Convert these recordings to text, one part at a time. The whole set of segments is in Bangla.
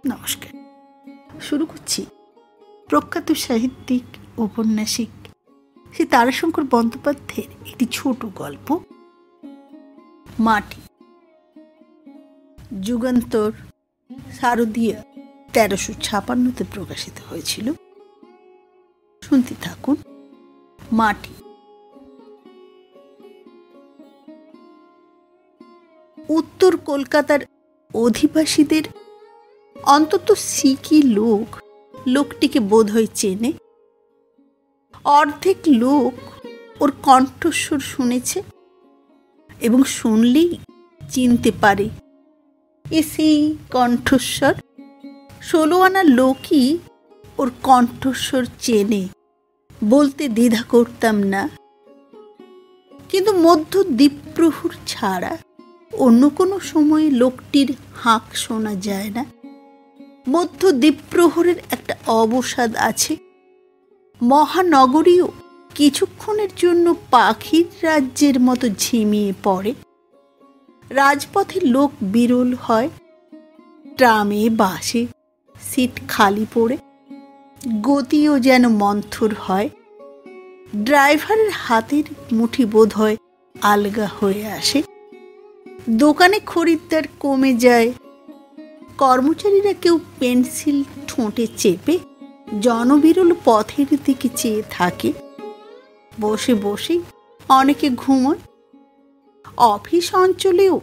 নমস্কার। শুরু করছি প্রখ্যাত সাহিত্যিক, ঔপন্যাসিক শ্রী তারাশঙ্কর বন্দ্যোপাধ্যায়ের একটি ছোট গল্প, মাটি। যুগান্তর, শারদীয়া ১৩৫৬-তে প্রকাশিত হয়েছিল। শুনতে থাকুন। মাটি। উত্তর কলকাতার অধিবাসীদের অন্তত সিকি লোকটিকে বোধহয় চেনে। অর্ধেক লোক ওর কণ্ঠস্বর শুনেছে এবং শুনলেই চিনতে পারে এ সেই কণ্ঠস্বর। ১৬ আনা লোকই ওর কণ্ঠস্বর চেনে, বলতে দ্বিধা করতাম না। কিন্তু মধ্য দ্বীপ্রহর ছাড়া অন্য কোনো সময়ে লোকটির হাঁক শোনা যায় না। মধ্য দ্বীপ্রহরের একটা অবসাদ আছে। মহানগরীও কিছুক্ষণের জন্য পাখির রাজ্যের মতো ঝিমিয়ে পড়ে। রাজপথে লোক বিরল হয়, ট্রামে বাসে সিট খালি পড়ে, গতিও যেন মন্থর হয়। ড্রাইভারের হাতের মুঠি বোধ হয় আলগা হয়ে আসে। দোকানে খরিদ্দার কমে যায়। কর্মচারীরা কেউ পেন্সিল ঠোঁটে চেপে জনবিরল পথের দিকে চেয়ে থাকে। বসে বসে অনেকে ঘুমোয়। অফিস অঞ্চলেও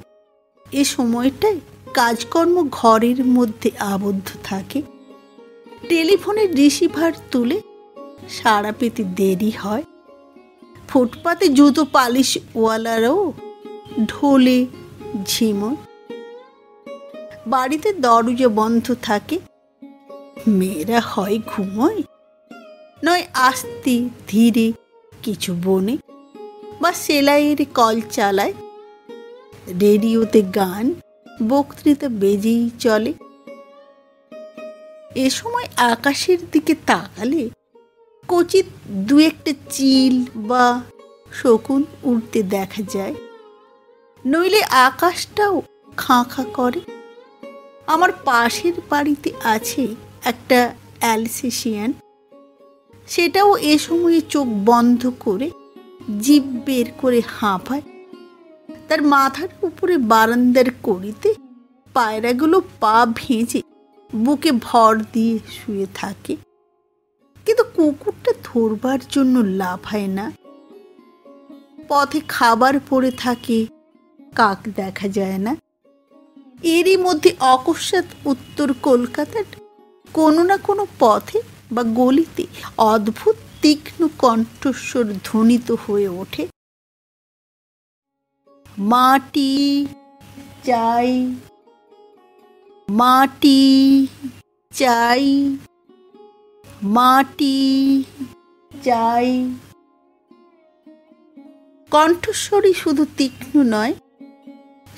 এ সময়টায় কাজকর্ম ঘরের মধ্যে আবদ্ধ থাকে। টেলিফোনের রিসিভার তুলে সাড়া পেতে দেরি হয়। ফুটপাতে জুতো পালিশ ওয়ালারাও ঢোলে ঝিমোয়। বাড়িতে দরজা বন্ধ থাকে। মেয়েরা হয় ঘুমোয়, নয় আস্তে ধীরে কিছু বনে বা সেলাইয়ের কল চালায়। রেডিওতে গান, বক্তৃতা বেজেই চলে। এ সময় আকাশের দিকে তাকালে কচিত দু একটা চিল বা শকুন উড়তে দেখা যায়, নইলে আকাশটাও খাঁ খাঁ করে। আমার পাশের বাড়িতে আছে একটা অ্যালসেশিয়ান। সেটাও এ সময়ে চোখ বন্ধ করে জিভ বের করে হাঁপায়। তার মাথার উপরে বারান্দার কড়িতে পায়রাগুলো পা ভেজে বুকে ভর দিয়ে শুয়ে থাকে। কিন্তু কুকুরটা ধরবার জন্য লাফায় না। পথে খাবার পড়ে থাকে, কাক দেখা যায় না। এরই মধ্যে অকস্মাৎ উত্তর কলকাতার কোনো না কোনো পথে বা গলিতে অদ্ভুত তীক্ষ্ণ কণ্ঠস্বর ধ্বনিত হয়ে ওঠে, মাটি চাই, মাটি চাই, মাটি চাই। কণ্ঠস্বরই শুধু তীক্ষ্ণ নয়,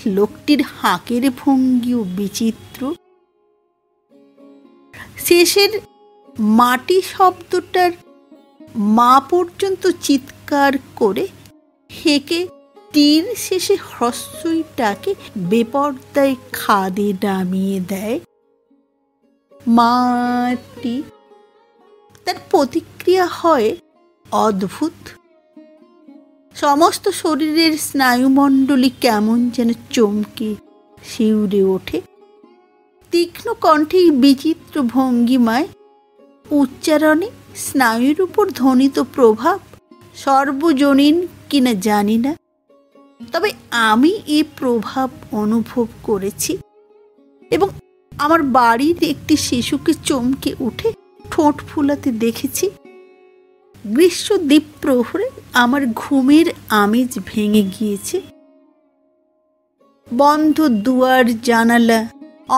লোকটির হাঁকের ভঙ্গিও বিচিত্র। শেষের মাটি শব্দটার মা পর্যন্ত চিৎকার করে হেঁকে তীর শেষে হ্রস্বইটাকে বেপর্দায় খাদে নামিয়ে দেয়। মাটি। তার প্রতিক্রিয়া হয় অদ্ভুত। সমস্ত শরীরের স্নায়ুমণ্ডলী কেমন যেন চমকে শিউরে ওঠে। তীক্ষ্ণ কণ্ঠে বিচিত্র ভঙ্গিমায় উচ্চারণে স্নায়ুর উপর ধ্বনিত প্রভাব সর্বজনীন কিনা জানি না, তবে আমি এ প্রভাব অনুভব করেছি এবং আমার বাড়ির একটি শিশুকে চমকে উঠে ঠোঁট ফুলাতে দেখেছি। গ্রীষ্ম দ্বীপ্রহরে আমার ঘুমের আমেজ ভেঙে গিয়েছে। বন্ধ দুয়ার জানালা,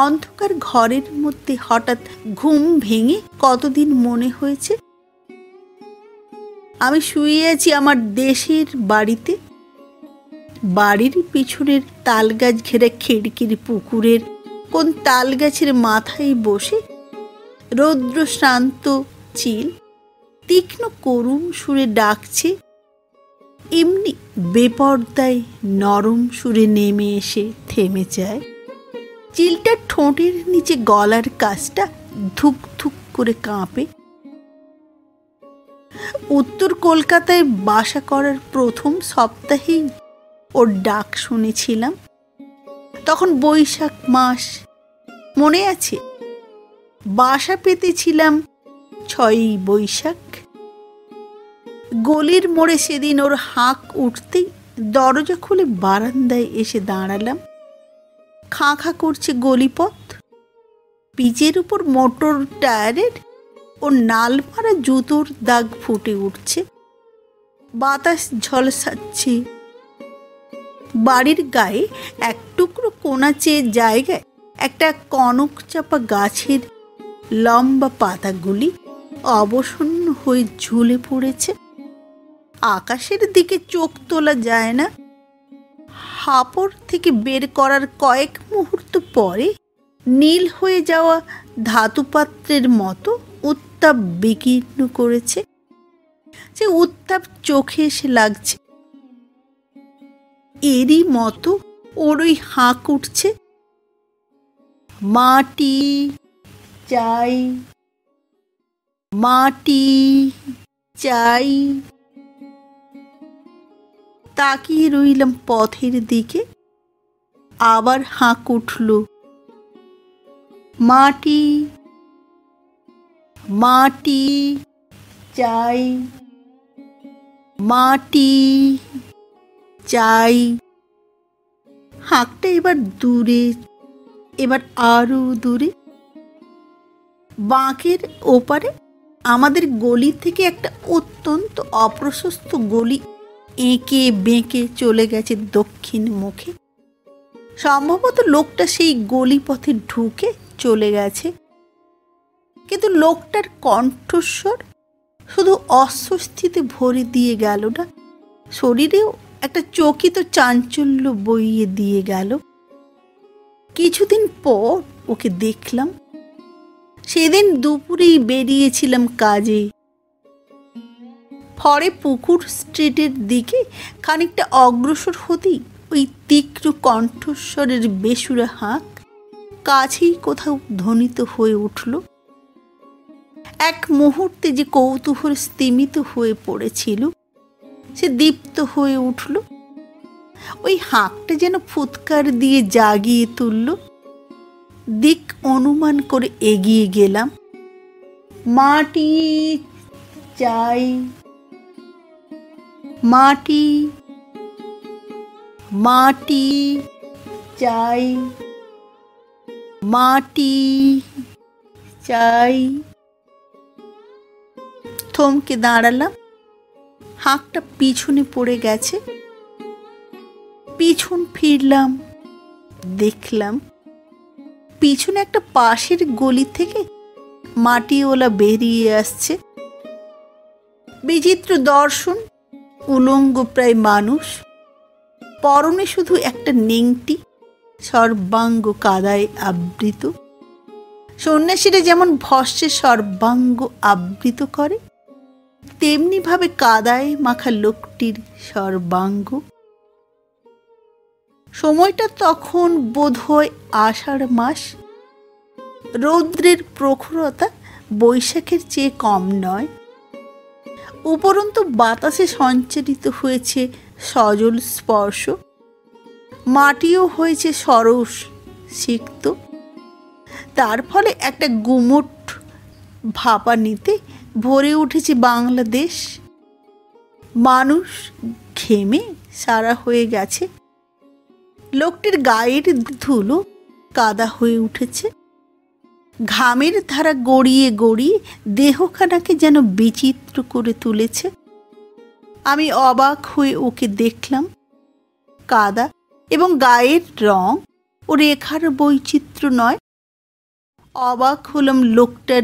অন্ধকার ঘরের মধ্যে হঠাৎ ঘুম ভেঙে কতদিন মনে হয়েছে আমি শুয়ে আছি আমার দেশের বাড়িতে। বাড়ির পিছনের তালগাছ ঘেরা খিড়কির পুকুরের কোন তালগাছের মাথায় বসে রৌদ্র শ্রান্ত চিল তীক্ষ্ণ করুণ সুরে ডাকছে। এমনি বেপর্দায় নরম সুরে নেমে এসে থেমে যায়। চিলটা ঠোঁটের নিচে গলার কাছটা ধুক ধুক করে কাঁপে। উত্তর কলকাতায় বাসা করার প্রথম সপ্তাহেই ওর ডাক শুনেছিলাম। তখন বৈশাখ মাস, মনে আছে? বাসা পেতেছিলাম 6ই বৈশাখ। গলির মোড়ে সেদিন ওর হাঁক উঠতেই দরজা খুলে বারান্দায় এসে দাঁড়ালাম। খাঁ খাঁ করছে গলিপথ। পিচের উপর মোটর টায়ারের ও নালমারা জুতোর দাগ ফুটে উঠছে। বাতাস ঝলসাচ্ছে। বাড়ির গায়ে এক টুকরো কোনাচে জায়গায় একটা কনক চাপা গাছের লম্বা পাতাগুলি অবসন্ন হয়ে ঝুলে পড়েছে। আকাশের দিকে চোখ তোলা যায় না। হাপড় থেকে বের করার কয়েক মুহূর্ত পরে নীল হয়ে যাওয়া ধাতুপাত্রের মতো উত্তাপ বিকীর্ণ করেছে। যে উত্তাপ চোখে এসে লাগছে। এরই মতো ওর ওই হাঁক উঠছে, মাটি চাই, মাটি চাই। তাকিয়ে রইলাম পথের দিকে। আবার হাঁক উঠল, মাটি মাটি চাই, মাটি চাই। হাঁকটা এবার দূরে, এবার আরো দূরে। বাঁকের ওপারে আমাদের গলি থেকে একটা অত্যন্ত অপ্রশস্ত গলি এঁকে বেঁকে চলে গেছে দক্ষিণ মুখে। সম্ভবত লোকটা সেই গলি পথে ঢুকে চলে গেছে। কিন্তু লোকটার কণ্ঠস্বর শুধু অস্বস্তিতে ভরে দিয়ে গেল না, শরীরেও একটা চকিত চাঞ্চল্য বইয়ে দিয়ে গেল। কিছুদিন পর ওকে দেখলাম। সেদিন দুপুরেই বেরিয়েছিলাম কাজে। পরে পুকুর স্ট্রিটের দিকে খানিকটা অগ্রসর হতেই ওই তীক্ষ্ণ কণ্ঠস্বরের বেসুরা হাঁক কাছেই কোথাও ধ্বনিত হয়ে উঠল। এক মুহূর্তে যে কৌতূহল স্তিমিত হয়ে পড়েছিল সে দীপ্ত হয়ে উঠল। ওই হাঁকটা যেন ফুৎকার দিয়ে জাগিয়ে তুলল। দিক অনুমান করে এগিয়ে গেলাম। মাটি চাই, মাটি মাটি চাই, মাটি চাই। থমকে দাঁড়ালাম। হাঁকটা পিছনে পড়ে গেছে। পিছন ফিরলাম। দেখলাম পিছনে একটা পাশের গলি থেকে মাটিওয়ালা বেরিয়ে আসছে। বিচিত্র দর্শন, উলঙ্গ প্রায় মানুষ, পরনে শুধু একটা নেংটি, সর্বাঙ্গ কাদায় আবৃত। সন্ন্যাসীরা যেমন ভস্মে সর্বাঙ্গ আবৃত করে, তেমনি ভাবে কাদায় মাখা লোকটির সর্বাঙ্গ। সময়টা তখন বোধহয় আষাঢ় মাস। রৌদ্রের প্রখরতা বৈশাখের চেয়ে কম নয়। উপরন্তু বাতাসে সঞ্চারিত হয়েছে সজল স্পর্শ। মাটিও হয়েছে সরস সিক্ত। তার ফলে একটা গুমোট ভাপানিতে ভরে উঠেছে বাংলাদেশ। মানুষ ঘেমে সারা হয়ে গেছে। লোকটির গায়ের ধুলো কাদা হয়ে উঠেছে। ঘামের ধারা গড়িয়ে গড়িয়ে দেহখানাকে যেন বিচিত্র করে তুলেছে। আমি অবাক হয়ে ওকে দেখলাম। কাদা এবং গায়ের রং ও রেখার বৈচিত্র্য নয়, অবাক হলাম লোকটার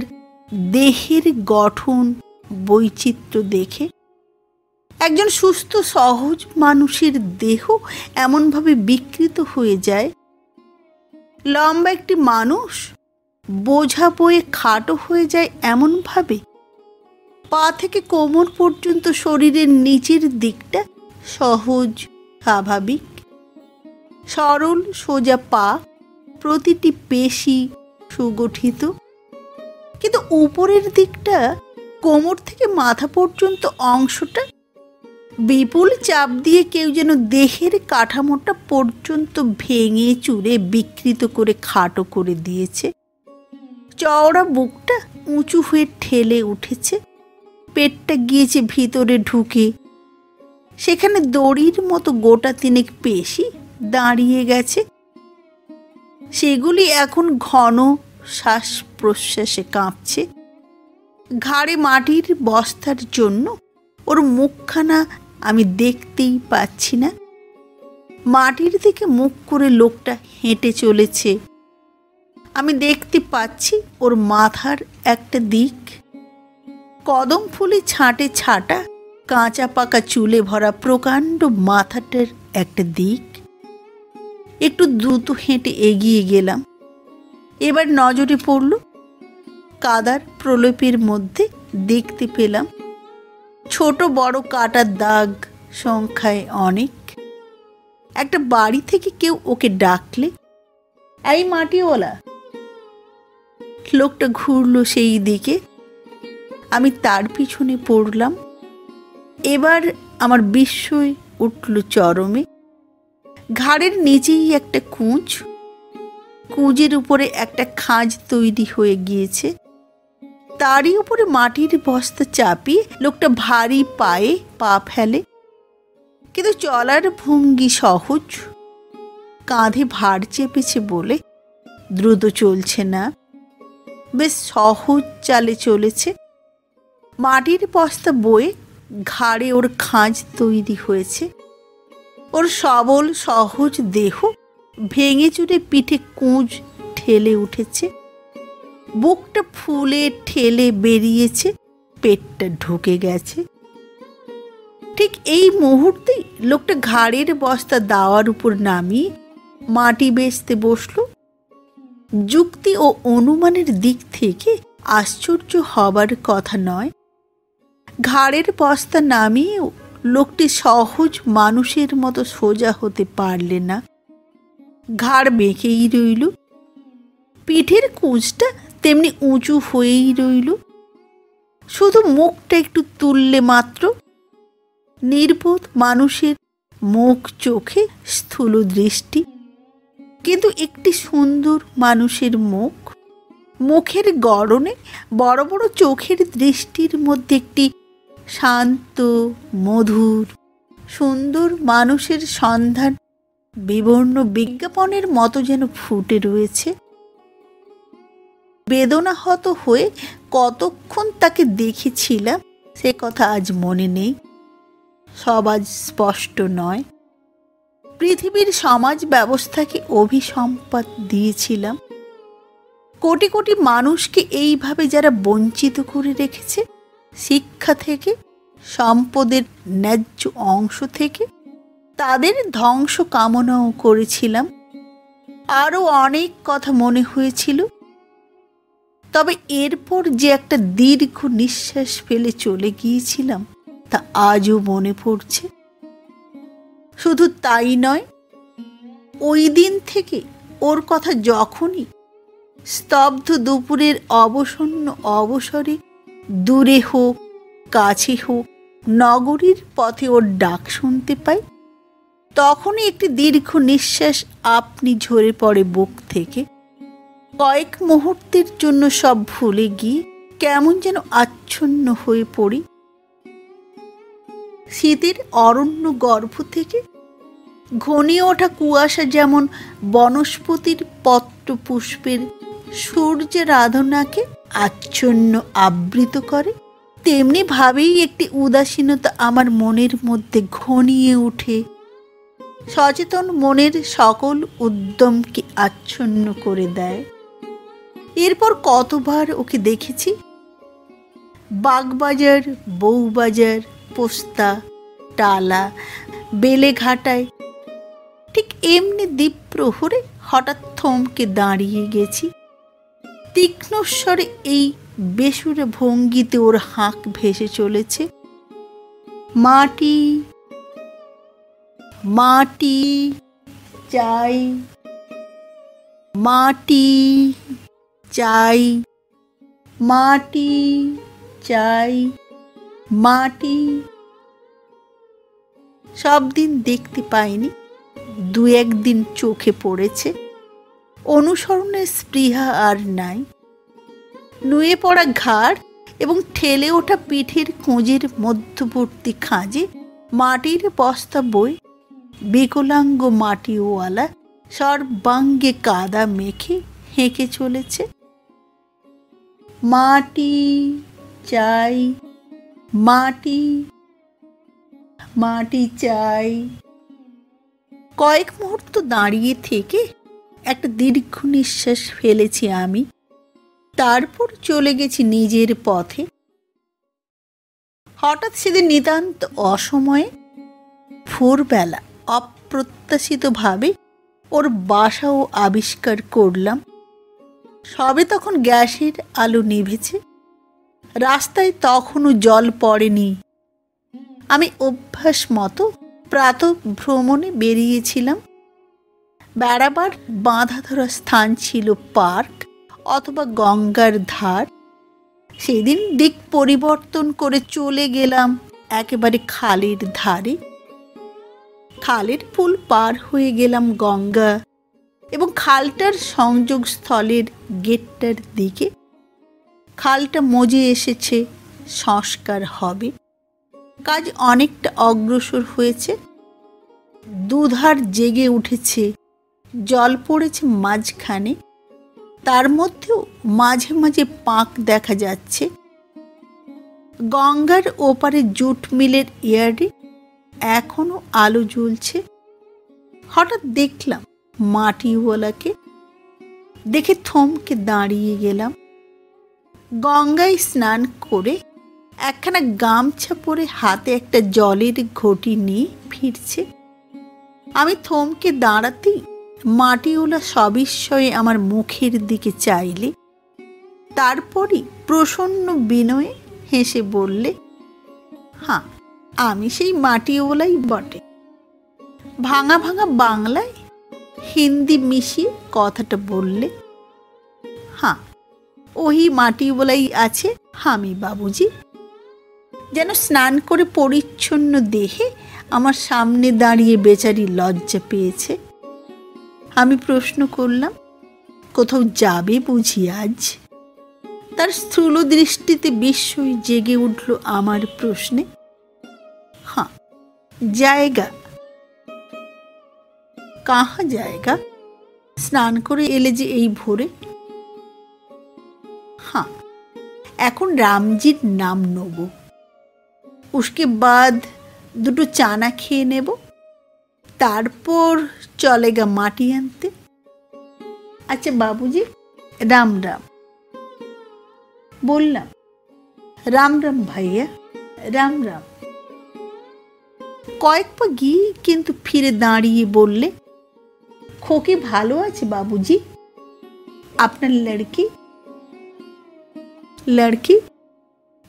দেহের গঠন বৈচিত্র্য দেখে। একজন সুস্থ সহজ মানুষের দেহ এমনভাবে বিকৃত হয়ে যায়। লম্বা একটি মানুষ বোঝা বয়ে খাটো হয়ে যায় এমনভাবে। পা থেকে কোমর পর্যন্ত শরীরের নিচের দিকটা সহজ স্বাভাবিক। সরল সোজা পা, প্রতিটি পেশি সুগঠিত, কিন্তু উপরের দিকটা, কোমর থেকে মাথা পর্যন্ত অংশটা বিপুল চাপ দিয়ে কেউ যেন দেহের কাঠামোটা পর্যন্ত ভেঙে চুরে বিকৃত করে খাটো করে দিয়েছে। চওড়া বুকটা উঁচু হয়ে ঠেলে উঠেছে, পেটটা গিয়েছে ভিতরে ঢুকে, সেখানে দড়ির মতো গোটা তিনেক পেশি দাঁড়িয়ে গেছে। সেগুলি এখন ঘন শ্বাস প্রশ্বাসে কাঁপছে। ঘাড়ে মাটির বস্তার জন্য ওর মুখখানা আমি দেখতেই পাচ্ছি না। মাটির দিকে মুখ করে লোকটা হেঁটে চলেছে। আমি দেখতে পাচ্ছি ওর মাথার একটা দিক, কদম ফুলে ছাঁটে ছাটা কাঁচা পাকা চুলে ভরা প্রকাণ্ড মাথাটার একটা দিক। একটু দ্রুত হেঁটে এগিয়ে গেলাম। এবার নজরে পড়ল, কাদার প্রলেপের মধ্যে দেখতে পেলাম ছোট বড় কাটার দাগ সংখ্যায় অনেক। একটা বাড়ি থেকে কেউ ওকে ডাকলে, এই মাটিওয়ালা। লোকটা ঘুরল সেই দিকে, আমি তার পিছনে পড়লাম। এবার আমার বিস্ময় উঠল চরমে। ঘাড়ের নিচেই একটা কুঁজ, কুঁজের উপরে একটা খাঁজ তৈরি হয়ে গিয়েছে। তারই উপরে মাটির বস্তা চাপিয়ে লোকটা ভারী পায়ে পা ফেলে, কিন্তু চলার ভঙ্গি সহজ। কাঁধে ভার চেপেছে বলে দ্রুত চলছে না, বেশ সহজ চালে চলেছে। মাটির বস্তা বয়ে ঘাড়ে ওর খাঁজ তৈরি হয়েছে। ওর সবল সহজ দেহ ভেঙে চুরে পিঠে কুঁজ ঠেলে উঠেছে, বুকটা ফুলে ঠেলে বেরিয়েছে, পেটটা ঢুকে গেছে। ঠিক এই মুহূর্তেই লোকটা ঘাড়ের বস্তা দাওয়ার উপর নামিয়ে মাটি বেচতে বসল। যুক্তি ও অনুমানের দিক থেকে আশ্চর্য হবার কথা নয়। ঘাড়ের বস্তা নামিয়েও লোকটি সহজ মানুষের মতো সোজা হতে পারলে না, ঘাড় বেঁকেই রইল। পিঠের কুঁজটা তেমনি উঁচু হয়েই রইল, শুধু মুখটা একটু তুললে মাত্র। নির্বোধ মানুষের মুখ চোখে স্থূল দৃষ্টি, কিন্তু একটি সুন্দর মানুষের মুখ, মুখের গড়নে বড় বড় চোখের দৃষ্টির মধ্যে একটি শান্ত মধুর সুন্দর মানুষের সন্ধান বিবর্ণ বিজ্ঞাপনের মতো যেন ফুটে রয়েছে। বেদনাহত হয়ে কতক্ষণ তাকে দেখেছিলাম সে কথা আজ মনে নেই, সব আজ স্পষ্ট নয়। পৃথিবীর সমাজ ব্যবস্থাকে অভিসম্পাত দিয়েছিলাম। কোটি কোটি মানুষকে এইভাবে যারা বঞ্চিত করে রেখেছে, শিক্ষা থেকে, সম্পদের ন্যায্য অংশ থেকে, তাদের ধ্বংস কামনাও করেছিলাম। আরও অনেক কথা মনে হয়েছিল। তবে এরপর যে একটা দীর্ঘ নিঃশ্বাস ফেলে চলে গিয়েছিলাম তা আজও মনে পড়ছে। শুধু তাই নয়, ওই দিন থেকে ওর কথা যখনই স্তব্ধ দুপুরের অবসন্ন অবসরে দূরে হোক কাছে হোক নগরীর পথে ওর ডাক শুনতে পাই, তখনই একটি দীর্ঘ নিঃশ্বাস আপনি ঝরে পড়ে বুক থেকে। কয়েক মুহূর্তের জন্য সব ভুলে গিয়ে কেমন যেন আচ্ছন্ন হয়ে পড়ি। শীতের অরণ্য গর্ভ থেকে ঘনিয়ে ওঠা কুয়াশা যেমন বনস্পতির পত্র পুষ্পের সূর্যের আরাধনাকে আচ্ছন্ন আবৃত করে, তেমনি ভাবেই একটি উদাসীনতা আমার মনের মধ্যে ঘনিয়ে ওঠে, সচেতন মনের সকল উদ্যমকে আচ্ছন্ন করে দেয়। এরপর কতবার ওকে দেখেছি, বাগবাজার, বউবাজার, পোস্তা, টালা, বেলেঘাটায়। ঠিক এমনি দ্বীপ্রহরে হঠাৎ থমকে দাঁড়িয়ে গেছি। তীক্ষ্ণস্বরে এই বেসুরে ভঙ্গিতে ওর হাঁক ভেসে চলেছে, মাটি মাটি চাই। মাটি চাই, মাটি চাই, মাটি। সব দিন দেখতে পাইনি, দু একদিন চোখে পড়েছে। অনুসরণের স্পৃহা আর নাই। নুয়ে পড়া ঘাড় এবং ঠেলে ওঠা পিঠের কোঁজের মধ্যবর্তী খাঁজে মাটির বস্তা বই বিকলাঙ্গ মাটিওয়ালা সর্বাঙ্গে কাদা মেখে হেঁকে চলেছে। মাটি চাই, মাটি, মাটি চাই। কয়েক মুহূর্ত দাঁড়িয়ে থেকে একটা দীর্ঘ নিঃশ্বাস ফেলেছি আমি। তারপর চলে গেছি নিজের পথে। হঠাৎ সেদিন নিতান্ত অসময়ে ভোরবেলা অপ্রত্যাশিতভাবে ওর বাসাও আবিষ্কার করলাম। সবে তখন গ্যাসের আলো নিভেছে, রাস্তায় তখনও জল পড়েনি। আমি অভ্যাস মতো প্রাতঃ ভ্রমণে বেরিয়েছিলাম। বেড়াবার বাঁধা ধরা স্থান ছিল পার্ক অথবা গঙ্গার ধার। সেদিন দিক পরিবর্তন করে চলে গেলাম একেবারে খালের ধারে। খালের পুল পার হয়ে গেলাম গঙ্গা এবং খালটার সংযোগস্থলের গেটটার দিকে। খালটা মজে এসেছে, সংস্কার হবে। কাজ অনেকটা অগ্রসর হয়েছে। দুধার জেগে উঠেছে, জল পড়েছে মাঝখানে। তার মধ্যেও মাঝে মাঝে পাঁক দেখা যাচ্ছে। গঙ্গার ওপারে জুট মিলের ইয়ার্ডে এখনো আলো জ্বলছে। হঠাৎ দেখলাম মাটিওয়ালাকে। দেখে থমকে দাঁড়িয়ে গেলাম। গঙ্গায় স্নান করে একখানা গামছা পরে হাতে একটা জলের ঘটি নিয়ে ফিরছে। আমি থমকে দাঁড়াতেই মাটিওলা সবিস্ময়ে আমার মুখের দিকে চাইলে। তারপরই প্রসন্ন বিনয়ে হেসে বললে, হ্যাঁ, আমি সেই মাটিওলাই বটে। ভাঙা ভাঙা বাংলায় হিন্দি মিশিয়ে কথাটা বললে। হ্যাঁ, ওই মাটিওয়ালাই আছে আমি বাবুজি। যেন স্নান করে পরিচ্ছন্ন দেহে আমার সামনে দাঁড়িয়ে বেচারি লজ্জা পেয়েছে। আমি প্রশ্ন করলাম, কোথাও যাবে বুঝি আজ? তার স্থূল দৃষ্টিতে বিস্ময় জেগে উঠল আমার প্রশ্নে। হ্যাঁ, জায়গা। কাহা জায়গা? স্নান করে এলে যে এই ভোরে? हाँ, এখন রামজির নাম নেব। उसके बाद দুটো চানা খেয়ে নেব। তারপর চলেগা মাটি আনতে। আচ্ছা বাবুজি, রাম রাম। বললাম, রাম রাম ভাইয়া, রাম রাম। কয়েক পা গিয়ে কিন্তু ফিরে দাঁড়িয়ে বললে, খোকি ভালো আছে বাবুজি? আপনার লড়কি? লড়কি?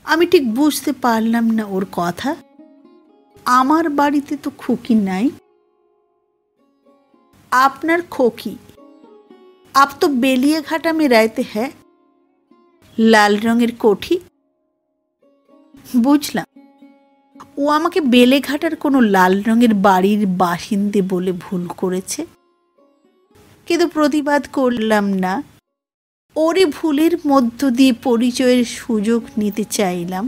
আমি ঠিক বুঝতে পারলাম না ওর কথা। আমার বাড়িতে তো খুকি নাই। আপনার खोकी, आप तो बेलियाघाटा में रहते हैं। লাল রঙের কোঠি। বুঝলাম ও আমাকে বেলেঘাটার কোনো লাল রঙের বাড়ির বাসিন্দে বলে ভুল করেছে, কিন্তু প্রতিবাদ করলাম না। ওরই ভুলের মধ্য দিয়ে পরিচয়ের সুযোগ নিতে চাইলাম।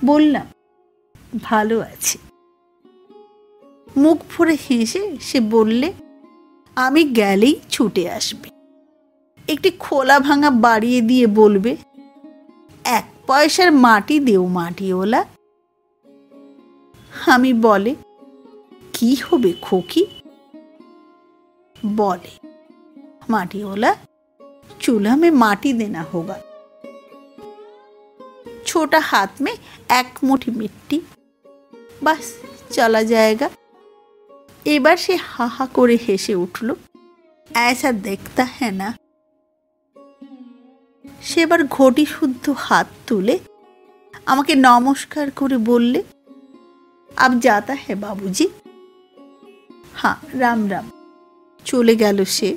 বললাম, ভালো আছে। মুখ ভরে হেসে সে বললে, আমি গেলেই ছুটে আসবে। একটি খোলা ভাঙা বাড়িয়ে দিয়ে বলবে, 1 পয়সার মাটি দেও মাটিওলা। আমি বলে, কি হবে खोकी? बोले, माटीवाला चूल्हा में माटी देना होगा। छोटा हाथ में 1 मुट्ठी मिट्टी, बस चला जाएगा। এবার সে হা হা করে হেসে উঠল। ऐसा देखता है ना। সে এবার ঘটি শুদ্ধ হাত তুলে আমাকে নমস্কার করে বললে, अब जाता है बाबूजी। हाँ, राम राम। চলে গেল সে।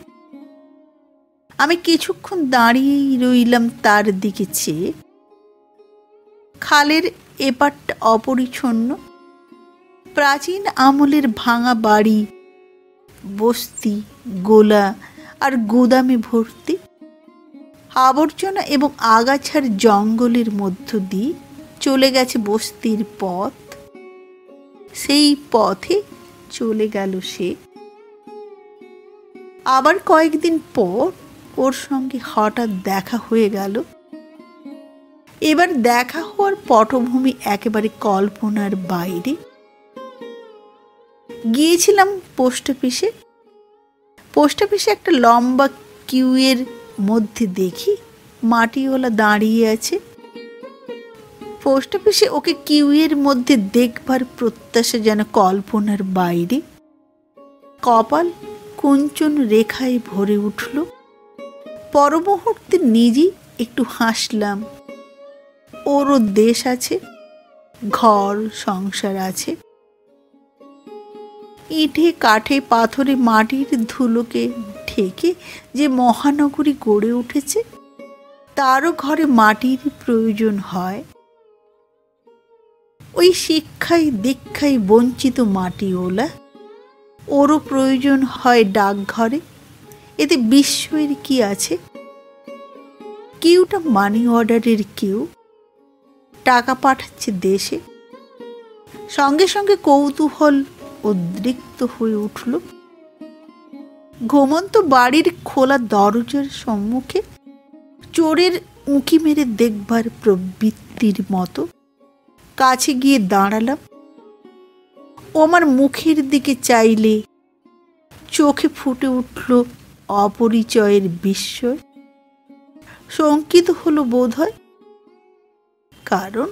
আমি কিছুক্ষণ দাঁড়িয়েই রইলাম তার দিকে চেয়ে। খালের এপারটা অপরিচ্ছন্ন, প্রাচীন আমলের ভাঙা বাড়ি, বস্তি, গোলা আর গুদামে ভর্তি। আবর্জনা এবং আগাছার জঙ্গলের মধ্য দিয়ে চলে গেছে বস্তির পথ। সেই পথে চলে গেল সে। আবার কয়েকদিন পর ওর সঙ্গে হঠাৎ দেখা হয়ে গেল। এবার দেখা হওয়ার পটভূমি একেবারে কল্পনার বাইরে। গিয়েছিলাম পোস্ট অফিসে। পোস্ট অফিসে একটা লম্বা কিউয়ের মধ্যে দেখি মাটিওয়ালা দাঁড়িয়ে আছে। পোস্ট অফিসে ওকে কিউয়ের মধ্যে দেখবার প্রত্যাশা যেন কল্পনার বাইরে। কপাল কুঞ্চন রেখায় ভরে উঠল। পরমুহূর্তে নিজেই একটু হাসলাম। ওরও দেশ আছে, ঘর সংসার আছে। ইটে কাঠে পাথরে মাটির ধুলোকে ঠেকে যে মহানগরী গড়ে উঠেছে, তারও ঘরে মাটির প্রয়োজন হয়। ওই শিক্ষায় দীক্ষায় বঞ্চিত মাটিওলা, ওরও প্রয়োজন হয় ডাকঘরে। এতে বিস্ময়ের কি আছে? কিউটা মানি অর্ডারের কিউ, টাকা পাঠাচ্ছে দেশে। সঙ্গে সঙ্গে কৌতূহল উদ্রিক্ত হয়ে উঠল। ঘুমন্ত বাড়ির খোলা দরজার সম্মুখে চোরের উঁকি মেরে দেখবার প্রবৃত্তির মতো কাছে গিয়ে দাঁড়ালাম। ও আমার মুখের দিকে চাইলে চোখে ফুটে উঠল অপরিচয়ের বিস্ময়। শঙ্কিত হলো বোধ হয়, কারণ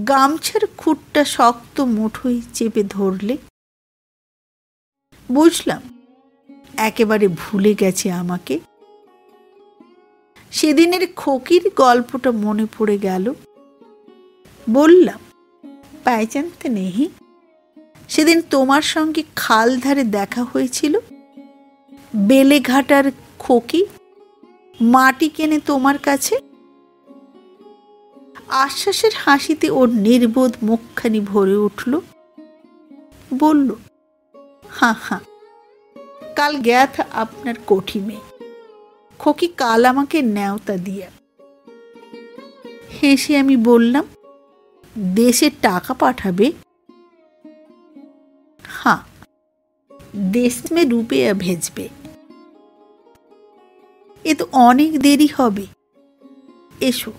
গামছার খুঁটটা শক্ত মুঠোয় চেপে ধরলে। বুঝলাম একেবারে ভুলে গেছে আমাকে। সেদিনের খোকির গল্পটা মনে পড়ে গেল। বললাম, পাইচানতে নেহি, সেদিন তোমার সঙ্গে খাল ধারে দেখা হয়েছিল। বেলেঘাটার খোকি মাটি কেনে তোমার কাছে। আশ্বাসের হাসিতে ওর নির্বোধ মুখখানি ভরে উঠল। বলল, হাঁ হাঁ, কাল গেয়া থা আপনার কোঠি মে, খোকি কাল আমাকে ন্যাওতা দিয়া। হেসে আমি বললাম, দেশে টাকা পাঠাবে? हाँ, देश में रुपया भेजবে। এ তো অনেক দেরি হবে। এসো,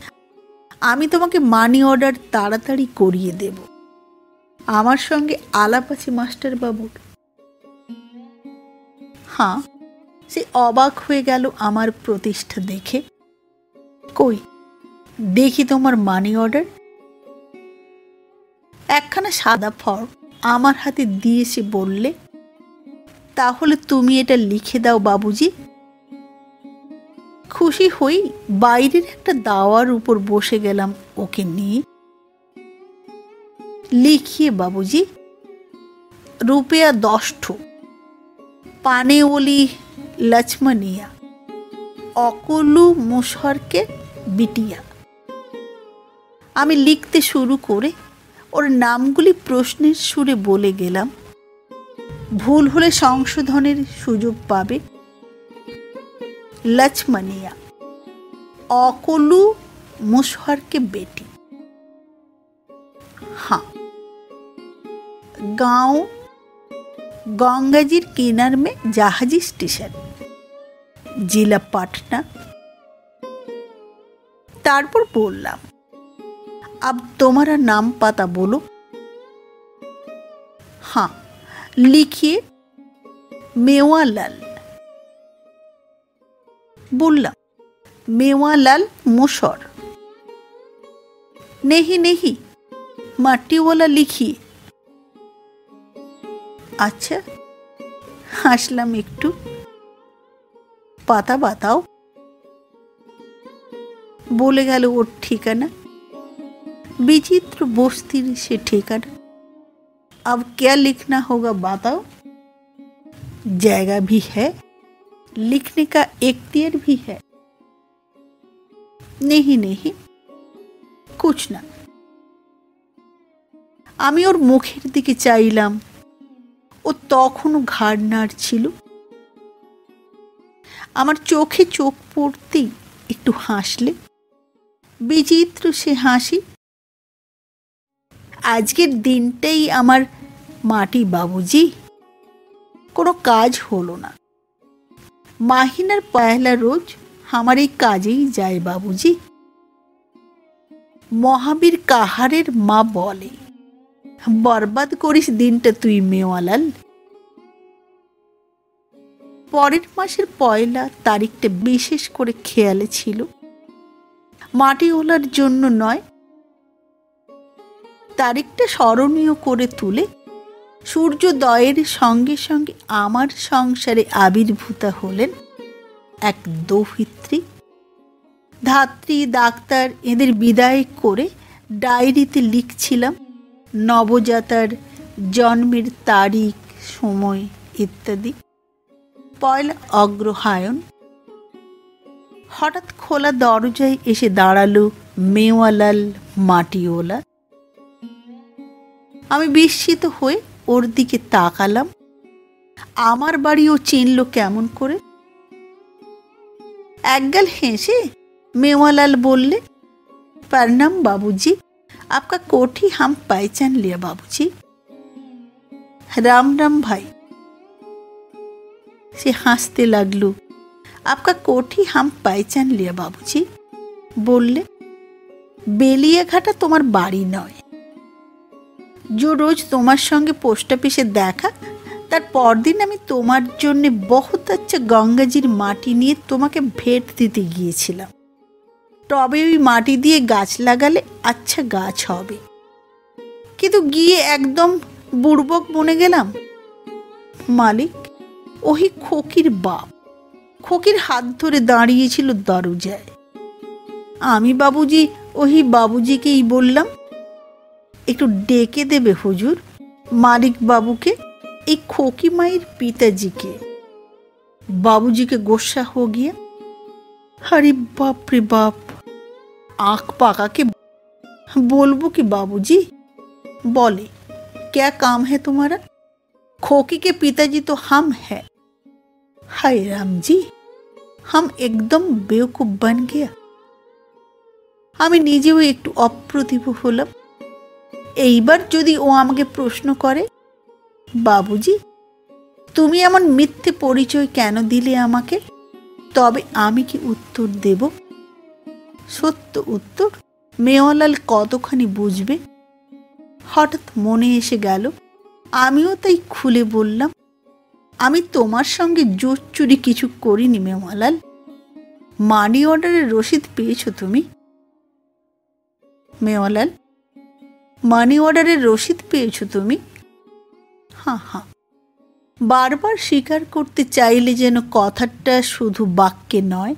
আমি তোমাকে মানি অর্ডার তাড়াতাড়ি করিয়ে দেব। আমার সঙ্গে আলাপ আছে মাস্টার বাবুর। হ্যাঁ, সে অবাক হয়ে গেল আমার প্রতিষ্ঠা দেখে। কই দেখি তোমার মানি অর্ডার। একখানা সাদা ফর্ম আমার হাতে দিয়ে সে বললে, তাহলে তুমি এটা লিখে দাও বাবুজি। খুশি হই বাইরের একটা দাওয়ার উপর বসে গেলাম ওকে নিয়ে। লিখিয়ে বাবুজি, रुपया 10 ठो, पाने ओली लक्ष्मणिया, অকলু মুশহরকে বিটিয়া। আমি লিখতে শুরু করে ওর নামগুলি প্রশ্নের সুরে বলে গেলাম। ভুল হলে সংশোধনের সুযোগ পাবে। लक्ष्मणिया, অকলু মুশহরকে বেটি। हाँ, गांव गंगाजीर किनार में जहाजी स्टेशन, जिला पटना। तारपर बोललाम, अब तुम्हारा नाम पता बोलो। हाँ, लिखिए मेवालाल। बोललाम, मेवालाल मुशर। नहीं नहीं, माटी वाला लिखिए। अच्छा, হাসলাম একটু। পাতা বাতাও। বলে গেল ওর ঠিকানা। विचित्र बस्ती से ठिकाना। अब क्या लिखना होगा बताओ। जगह भी है, लिखने का इख्तियार भी है। नहीं नहीं, कुछ ना। আমি ওর মুখের দিকে চাইলাম, ও তখনও ঘাড় নাড়ছিল। আমার চোখে চোখ পড়তেই একটু হাসলে, বিচিত্র সে হাসি। আজকের দিনটাই আমার মাটি বাবুজি, কোনো কাজ হলো না। মাহিনার পয়লা রোজ আমার এই কাজেই যায় বাবুজি। মহাবীর কাহারের মা বলে, বরবাদ করিস দিনটা তুই মেওয়ালাল। পরের মাসের পয়লা তারিখটা বিশেষ করে খেয়ালে ছিল, মাটিওয়ালার জন্য নয়, তারিখটা স্মরণীয় করে তুলে সূর্যোদয়ের সঙ্গে সঙ্গে আমার সংসারে আবির্ভূতা হলেন এক দৌহিত্রী। ধাত্রী ডাক্তার এদের বিদায় করে ডায়েরিতে লিখছিলাম নবজাতার জন্মের তারিখ, সময় ইত্যাদি। পয়লা অগ্রহায়ণ। হঠাৎ খোলা দরজায় এসে দাঁড়ালো মেওয়ালাল মাটিওয়ালা। আমি বিস্মিত হয়ে ওর দিকে তাকালাম। আমার বাড়িও চিনল কেমন করে। একগাল হেসে मेवालाल बोले, प्रणाम बाबूजी, आपका कोठी हम पहचान लिया बाबूजी। राम राम भाई। से हंसते लगलो, आपका कोठी हम पहचान लिया बाबूजी। बोलले, बेलियाघाटा तुम्हार बाड़ी नय, जो रोज तुम्हार संगे पोस्ट अफिसे देखा, तार परदिन आमी तुम्हार जन्य बहुत अच्छा गंगाजीर माटी निये तुम्हाके भेंट दिते गियेछिलाम। टबे ओई माटी दिए गाछ लागाले अच्छा गाछ होबे, किन्तु गिये एकदम बुड़बक बने गेलाम। मालिक ओही खोकिर बाप, खोकिर हाथ धरे दाड़िয়েছিল দরজায়। আমি বাবুজি ওহি বাবুজিকেই বললাম, একটু ডেকে দেবে হুজুর মালিক বাবুকে, এই खोकी माয়ের पिताजी के। बाबूजी के गुस्सा हो गया। अरे बाप रे बाप, आँख पाका के बोलबो कि बाबूजी। बोले, क्या काम है तुम्हारा? खोकी के पिताजी तो हम हैं। हाय राम जी, हम एकदम बेवकूफ बन गया। আমি নিজেও একটু অপ্রতিভ হলাম। এইবার যদি ও আমাকে প্রশ্ন করে, বাবুজি তুমি এমন মিথ্যে পরিচয় কেন দিলে আমাকে, তবে আমি কি উত্তর দেব? সত্য উত্তর মেওয়ালাল কতখানি বুঝবে। হঠাৎ মনে এসে গেল, আমিও তাই খুলে বললাম, আমি তোমার সঙ্গে জোর চুরি কিছু করিনি মেওয়ালাল। মানি অর্ডারের রসিদ পেয়েছো তুমি? মেওয়ালাল, মানি অর্ডারের রসিদ পেয়েছো তুমি? हाँ हाँ। बार बार स्वीकार करते चाइले जेन कथाटा शुधु वाक्ये नय,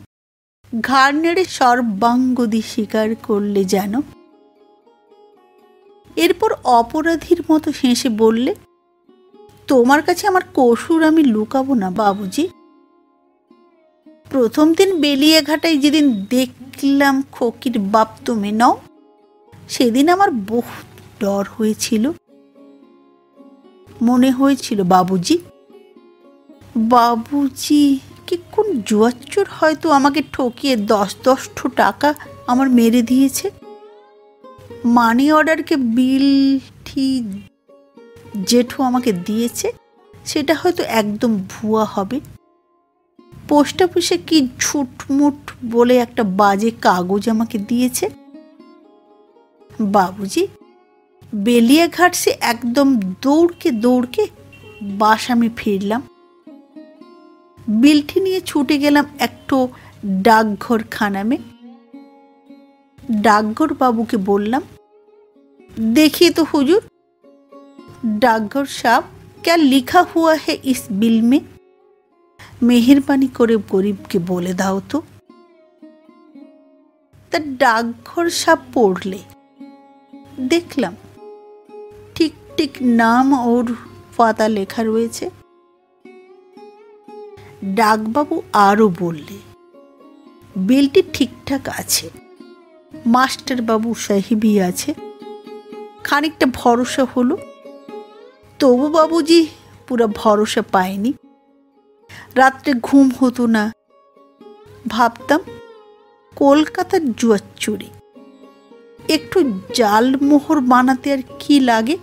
घाड़ नेड़े सर्वांग दिये स्वीकार करले जेन। एरपर अपराधीर मतो हेसे बोलले, तोमार काछे आमार कसूर आमी लुकाबो ना बाबूजी। प्रथम दिन बेलियाघाटाय जेदिन देखलाम खोकिर बाप तुमि नও, सेदिन आमार बहुत डर हयेछिलो। মনে হয়েছিল বাবুজি, বাবুজি কি কোন জুয়াচোর হয়তো আমাকে ঠকিয়ে 10 টাকা আমার মেরে দিয়েছে। মানি অর্ডারকে বিলটি জেঠু আমাকে দিয়েছে, সেটা হয়তো একদম ভুয়া হবে। পোস্ট অফিসে কি ঝুটমুট বলে একটা বাজে কাগজ আমাকে দিয়েছে। बाबूजी बेलियाघाट से एकदम दौड़ के बासा में फिरलाम। बिलटी निये छुटे गेलाम एकटो डाकघर खाना में। डाकघर बाबू के बोललाम, देखिए तो हुजूर, डाकघर साहब क्या लिखा हुआ है इस बिल में? मेहरबानी करे गरीब के बोले दाओ तो। ता डाकघर साहब पढ़ले, देखलाम ठीक ठीक नाम और पाता लेखा रयेछे। ডাকবাবু আরও বললে, বিলটি ঠিকঠাক আছে, মাস্টারবাবু সাহেবই আছে। খানিকটা ভরসা হলো, তবু বাবুজি পুরো ভরসা পায়নি। রাত্রে ঘুম হতো না। ভাবতাম কলকাতার জুয়াচুরি, একটু জাল মোহর বানাতে আর কি লাগে।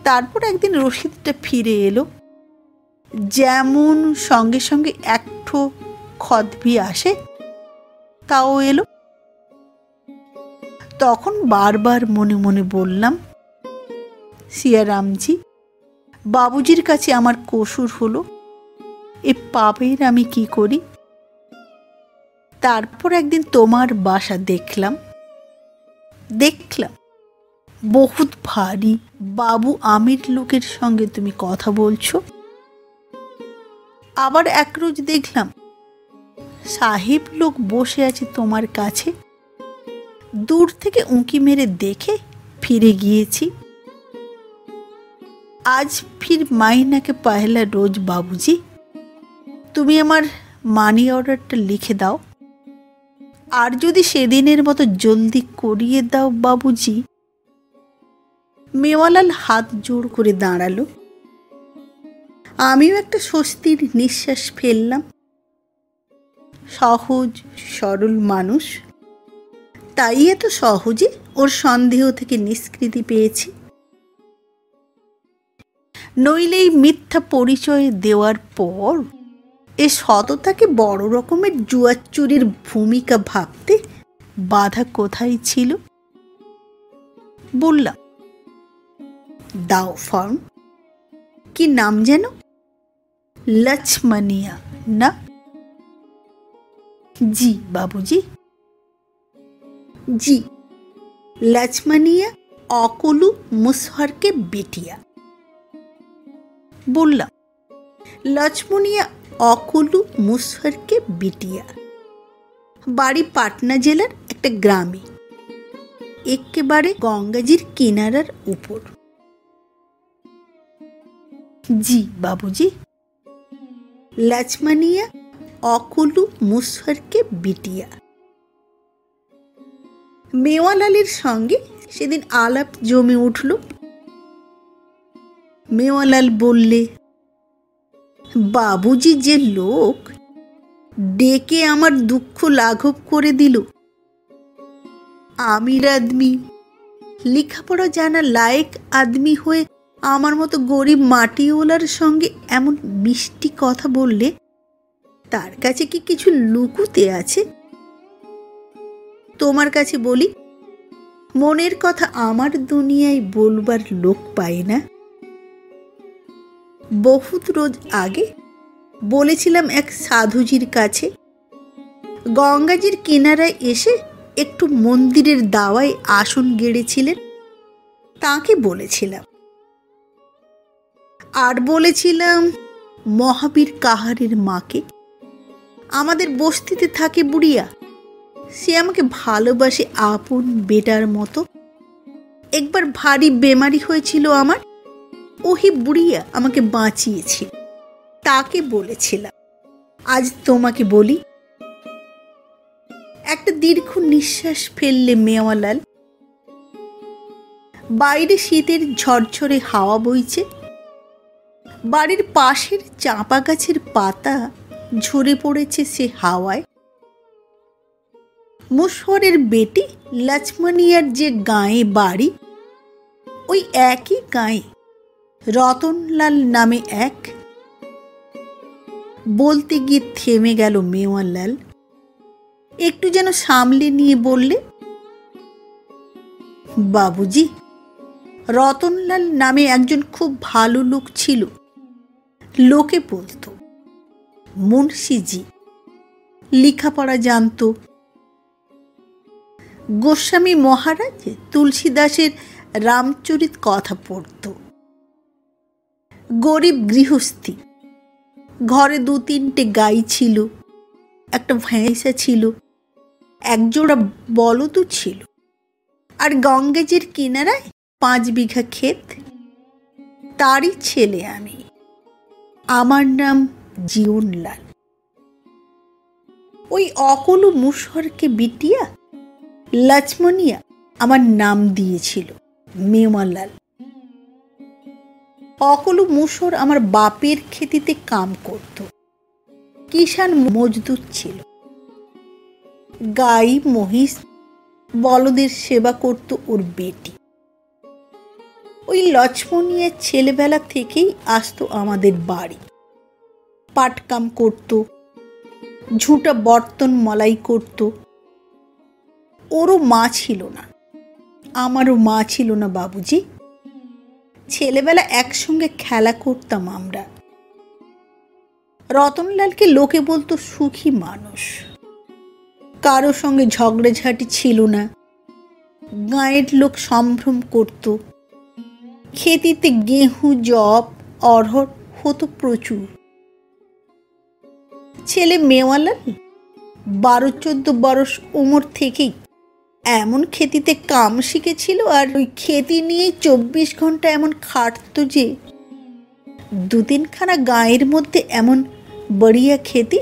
তারপর একদিন রসিদটা ফিরে এলো, যেমন সঙ্গে সঙ্গে একঠো খদবি আসে তাও এলো। তখন বারবার মনে মনে বললাম, সিয়ারামজি, বাবুজির কাছে আমার কসুর হলো, এ পাপের আমি কি করি? তারপর একদিন তোমার বাসা দেখলাম বহুত ভারী বাবু আমির লোকের সঙ্গে তুমি কথা বলছো। আবার এক রোজ দেখলাম সাহেব লোক বসে আছে তোমার কাছে। দূর থেকে উঁকি মেরে দেখে ফিরে গিয়েছি। আজ ফির মাইনাকে পহেলা রোজ বাবুজি, তুমি আমার মানি অর্ডারটা লিখে দাও, আর যদি সেদিনের মতো জলদি করিয়ে দাও বাবুজি। মেওয়ালাল হাত জোড় করে দাঁড়ালো। আমিও একটা স্বস্তির নিঃশ্বাস ফেললাম। সহজ সরল মানুষ, তাই এত সহজে ওর সন্দেহ থেকে নিষ্কৃতি পেয়েছি। নইলে এই মিথ্যা পরিচয় দেওয়ার পর এ সততাকে বড় রকমের জুয়াচুরির ভূমিকা ভাবতে বাধা কোথায় ছিল? বললাম, দাও ফর্ম। কি নাম যেন? লক্ষ্মণিয়া না? জি বাবুজি। জি, লক্ষ্মণিয়া অকুলু মুসহরকে বেটিয়া। বললাম, লক্ষ্মণিয়া অকুলু মুসহরকে বিটিয়া, বাড়ি পাটনা জেলার একটা গ্রামে, একেবারে গঙ্গাজির কিনারার উপর। জি বাবুজি। লক্ষ্মণিয়া অকুলু মুসহরকে বিটিয়া। মেওয়ালালের সঙ্গে সেদিন আলাপ জমে উঠল। মেওয়ালাল বললে, বাবুজি যে লোক, ডেকে আমার দুঃখ লাঘব করে দিল। আমির আদমি, লেখাপড়া জানা লায়েক আদমি হয়ে আমার মতো গরিব মাটিওয়ালার সঙ্গে এমন মিষ্টি কথা বললে, তার কাছে কি কিছু লুকুতে আছে? তোমার কাছে বলি, মনের কথা আমার দুনিয়ায় বলবার লোক পাই না। বহুত রোজ আগে বলেছিলাম এক সাধুজির কাছে, গঙ্গাজির কিনারায় এসে একটু মন্দিরের দাওয়ায় আসন গেড়েছিলেন, তাকে বলেছিলাম। আর বলেছিলাম মহাবীর কাহারের মাকে, আমাদের বস্তিতে থাকে বুড়িয়া, সে আমাকে ভালোবাসে আপন বেটার মতো। একবার ভারী বেমারি হয়েছিল আমার, ওহি বুড়িয়া আমাকে বাঁচিয়েছিল, তাকে বলেছিলাম। আজ তোমাকে বলি। একটা দীর্ঘ নিঃশ্বাস ফেললে মেওয়ালাল। বাইরে শীতের ঝরঝরে হাওয়া বইছে। বাড়ির পাশের চাঁপা গাছের পাতা ঝরে পড়েছে সে হাওয়ায়। মুশহরের বেটি লক্ষ্মণিয়ার যে গাঁয়ে বাড়ি, ওই একই গাঁয়ে রতনলাল নামে এক। বলতে গিয়ে থেমে গেল মেওয়ালাল। একটু যেন সামলে নিয়ে বললে, বাবুজি, রতনলাল নামে একজন খুব ভালো লোক ছিল। লোকে বলতো মুন্সিজি, লেখাপড়া জানত। গোস্বামী মহারাজ তুলসীদাসের রামচরিত কথা পড়ত। গরিব গৃহস্থী, ঘরে 2-3টে গাই ছিল, একটা ভেঁসা ছিল, একজোড়া বলদও ছিল, আর গঙ্গাজির কিনারায় 5 বিঘা ক্ষেত। তারই ছেলে আমি। আমার নাম জীবনলাল। ওই অকলু মুশহরকে বিটিয়া লক্ষ্মণিয়া আমার নাম দিয়েছিল মেওয়ালাল। অকলু মুশহর আমার বাপের খেতিতে কাম করত, কিষান মজদুর ছিল। গাই মহিষ বলদের সেবা করত ওর বেটি। ওই লক্ষ্মণিয়ার ছেলেবেলা থেকেই আসতো আমাদের বাড়ি, পাটকাম করত, ঝুটা বর্তন মলাই করত। ওরও মা ছিল না, আমারও মা ছিল না বাবুজি। ছেলেবেলা একসঙ্গে খেলা করতাম আমরা। রতনলালকে লোকে বলতো সুখী মানুষ, কারো সঙ্গে ঝগড়াঝাটি ছিল না। গাঁয়ের লোক সম্ভ্রম করত। খেতিতে গেহু জব অড়হর হতো প্রচুর। ছেলে মেওয়ালাল 12-14 বরস উমর থেকেই এমন খেতিতে কাম শিখেছিল, আর ওই খেতি নিয়ে 24 ঘন্টা এমন খাটত যে 2-3খানা গাঁয়ের মধ্যে এমন বড়িয়া খেতি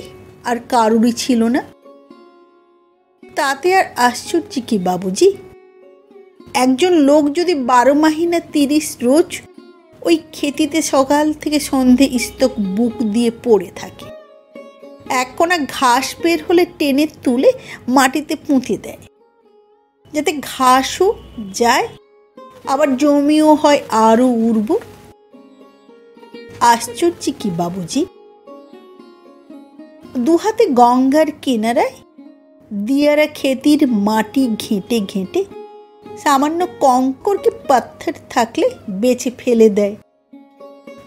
আর কারুরই ছিল না। তাতে আর আশ্চর্য কি বাবুজি? একজন লোক যদি 12 মাহিনা 30 রোজ ওই খেতিতে সকাল থেকে সন্ধে ইস্তক বুক দিয়ে পড়ে থাকে, এক কোনা ঘাস বের হলে টেনে তুলে মাটিতে পুঁতে দেয়, যাতে ঘাসও যায় আবার জমিও হয় আরো উর্বর। আশ্চর্য কি বাবুজি? দুহাতে গঙ্গার কিনারায় দিয়ারা খেতির মাটি ঘেঁটে ঘেঁটে সামান্য কঙ্কর কি পাথর থাকলে বেছে ফেলে দেয়।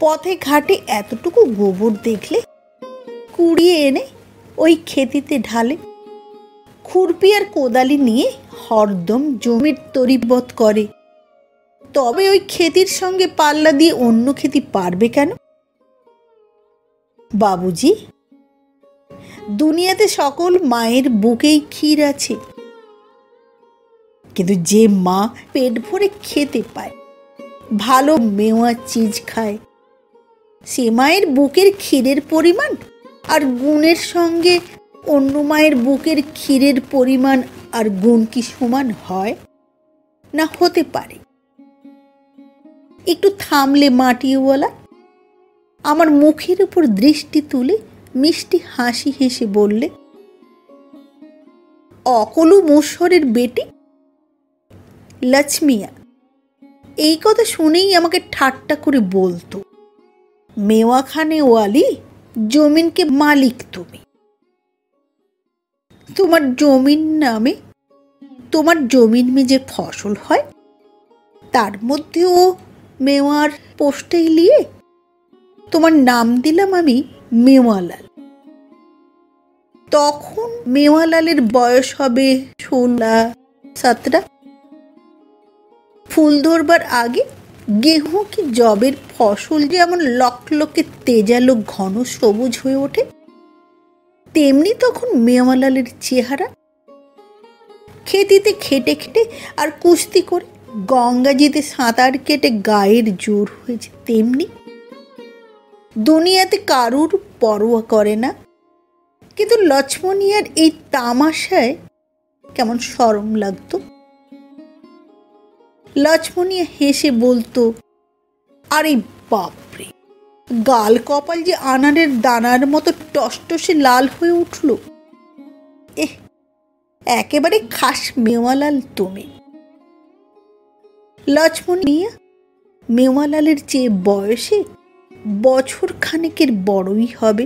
পথে ঘাটে এতটুকু গোবর দেখলে কুড়িয়ে এনে ওই খেতিতে ঢালে। খুরপি আর কোদালি নিয়ে হরদম জমির তরিবত করে। তবে ওই খেতির সঙ্গে পাল্লা দিয়ে অন্য খেতি পারবে কেন বাবুজি? দুনিয়াতে সকল মায়ের বুকেই ক্ষীর আছে, কিন্তু যে মা পেট ভরে খেতে পায়, ভালো মেওয়া চিজ খায়, সে মায়ের বুকের ক্ষীরের পরিমাণ আর গুণের সঙ্গে অন্য মায়ের বুকের ক্ষীরের পরিমাণ আর গুণ কি সমান হয়? না হতে পারে। একটু থামলে মাটিওয়ালা আমার মুখের উপর দৃষ্টি তুলে মিষ্টি হাসি হেসে বললে, অকলু মুশহরের বেটি লক্ষ্মিয়া। এই কথা শুনেই আমাকে ঠাট্টা করে বলতো, মেওয়াখানে ওয়ালি জমিনকে মালিক তুমি। তোমার জমিন নামে, তোমার জমিন মে যে ফসল হয় তার মধ্যেও মেওয়ার পোস্টাই লিয়ে তোমার নাম দিলাম আমি মেওয়ালাল। তখন মেওয়ালালের বয়স হবে 16-17। ফুল ধরবার আগে গেহু কি জবের ফসল যেমন লকলকে তেজালো ঘন সবুজ হয়ে ওঠে, তেমনি তখন মেওয়ালালের চেহারা। খেতিতে খেটে খেটে আর কুস্তি করে গঙ্গাজিতে সাঁতার কেটে গায়ের জোর হয়েছে তেমনি। দুনিয়াতে কারুর পরোয়া করে না, কিন্তু লক্ষ্মণিয়ার এই তামাশায় কেমন শরম লাগতো। লক্ষ্মণিয়া হেসে বলতো, আরে বাপরে, গাল কপাল যে আনারের দানার মতো টসটসে লাল হয়ে উঠল। একেবারে খাস মেওয়ালাল তুমি। লক্ষ্মণিয়া মেওয়ালালের চেয়ে বয়সে বছর খানেকের বড়ই হবে,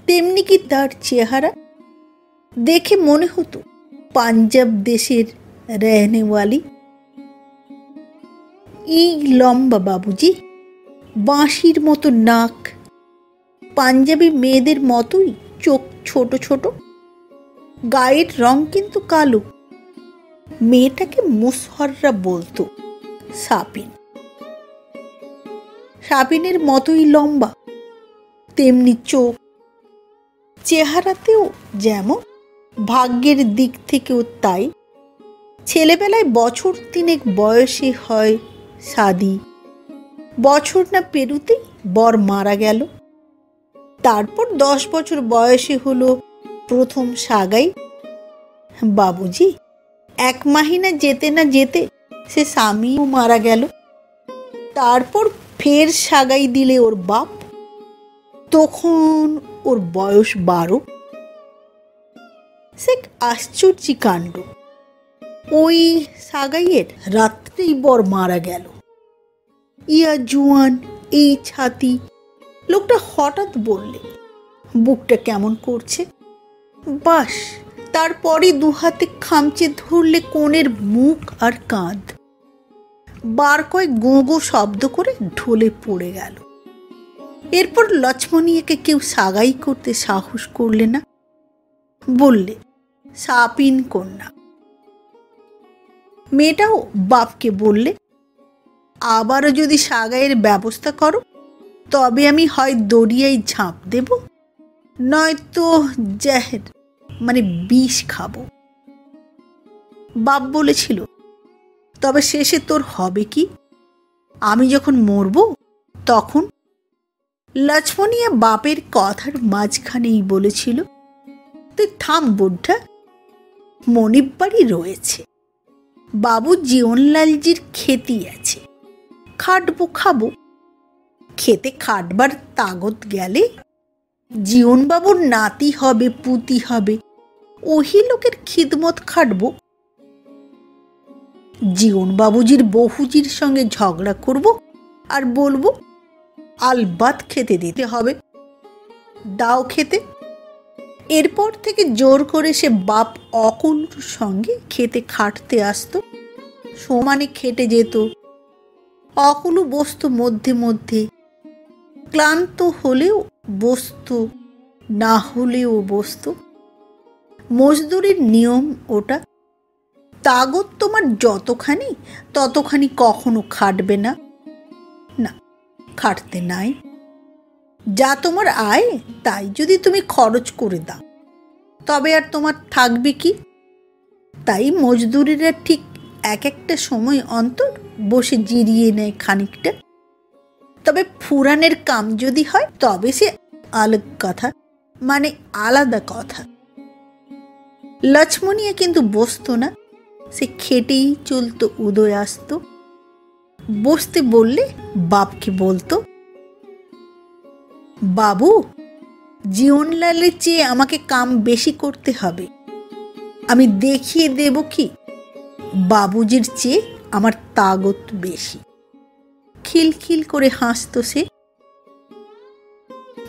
তেমনি কি তার চেহারা। দেখে মনে হতো পাঞ্জাব দেশের রেহনেওয়ালি। এই লম্বা বাবুজি, বাঁশির মতো নাক, পাঞ্জাবি মেয়েদের মতোই চোখ ছোট ছোট, গায়ের রং কিন্তু কালো। মেয়েটাকে মুশহররা বলতো সাপিন। সাপিনের মতোই লম্বা, তেমনি চোখ। চেহারাতেও যেমন, ভাগ্যের দিক থেকেও তাই। ছেলেবেলায় বছর 3 বয়সে হয় শাদি। বছর না পেরুতেই বর মারা গেল। তারপর 10 বছর বয়সে হলো প্রথম সাগাই। বাবুজি, 1 মাহিনা যেতে না যেতে সে স্বামীও মারা গেল। তারপর ফের সাগাই দিলে ওর বাপ, তখন ওর বয়স 12। সে আশ্চর্য কাণ্ড, ওই সাগাইয়ের রাত্রেই বর মারা গেল। ইয়া জুয়ান, এই ছাতি। লোকটা হঠাৎ বললে, বুকটা কেমন করছে। বাস, তারপরে 2 হাতে খামচে ধরলে কোণের মুখ আর কাঁধ। বার কয়েক গো গো শব্দ করে ঢলে পড়ে গেল। এরপর লক্ষ্মণীকে কেউ সাগাই করতে সাহস করলে না। বললে, সাপিন কন্যা। মেয়েটাও বাপকে বললে, আবারও যদি সাগাইয়ের ব্যবস্থা করো তবে আমি হয় দরিয়ায় ঝাঁপ দেব, নয়তো জাহের মানে বিষ খাবো। বাপ বলেছিল, তবে শেষে তোর হবে কি? আমি যখন মরব তখন? লক্ষ্মণিয়া বাপের কথার মাঝখানেই বলেছিল, তুই থাম বুদ্ধা, মনিব বাড়ি রয়েছে, বাবু জীবনলালজির খেতি আছে, খাটবো খাবো। খেতে খাটবার তাগত গেলে জীবনবাবুর নাতি হবে, পুতি হবে, ওহি লোকের খিদমত খাটবো। জীবনবাবুজির বহুজির সঙ্গে ঝগড়া করব আর বলবো, আলবাত খেতে দিতে হবে, দাও খেতে। এরপর থেকে জোর করে সে বাপ অকুলুর সঙ্গে খেতে খাটতে আসতো, সমানে খেটে যেত। অকুলু বসতো মধ্যে মধ্যে, ক্লান্ত হলেও বসতো, না হলেও বসতো। মজদুরির নিয়ম ওটা, তাগত তোমার যতখানি ততখানি কখনো খাটবে না, না খাটতে নাই। যা তোমার আয় তাই যদি তুমি খরচ করে দাও তবে আর তোমার থাকবে কি? তাই মজদুরিরা ঠিক এক একটা সময় অন্তর বসে জিরিয়ে নেয় খানিকটা। তবে ফুরানের কাম যদি হয় তবে সে আলাগ কথা, মানে আলাদা কথা। লক্ষ্মণিয়া কিন্তু বসতো না, সে খেটেই চলতো, উদয় আসত। বসতে বললে বাপকে বলতো, বাবু, জীবনলালের চেয়ে আমাকে কাম বেশি করতে হবে, আমি দেখিয়ে দেব কি বাবুজির চেয়ে আমার তাগত বেশি। খিলখিল করে হাসত সে।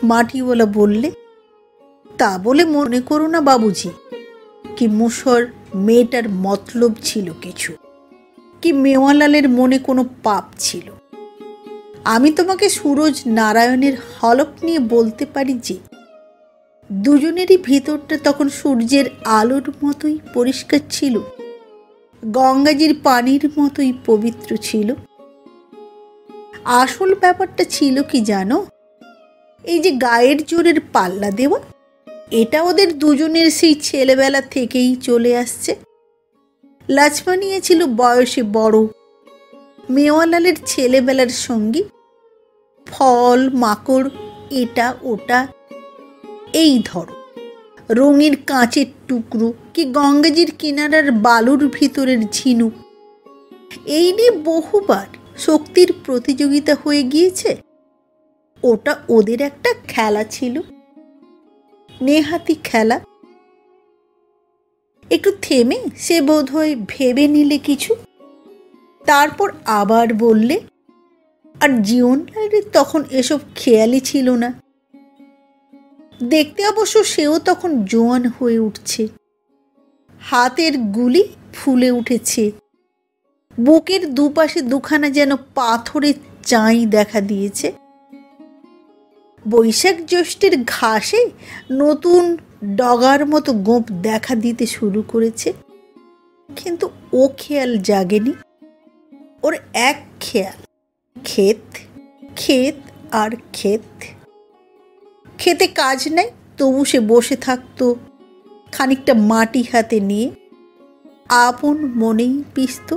মাটিওয়ালা বললে, তা বলে মনে করো না বাবুজি কি মুসর মেয়েটার মতলব ছিল কিছু, কি মেওয়ালালের মনে কোনো পাপ ছিল। আমি তোমাকে সুরজ নারায়ণের হলক নিয়ে বলতে পারি যে দুজনেরই ভিতরটা তখন সূর্যের আলোর মতোই পরিষ্কার ছিল, গঙ্গাজির পানির মতোই পবিত্র ছিল। আসল ব্যাপারটা ছিল কি জানো, এই যে গায়ের জোরের পাল্লা দেওয়া, এটা ওদের দুজনের সেই ছেলেবেলা থেকেই চলে আসছে। লক্ষ্মণিয়া ছিল বয়সে বড়, মেওয়ালালের ছেলেবেলার সঙ্গী। ফল মাকড়, এটা ওটা, এই ধরো রঙিন কাঁচের টুকরো, কি গঙ্গাজির কিনারার বালুর ভিতরের ঝিনুক, এই নিয়ে বহুবার শক্তির প্রতিযোগিতা হয়ে গিয়েছে। ওটা ওদের একটা খেলা ছিল, নেহাতি খেলা। একটু থেমে সে বোধহয় ভেবে নিলে কিছু, তারপর আবার বললে, আর জীবনলালের তখন এসব খেয়ালই ছিল না। দেখতে অবশ্য সেও তখন জোয়ান হয়ে উঠছে, হাতের গুলি ফুলে উঠেছে, বুকের দুপাশে দুখানা যেন পাথরের চাই দেখা দিয়েছে। বৈশাখ জ্যৈষ্ঠের ঘাসে নতুন ডগার মতো গোঁপ দেখা দিতে শুরু করেছে। কিন্তু ও খেয়াল জাগেনি, ওর এক খেয়াল, ক্ষেত, ক্ষেত আর ক্ষেত। খেতে কাজ নাই, তবু সে বসে থাকতো খানিকটা মাটি হাতে নিয়ে, আপন মনেই পিষত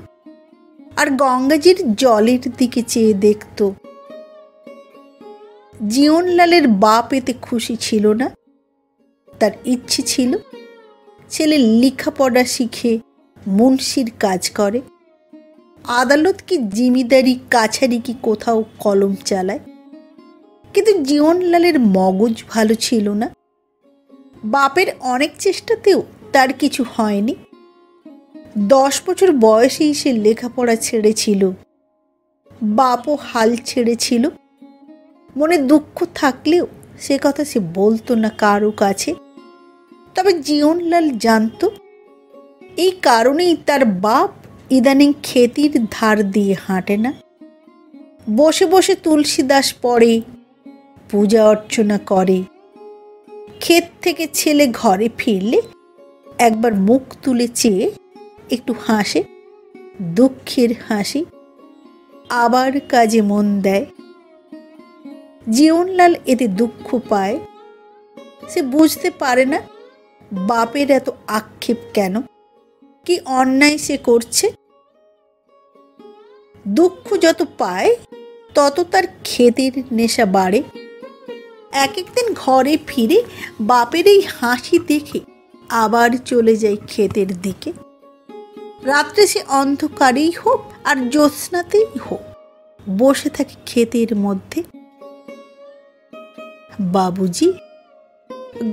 আর গঙ্গাজির জলের দিকে চেয়ে দেখত। জীবনলালের বাপ এতে খুশি ছিল না। তার ইচ্ছে ছিল ছেলে লেখাপড়া শিখে মুন্সির কাজ করে, আদালত কি জিমিদারি কাছারি কি কোথাও কলম চালায়। কিন্তু জীবনলালের মগজ ভালো ছিল না। বাপের অনেক চেষ্টাতেও তার কিছু হয়নি। 10 বছর বয়সেই সে লেখাপড়া ছেড়েছিল। বাপও হাল ছেড়েছিল। মনে দুঃখ থাকলেও সে কথা সে বলতো না কারো কাছে। তবে জীবনলাল জানত এই কারণেই তার বাপ ইদানিং ক্ষেতির ধার দিয়ে হাঁটে না, বসে বসে তুলসীদাস পড়ে, পূজা অর্চনা করে। ক্ষেত থেকে ছেলে ঘরে ফিরলে একবার মুখ তুলে চেয়ে একটু হাসে, দুঃখের হাসি, আবার কাজে মন দেয়। জীবনলাল এতে দুঃখ পায়। সে বুঝতে পারে না বাপের এত আক্ষেপ কেন, কি অন্যায় সে করছে। দুঃখ যত পায় তত তার ক্ষেতের নেশা বাড়ে। এক একদিন ঘরে ফিরে বাপের এই হাসি দেখে আবার চলে যায় ক্ষেতের দিকে। রাত্রে সে অন্ধকারেই হোক আর জ্যোৎস্নাতেই হোক বসে থাকে ক্ষেতের মধ্যে। বাবুজি,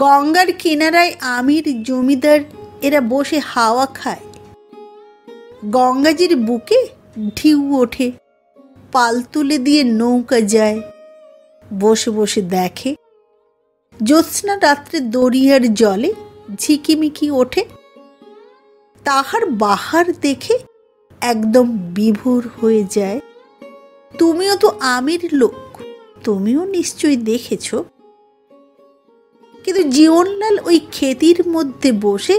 গঙ্গার কিনারায় আমির জমিদার এরা বসে হাওয়া খায়। গঙ্গাজির বুকে ঢেউ ওঠে, পাল তুলে দিয়ে নৌকা যায়। বসে বসে দেখে জ্যোৎস্না রাত্রে দরিয়ার জলে ঝিকিমিকি ওঠে। তাহার বাহার দেখে একদম বিভোর হয়ে যায়। তুমিও তো আমির লোক, তুমিও নিশ্চয়ই দেখেছ। কিন্তু জীবনলাল ওই ক্ষেতির মধ্যে বসে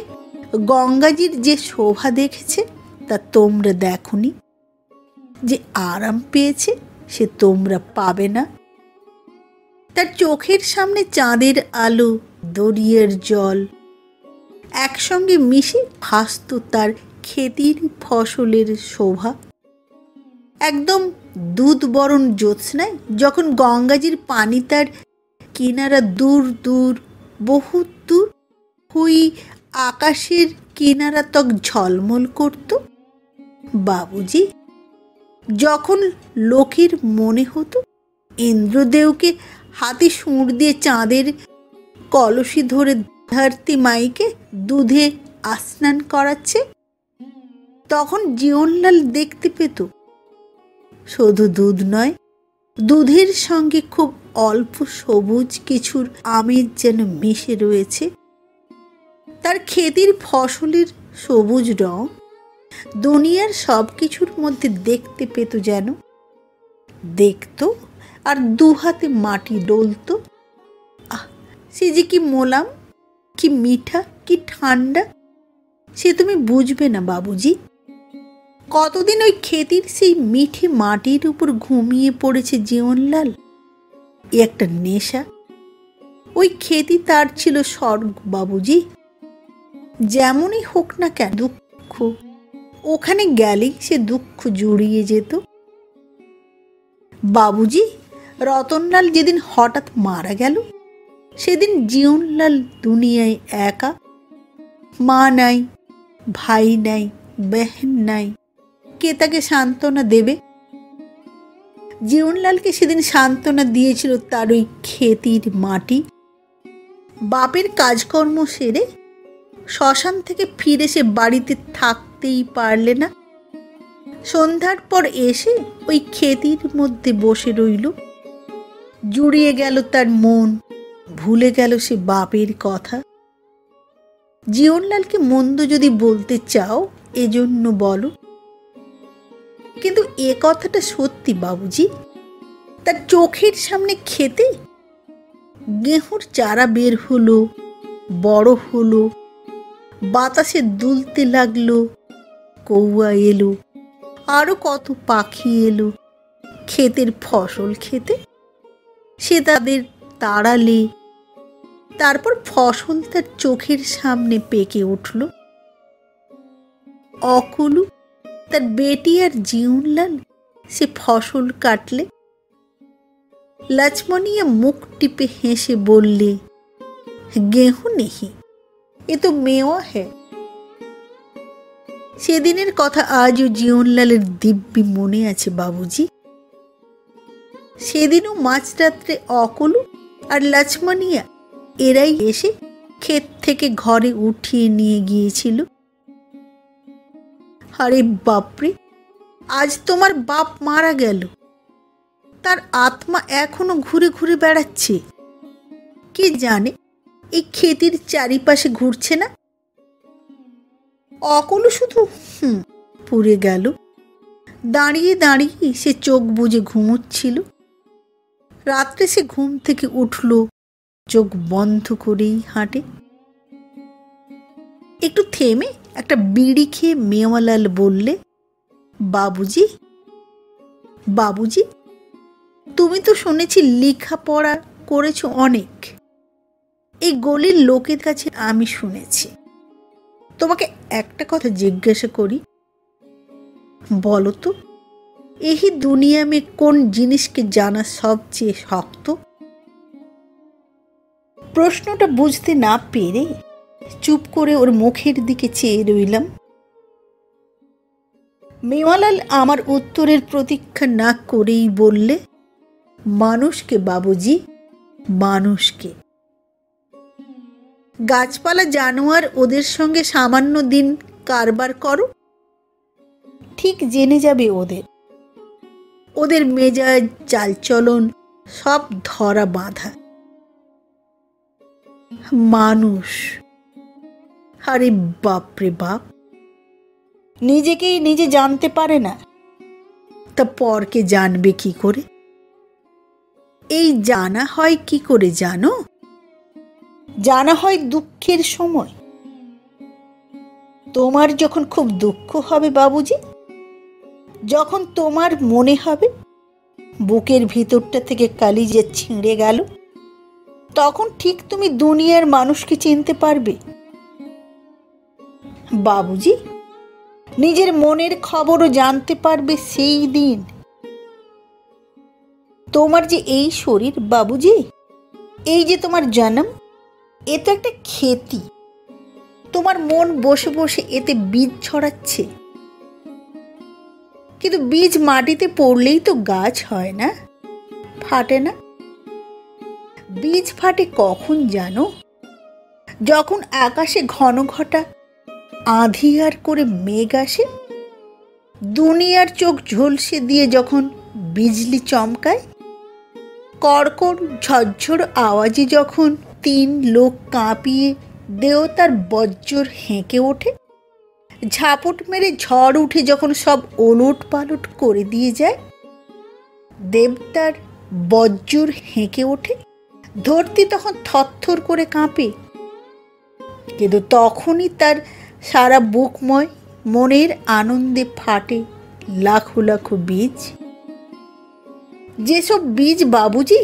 গঙ্গাজির যে শোভা দেখেছে তা তোমরা দেখনি। যে আরাম পেয়েছে সে তোমরা পাবে না। তার চোখের সামনে চাঁদের আলো, দরিয়ার জল একসঙ্গে মিশে ভাসত তার ক্ষেতির ফসলের শোভা। একদম দুধ বরণ জ্যোৎস্নায় যখন গঙ্গাজির পানি তার কিনারা দূর দূর, বহু দূর, ওই আকাশের কিনারা তক ঝলমল করত। বাবুজি, যখন লোকের মনে হতো ইন্দ্রদেবকে হাতে সুঁড় দিয়ে চাঁদের কলসি ধরে ধরতি মাইকে দুধে আস্নান করাচ্ছে, তখন জীবনলাল দেখতে পেত শুধু দুধ নয়, দুধের সঙ্গে খুব অল্প সবুজ কিছুর আমেজ যেন মিশে রয়েছে। তার ক্ষেতির ফসলের সবুজ রং দুনিয়ার সব কিছুর মধ্যে দেখতে পেত যেন। দেখত আর দুহাতে মাটি ডলতো। আহ, সে যে কি মোলাম, কি মিঠা, কি ঠান্ডা, সে তুমি বুঝবে না বাবুজি। কতদিন ওই ক্ষেতির সেই মিঠে মাটির উপর ঘুমিয়ে পড়েছে জীবনলাল। এ একটা নেশা। ওই ক্ষেতি তার ছিল স্বর্গ বাবুজি। যেমনই হোক না কেন দুঃখ, ওখানে গেলেই সে দুঃখ জুড়িয়ে যেত। বাবুজি, রতনলাল যেদিন হঠাৎ মারা গেল সেদিন জীবনলাল দুনিয়ায় একা। মা নাই, ভাই নাই, বেহেন নাই, কে তাকে সান্ত্বনা দেবে? জীবনলালকে সেদিন সান্ত্বনা দিয়েছিল তার ওই ক্ষেতির মাটি। বাপের কাজকর্ম সেরে শ্মশান থেকে ফিরে সে বাড়িতে থাকতেই পারলে না। সন্ধ্যার পর এসে ওই ক্ষেতির মধ্যে বসে রইল। জুড়িয়ে গেল তার মন, ভুলে গেল সে বাপের কথা। জীবনলালকে মন্দ যদি বলতে চাও এজন্য বলো, কিন্তু এ কথাটা সত্যি বাবুজি। তার চোখের সামনে খেতে গেহুর চারা বের হলো, বড় হলো, বাতাসে দুলতে লাগলো, কৌয়া এলো, আরো কত পাখি এলো ক্ষেতের ফসল খেতে। সে তাদের তাড়ালে, তারপর ফসল তার চোখের সামনে পেকে উঠল। অকলু, তার বেটি আর জীবনলাল সে ফসল কাটলে। लक्ष्मणिया मुख टिपे हेसे बोलले, गेहूं नहीं, ये तो मेवा है। সেদিনের কথা আজও জীবনলালের দিব্যি মনে আছে বাবুজি। সেদিনও মাঝরাত্রে অকলু আর লক্ষ্মণিয়া এরাই এসে ক্ষেত থেকে ঘরে উঠিয়ে নিয়ে গিয়েছিল। আরে বাপরে, আজ তোমার বাপ মারা গেল, তার আত্মা এখনো ঘুরে ঘুরে বেড়াচ্ছে। কে জানে এই ক্ষেতের চারিপাশে ঘুরছে না। অকলু শুধু পুড়ে গেল। দাঁড়িয়ে দাঁড়িয়ে সে চোখ বুজে ঘুমোচ্ছিল। রাত্রে সে ঘুম থেকে উঠল, চোখ বন্ধ করেই হাঁটে। একটু থেমে একটা বিড়ি খেয়ে মেওয়ালাল বললে, বাবুজি, বাবুজি, তুমি তো শুনেছি লেখাপড়া করেছো অনেক। এই গলির লোকের কাছে আমি শুনেছি। তোমাকে একটা কথা জিজ্ঞাসা করি, বলো তো, এই দুনিয়া মে কোন জিনিসকে জানা সবচেয়ে শক্ত? প্রশ্নটা বুঝতে না পেরে চুপ করে ওর মুখের দিকে চেয়ে রইলাম। মেওয়ালাল আমার উত্তরের প্রতীক্ষা না করেই বললে, মানুষকে বাবুজি, মানুষকে। গাছপালা জানোয়ার ওদের সঙ্গে সামান্য দিন কারবার করো, ঠিক জেনে যাবে ওদের। ওদের মেজাজ, চালচলন সব ধরা বাঁধা। মানুষ, আরে বাপরে বাপ, নিজেকেই নিজে জানতে পারে না, তা পরকে জানবে কি করে? এই জানা হয় কি করে জানো? জানা হয় দুঃখের সময়। তোমার যখন খুব দুঃখ হবে বাবুজি, যখন তোমার মনে হবে বুকের ভিতরটা থেকে কালিজা ছিঁড়ে গেল, তখন ঠিক তুমি দুনিয়ার মানুষকে চিনতে পারবে। বাবুজি, নিজের মনের খবরও জানতে পারবে সেই দিন। তোমার যে এই শরীর বাবুজি, এই যে তোমার জন্ম, এ তো একটা ক্ষেতি। তোমার মন বসে বসে এতে বীজ ছড়াচ্ছে। কিন্তু বীজ মাটিতে পড়লেই তো গাছ হয় না, ফাটে না। বীজ ফাটে কখন জানো? যখন আকাশে ঘন ঘটা আঁধিয়ার করে মেঘ আসে, দুনিয়ার চোখ ঝলসে দিয়ে যখন বিজলি চমকায়, কড়কড় ঝরঝর আওয়াজে যখন 3 লোক কাঁপিয়ে দেবতার বজ্র হেঁকে ওঠে, ঝাপট মেরে ঝড় উঠে যখন সব ওলট পালট করে দিয়ে যায়, দেবতার বজ্র হেঁকে ওঠে, ধরতি তখন থরথর করে কাঁপে। কিন্তু তখনই তার সারা বুকময় মনের আনন্দে ফাটে লাখো লাখো বীজ। যেসব বীজ বাবুজি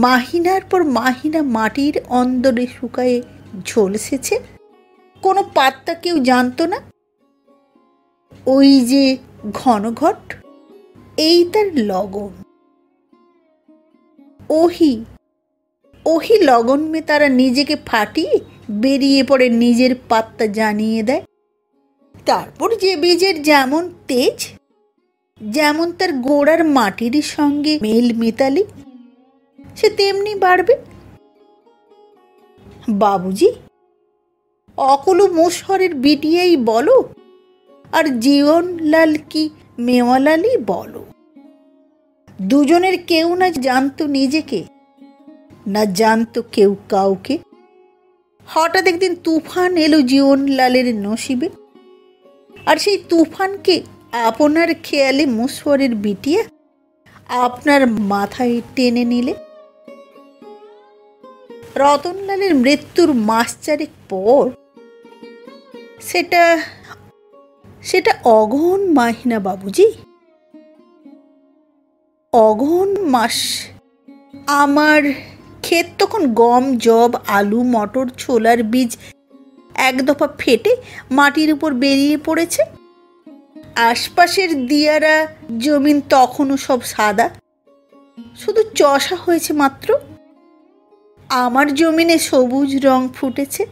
মাহিনার পর মাহিনা মাটির অন্দরে শুকায়ে ঝলসেছে, কোনো পাত্তা কেউ জানতো না। ওই যে ঘনঘট, এই তার লগন। ওহি ওহি লগন মে তারা নিজেকে ফাটিয়ে বেরিয়ে পড়ে, নিজের পাত্তা জানিয়ে দেয়। তারপর যে বীজের যেমন তেজ, যেমন তার গোড়ার মাটির সঙ্গে মেল মেতালি, সে তেমনি বাড়বে। বাবুজি, অকলু মোশহরের বিটিয়াই বলো আর জীবনলাল কি মেওয়ালালই বলো, দুজনের কেউ না জানতো নিজেকে, না জানতো কেউ কাউকে। হঠাৎ একদিন তুফান এলো জীবনলালের নসিবে, আর সেই তুফানকে আপনার খেয়ালে মোশহরের বিটিয়া আপনার মাথায় টেনে নিলে। রতনলালের মৃত্যুর মাস 4 পর, সেটা অঘন মাহিনা বাবুজি, অঘন মাস। আমার ক্ষেত তখন গম, জব, আলু, মটর, ছোলার বীজ এক দফা ফেটে মাটির উপর বেরিয়ে পড়েছে। আশপাশের দিয়ারা জমিন তখনও সব সাদা। শুধু চষা হয়েছে মাত্র। আমার জমিনে সবুজ রং ফুটেছে।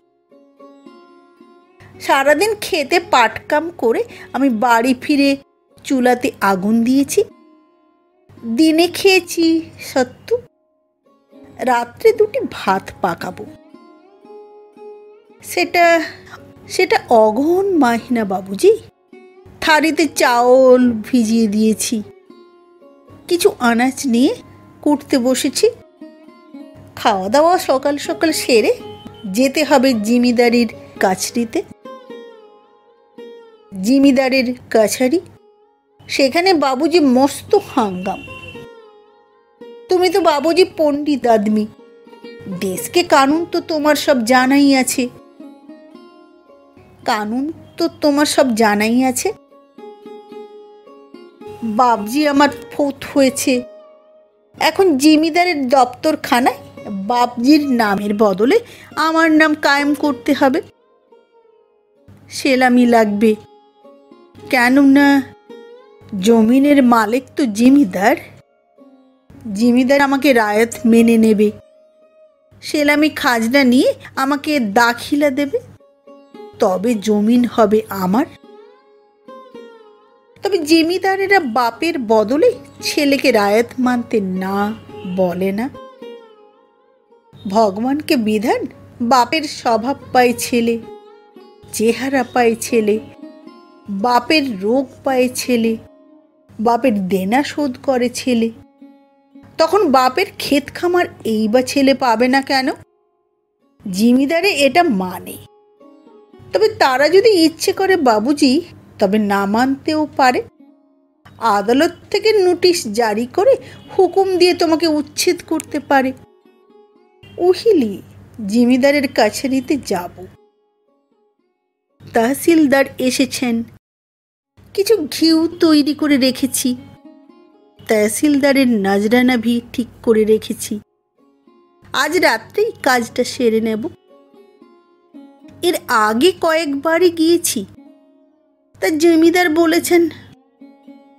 সারাদিন খেতে পাটকাম করে আমি বাড়ি ফিরে চুলাতে আগুন দিয়েছি। দিনে খেয়েছি সত্তু, রাত্রে দুটি ভাত পাকাবো। সেটা সেটা অগহন মাহিনা বাবুজি। থারিতে চাউল ভিজিয়ে দিয়েছি, কিছু আনাজ নিয়ে কুটতে বসেছি। খাওয়া দাওয়া সকাল সকাল সেরে যেতে হবে জিমিদারির কাছারিতে। জিমিদারের কাছারি, সেখানে বাবুজি মস্ত হাঙ্গাম। তুমি তো বাবুজি পণ্ডিত আদমি, দেশকে কানুন তো তোমার সব জানাই আছে। কানুন তো তোমার সব জানাই আছে। বাবজি আমার ফৌত হয়েছে। এখন জিমিদারের দপ্তরখানায় বাবজির নামের বদলে আমার নাম কায়েম করতে হবে। সেলামি লাগবে, কেননা জমিনের মালিক তো জিমিদার। জিমিদার আমাকে রায়ত মেনে নেবে, সেলামি খাজনা নিয়ে আমাকে দাখিলা দেবে, তবে জমিন হবে আমার। তবে জমিদারেরা বাপের বদলে ছেলেকে রায়ত মানতে না বলে না। ভগবানকে বিধান, বাপের স্বভাব পায় ছেলে, চেহারা পায় ছেলে, বাপের রোগ পায় ছেলে, বাপের দেনা শোধ করে ছেলে। তখন বাপের ক্ষেত খামার এই বা ছেলে পাবে না কেন? জিমিদারে এটা মানে। তবে তারা যদি ইচ্ছে করে বাবুজি, তবে না মানতেও পারে। আদালত থেকে নোটিশ জারি করে হুকুম দিয়ে তোমাকে উচ্ছেদ করতে পারে। উহিলি জিমিদারের কাছারিতে যাব। তহসিলদার এসেছেন, কিছু ঘিউ তৈরি করে রেখেছি। তহসিলদারের নজরানা ভি ঠিক করে রেখেছি। আজ রাত্রেই কাজটা সেরে নেব। এর আগে কয়েকবারই গিয়েছি, তা জমিদার বলেছেন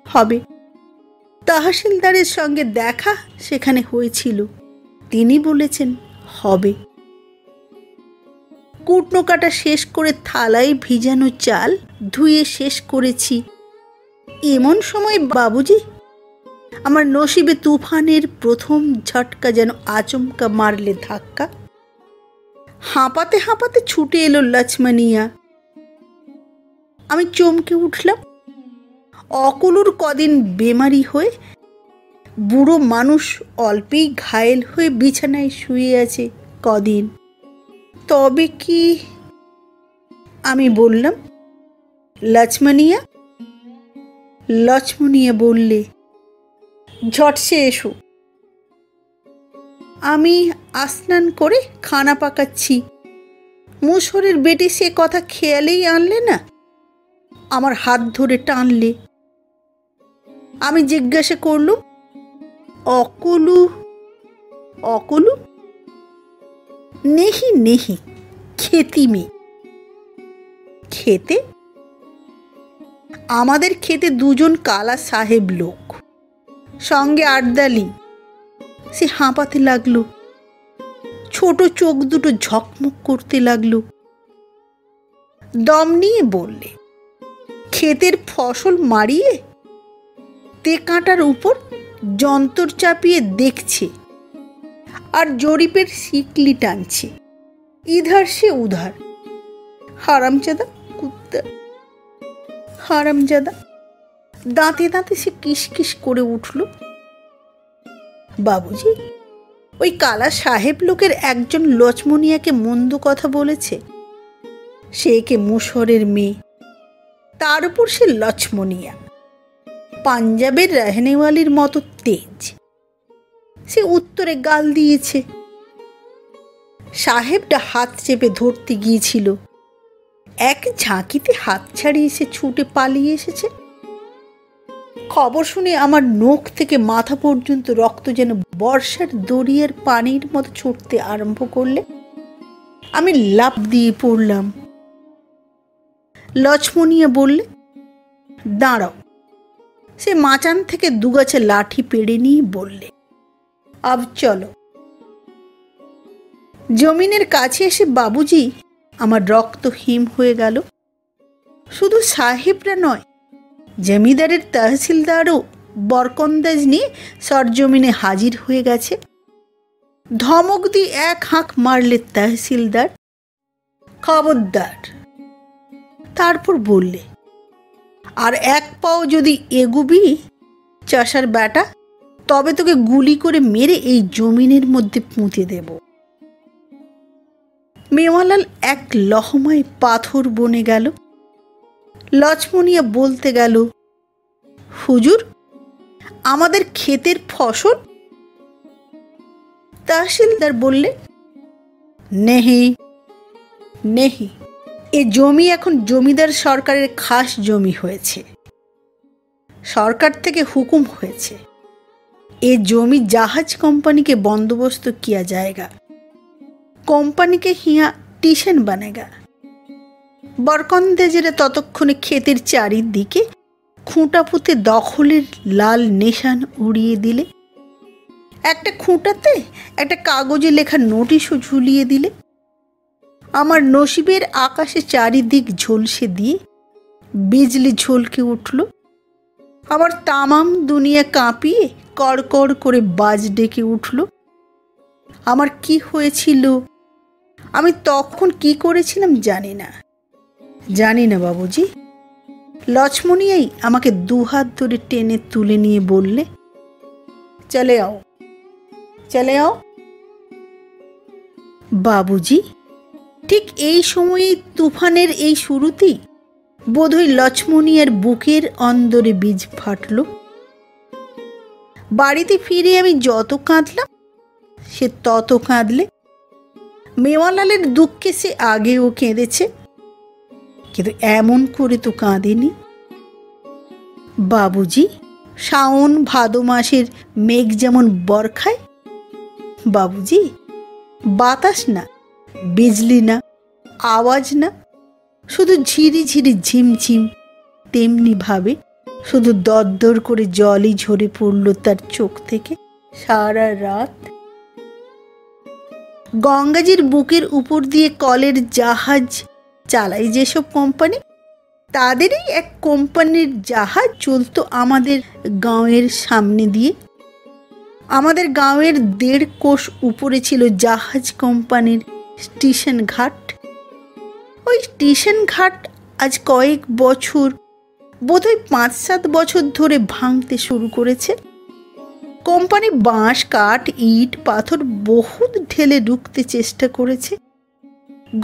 হবে। তহসিলদারের সঙ্গে দেখা সেখানে হয়েছিল, তিনি বলেছেন হবে। কুটনো কাটা শেষ করে থালায় ভিজানো চাল ধুয়ে শেষ করেছি। এমন সময় বাবুজি, আমার নসিবে তুফানের প্রথম ঝটকা যেন আচমকা মারলে ধাক্কা। হাঁপাতে হাঁপাতে ছুটে এলো লক্ষ্মণিয়া। আমি চমকে উঠলাম। অকুলুর কদিন বেমারি হয়ে বুড়ো মানুষ অল্পেই ঘায়েল হয়ে বিছানায় শুয়ে আছে কদিন। তবে কি? আমি বললাম, লক্ষ্মণিয়া। লক্ষ্মণিয়া বললে, ঝটসে এসো। আমি স্নান করে খানা পাকাচ্ছি। মুশহরের বেটি সে কথা খেয়ালেই আনলে না, আমার হাত ধরে টানলে। আমি জিজ্ঞাসা করলুম, অকলু? অকলু? নেহি নেহি, খেতি মে। খেতে? আমাদের খেতে দুজন কালা সাহেব লোক, সঙ্গে আর্দালি। সে হাঁপাতে লাগলো, ছোট চোখ দুটো ঝকমক করতে লাগলো। দম নিয়ে বললে, ক্ষেতের ফসল মারিয়ে তে কাঁটার উপর যন্তর চাপিয়ে দেখছে আর জরিপের শিকলি টানছে, ইধার সে উধার। হারামজাদা কুত্তা, হারামজাদা। দাঁতে দাঁতে সে কিসকিস করে উঠল। বাবুজি, ওই কালা সাহেব লোকের একজন লক্ষ্মণিয়াকে মন্দ কথা বলেছে। সে কে মুশহরের মেয়ে, তার উপর সে লক্ষ্মণিয়া, পাঞ্জাবের রহনেওয়ালির মতো তেজ। সে উত্তরে গাল দিয়েছে। সাহেবটা হাত চেপে ধরতে গিয়েছিল, এক ঝাঁকিতে হাত ছাড়িয়ে সে ছুটে পালিয়ে এসেছে। খবর শুনে আমার নখ থেকে মাথা পর্যন্ত রক্ত যেন বর্ষার দরিয়ার পানির মতো ছুটতে আরম্ভ করলে। আমি লাফ দিয়ে পড়লাম। লক্ষ্মণিয়া বললে, দাঁড়াও। সে মাচান থেকে দুগাছা লাঠি পেড়ে নিয়ে বললে, আব চলো। জমিনের কাছে এসে বাবুজি আমার রক্ত হিম হয়ে গেল। শুধু সাহেবরা নয়, জমিদারের তহসিলদারও বরকন্দাজ নিয়ে সরজমিনে হাজির হয়ে গেছে। ধমক দিয়ে এক হাঁক মারলে তহসিলদার, খবরদার। তারপর বললে, আর এক পাও যদি এগুবি চাষার বেটা, তবে তোকে গুলি করে মেরে এই জমিনের মধ্যে পুঁতে দেব। মেওয়ালাল এক লহমায় পাথর বনে গেল। লছমনিয়া বলতে গেল, হুজুর, আমাদের ক্ষেতের ফসল? তহসিলদার বললে, নেহি নেহি, এ জমি এখন জমিদার সরকারের খাস জমি হয়েছে। সরকার থেকে হুকুম হয়েছে, এ জমি জাহাজ কোম্পানিকে বন্দোবস্ত কিয়া जाएगा, কোম্পানিকে হিয়া টিশন বানেগা। বরকন্দাজেরা ততক্ষণে ক্ষেতের চারিদিকে খুঁটা পুঁতে দখলের লাল নিশান উড়িয়ে দিলে। একটা খুঁটাতে একটা কাগজে লেখা নোটিশও ঝুলিয়ে দিলে। আমার নসিবের আকাশে চারিদিক ঝলসে দিয়ে বিজলি ঝলকে উঠল। আমার তামাম দুনিয়া কাঁপিয়ে কড়কড় করে বাজ ডেকে উঠল। আমার কি হয়েছিল, আমি তখন কি করেছিলাম জানি না বাবুজি। লছমনিয়াই আমাকে দুহাত ধরে টেনে তুলে নিয়ে বললে, চলে আও চলে আও। বাবুজি, ঠিক এই সময়েই তুফানের এই শুরুতেই বোধহয় লছমনিয়ার বুকের অন্দরে বীজ ফাটল। বাড়িতে ফিরে আমি যত কাঁদলাম, সে তত কাঁদলে। মেওয়ালালের দুঃখে সে আগেও কেঁদেছে, কিন্তু এমন করে তো কাঁদেনি। বাবুজি, শাওন ভাদো মাসের মেঘ যেমন বরখায়, বাবুজি, বাতাস না, বিজলি না, আওয়াজ না, শুধু ঝিরি ঝিরি ঝিমঝিম, তেমনি ভাবে শুধু দরদর করে জলই ঝরে পড়ল তার চোখ থেকে সারা রাত। গঙ্গাজির বুকের উপর দিয়ে কলের জাহাজ চালায় যেসব কোম্পানি, তাদেরই এক কোম্পানির জাহাজ চলতো আমাদের গাঁয়ের সামনে দিয়ে। আমাদের গাঁয়ের 1.5 কোষ উপরে ছিল জাহাজ কোম্পানির স্টেশন ঘাট। ওই স্টেশন ঘাট আজ কয়েক বছর, বোধহয় 5-7 বছর ধরে ভাঙতে শুরু করেছে। কোম্পানি বাঁশ, কাঠ, ইট, পাথর বহুত ঢেলে রুখতে চেষ্টা করেছে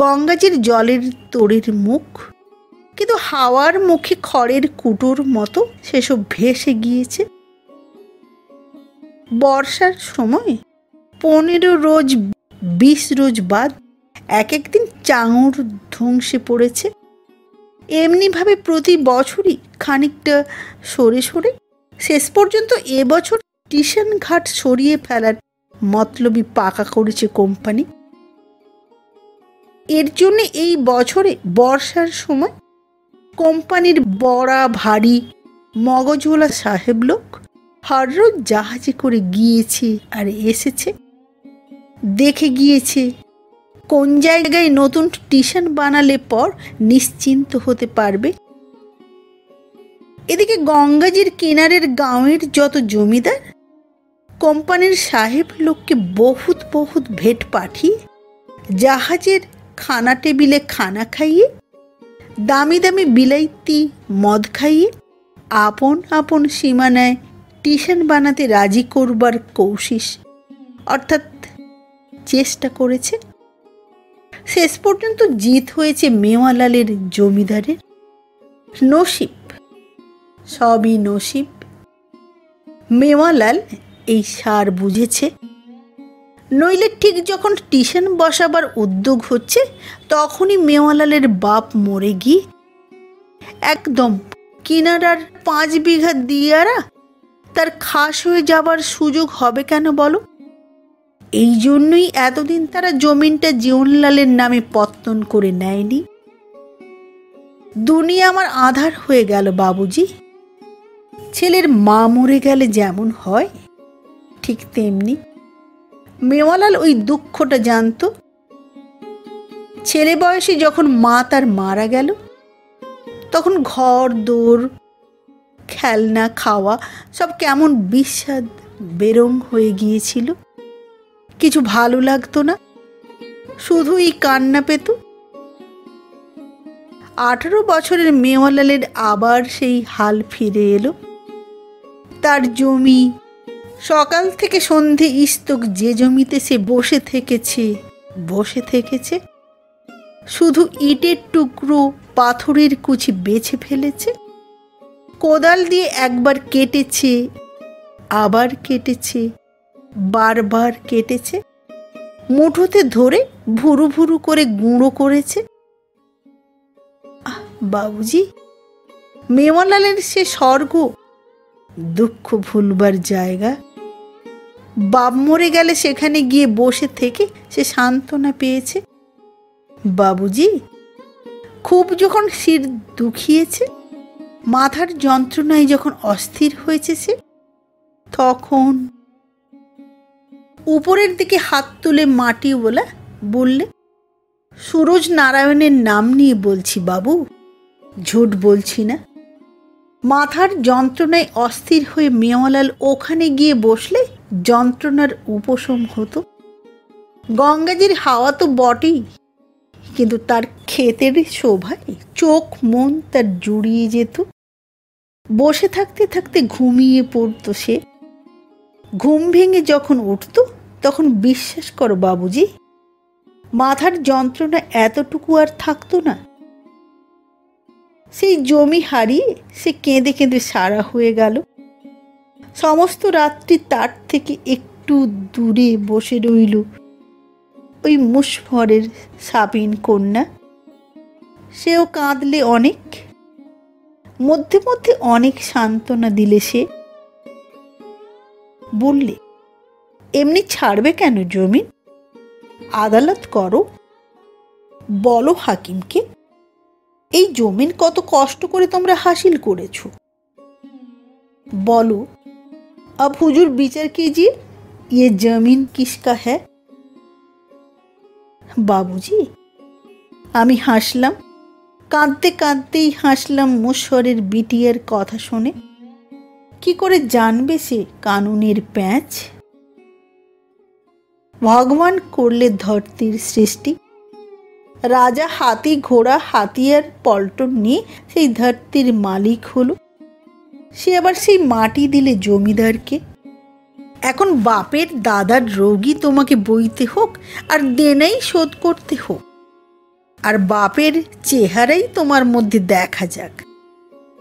গঙ্গাজির জলের তোড়ের মুখ, কিন্তু হাওয়ার মুখে খড়ের কুটোর মতো সেসব ভেসে গিয়েছে। বর্ষার সময় 15 রোজ 20 রোজ বাদ এক একদিন চাঙড় ধ্বংসে পড়েছে। এমনিভাবে প্রতি বছরই খানিকটা সরে সরে শেষ পর্যন্ত এবছর স্টেশন ঘাট সরিয়ে ফেলার মতলবই পাকা করেছে কোম্পানি। এর জন্য এই বছরে বর্ষার সময় কোম্পানির বড়া ভারী মগজওয়ালা সাহেব লোক হর রোজ জাহাজে করে গিয়েছে আর এসেছে, দেখে গিয়েছে কোন জায়গায় নতুন স্টেশন বানালে পর নিশ্চিন্ত হতে পারবে। এদিকে গঙ্গাজির কিনারের গাঁয়ের যত জমিদার কোম্পানির সাহেব লোককে বহুত বহুত ভেট পাঠিয়ে জাহাজের খানা টেবিলে খানা খাইয়ে, দামি দামি বিলাইতি মদ খাইয়ে আপন আপন সীমানায় স্টেশন বানাতে রাজি করবার কৌশিস অর্থাৎ চেষ্টা করেছে। শেষ পর্যন্ত জিত হয়েছে মেওয়ালালের জমিদারের। নসিব, সবই নসিব। মেওয়ালাল এই সার বুঝেছে। নইলে ঠিক যখন স্টেশন বসাবার উদ্যোগ হচ্ছে তখনই মেওয়ালালের বাপ মরে গিয়ে একদম কিনারার 5 বিঘা দিয়ারা তার খাস হয়ে যাবার সুযোগ হবে কেন বলো? এই জন্যই এতদিন তারা জমিনটা জীবনলালের নামে পত্তন করে নেয়নি। দুনিয়া আমার আধার হয়ে গেল বাবুজি। ছেলের মা মরে গেলে যেমন হয় ঠিক তেমনি মেওয়ালাল ওই দুঃখটা জানত। ছেলে বয়সে যখন মা তার মারা গেল, তখন ঘর দোর, খেলনা, খাওয়া সব কেমন বিস্বাদ বেরং হয়ে গিয়েছিল। কিছু ভালো লাগতো না, শুধুই কান্না পেত। 18 বছরের মেওয়ালালের আবার সেই হাল ফিরে এলো। তার জমি, সকাল থেকে সন্ধে ইস্তক যে জমিতে সে বসে থেকেছে, শুধু ইটের টুকরো, পাথরের কুচি বেছে ফেলেছে। কোদাল দিয়ে একবার কেটেছে, আবার কেটেছে, বারবার কেটেছে, মুঠোতে ধরে ভুরু ভুরু করে গুঁড়ো করেছে। বাবুজি, মেওয়ালালের সে স্বর্গ, দুঃখ ভুলবার জায়গা। বাপ মরে গেলে সেখানে গিয়ে বসে থেকে সে সান্ত্বনা পেয়েছে। বাবুজি খুব যখন শির দুখিয়েছে, মাথার যন্ত্রণায় যখন অস্থির হয়েছে সে, তখন উপরের দিকে হাত তুলে মাটিওয়ালা বললে, সুরজ নারায়ণের নাম নিয়ে বলছি বাবু, ঝুট বলছি না। মাথার যন্ত্রণায় অস্থির হয়ে মেওয়ালাল ওখানে গিয়ে বসলে যন্ত্রণার উপশম হতো। গঙ্গাজির হাওয়া তো বটেই, কিন্তু তার ক্ষেতের শোভায় চোখ মন তার জুড়িয়ে যেত। বসে থাকতে থাকতে ঘুমিয়ে পড়তো সে। ঘুম ভেঙে যখন উঠত, তখন বিশ্বাস করো বাবুজি, মাথার যন্ত্রণা এতটুকু আর থাকতো না। সেই জমি হারিয়ে সে কেঁদে কেঁদে সারা হয়ে গেল। সমস্ত রাত্রি তার থেকে একটু দূরে বসে রইল ওই মুশফরের সাবিন কন্যা। সেও কাঁদলে অনেক, মধ্যে মধ্যে অনেক সান্ত্বনা দিলে সে। বললে, এমনি ছাড়বে কেন জমিন? আদালত করো, বলো হাকিমকে, এই জমিন কত কষ্ট করে তোমরা হাসিল করেছ। বলো, अब हुजूर বিচার कीजिए, ये जमीन किसका है। বাবুজি, আমি হাসলাম, কাঁদতে কাঁদতেই হাসলাম মুশফরের বিটিয়ার কথা শুনে। কি করে জানবে সে কানুনের প্যাঁচ? ভগবান করলে ধরতির সৃষ্টি, রাজা হাতি ঘোড়া হাতিয়ার পল্টন নিয়ে সেই ধরতির মালিক হলো। সে আবার সেই মাটি দিলে জমিদারকে। এখন বাপের দাদার রোগী তোমাকে বইতে হোক আর দেনাই শোধ করতে হোক, আর বাপের চেহারাই তোমার মধ্যে দেখা যাক,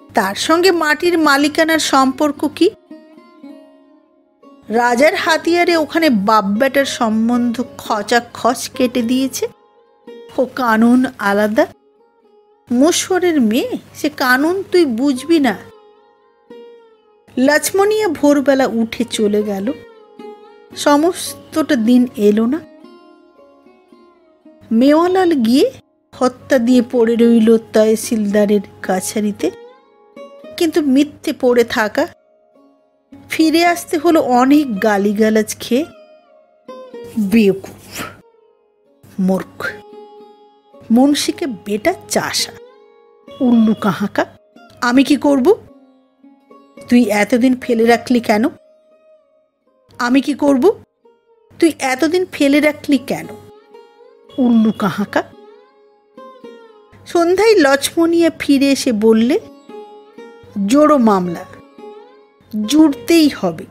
তার সঙ্গে মাটির মালিকানার সম্পর্ক কি? রাজার হাতিয়ারে ওখানে বাপ বেটার সম্বন্ধ খচাখচ কেটে দিয়েছে। ও কানুন আলাদা। মুশফরের মেয়ে, সে কানুন তুই বুঝবি না। লক্ষ্মণিয়া ভোরবেলা উঠে চলে গেল, সমস্তটা দিন এলো না। মেওয়ালাল গিয়ে হত্যা দিয়ে পড়ে রইল তহসিলদারের কাছারিতে। কিন্তু মিথ্যে পড়ে থাকা, ফিরে আসতে হলো অনেক গালিগালাজ খেয়ে। বেকুফ, মূর্খ, মুন্সিকে বেটা চাষা, উল্লু কাহাকা। আমি কি করব? তুই এতদিন ফেলে রাখলি কেন? আমি কি করব? তুই এতদিন ফেলে রাখলি কেন? উল্লু কাহাকা। সন্ধ্যায় লক্ষ্মণিয়া ফিরে এসে বললে, জোড়ো মামলা, জুড়তেই হবে।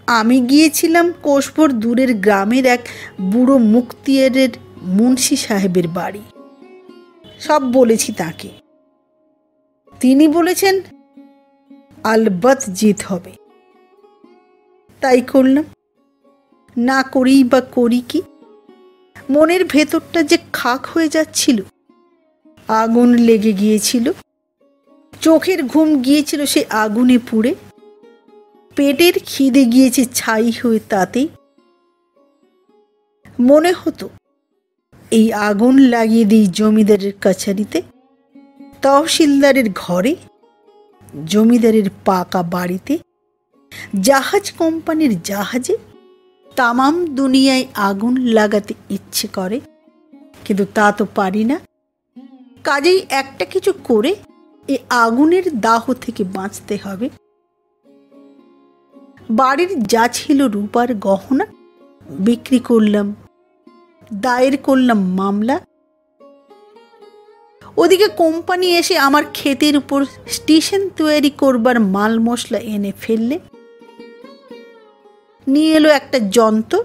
আমি গিয়েছিলাম কোষভর দূরের গ্রামের এক বুড়ো মুক্তিয়ারের মুন্সি সাহেবের বাড়ি। সব বলেছি তাকে। তিনি বলেছেন আলবৎ জিত হবে। তাই করলাম। না করেই বা করি কি? মনের ভেতরটা যে খাক হয়ে যাচ্ছিল, আগুন লেগে গিয়েছিল, চোখের ঘুম গিয়েছিল সে আগুনে পুড়ে, পেটের খিদে গিয়েছে ছাই হয়ে তাতেই। মনে হতো এই আগুন লাগিয়ে দিই জমিদারের কাছারিতে, তহসিলদারের ঘরে, জমিদারের পাকা বাড়িতে, জাহাজ কোম্পানির জাহাজে, তামাম দুনিয়ায় আগুন লাগাতে ইচ্ছে করে, কিন্তু তা তো পারি না। কাজেই একটা কিছু করে এ আগুনের দাহ থেকে বাঁচতে হবে। বাড়ির যা ছিল রূপার গহনা বিক্রি করলাম, দায়ের করলাম মামলা। ওদিকে কোম্পানি এসে আমার ক্ষেতের উপর স্টেশন তৈরি করবার মাল মশলা এনে ফেললে। নিয়ে এলো একটা যন্ত্র,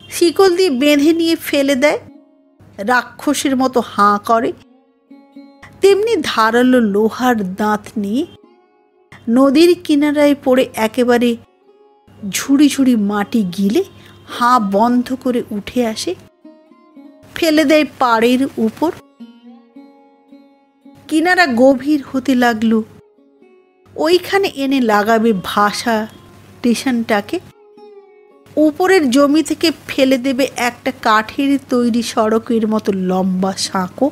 শিকল দিয়ে বেঁধে নিয়ে ফেলে দেয়, রাক্ষসের মতো হাঁ করে। তেমনি ধারালো লোহার দাঁত নিয়ে নদীর কিনারায় পড়ে একেবারে ঝুড়ি ঝুড়ি মাটি গিলে হাঁ বন্ধ করে উঠে আসে, ফেলে দেয় পাড়ের উপর। কিনারা গভীর হতে লাগলো, ওইখানে এনে লাগাবে ভাষা স্টেশনটাকে। উপরের জমি থেকে ফেলে দেবে একটা কাঠের তৈরি সড়কের মতো লম্বা সাঁকো।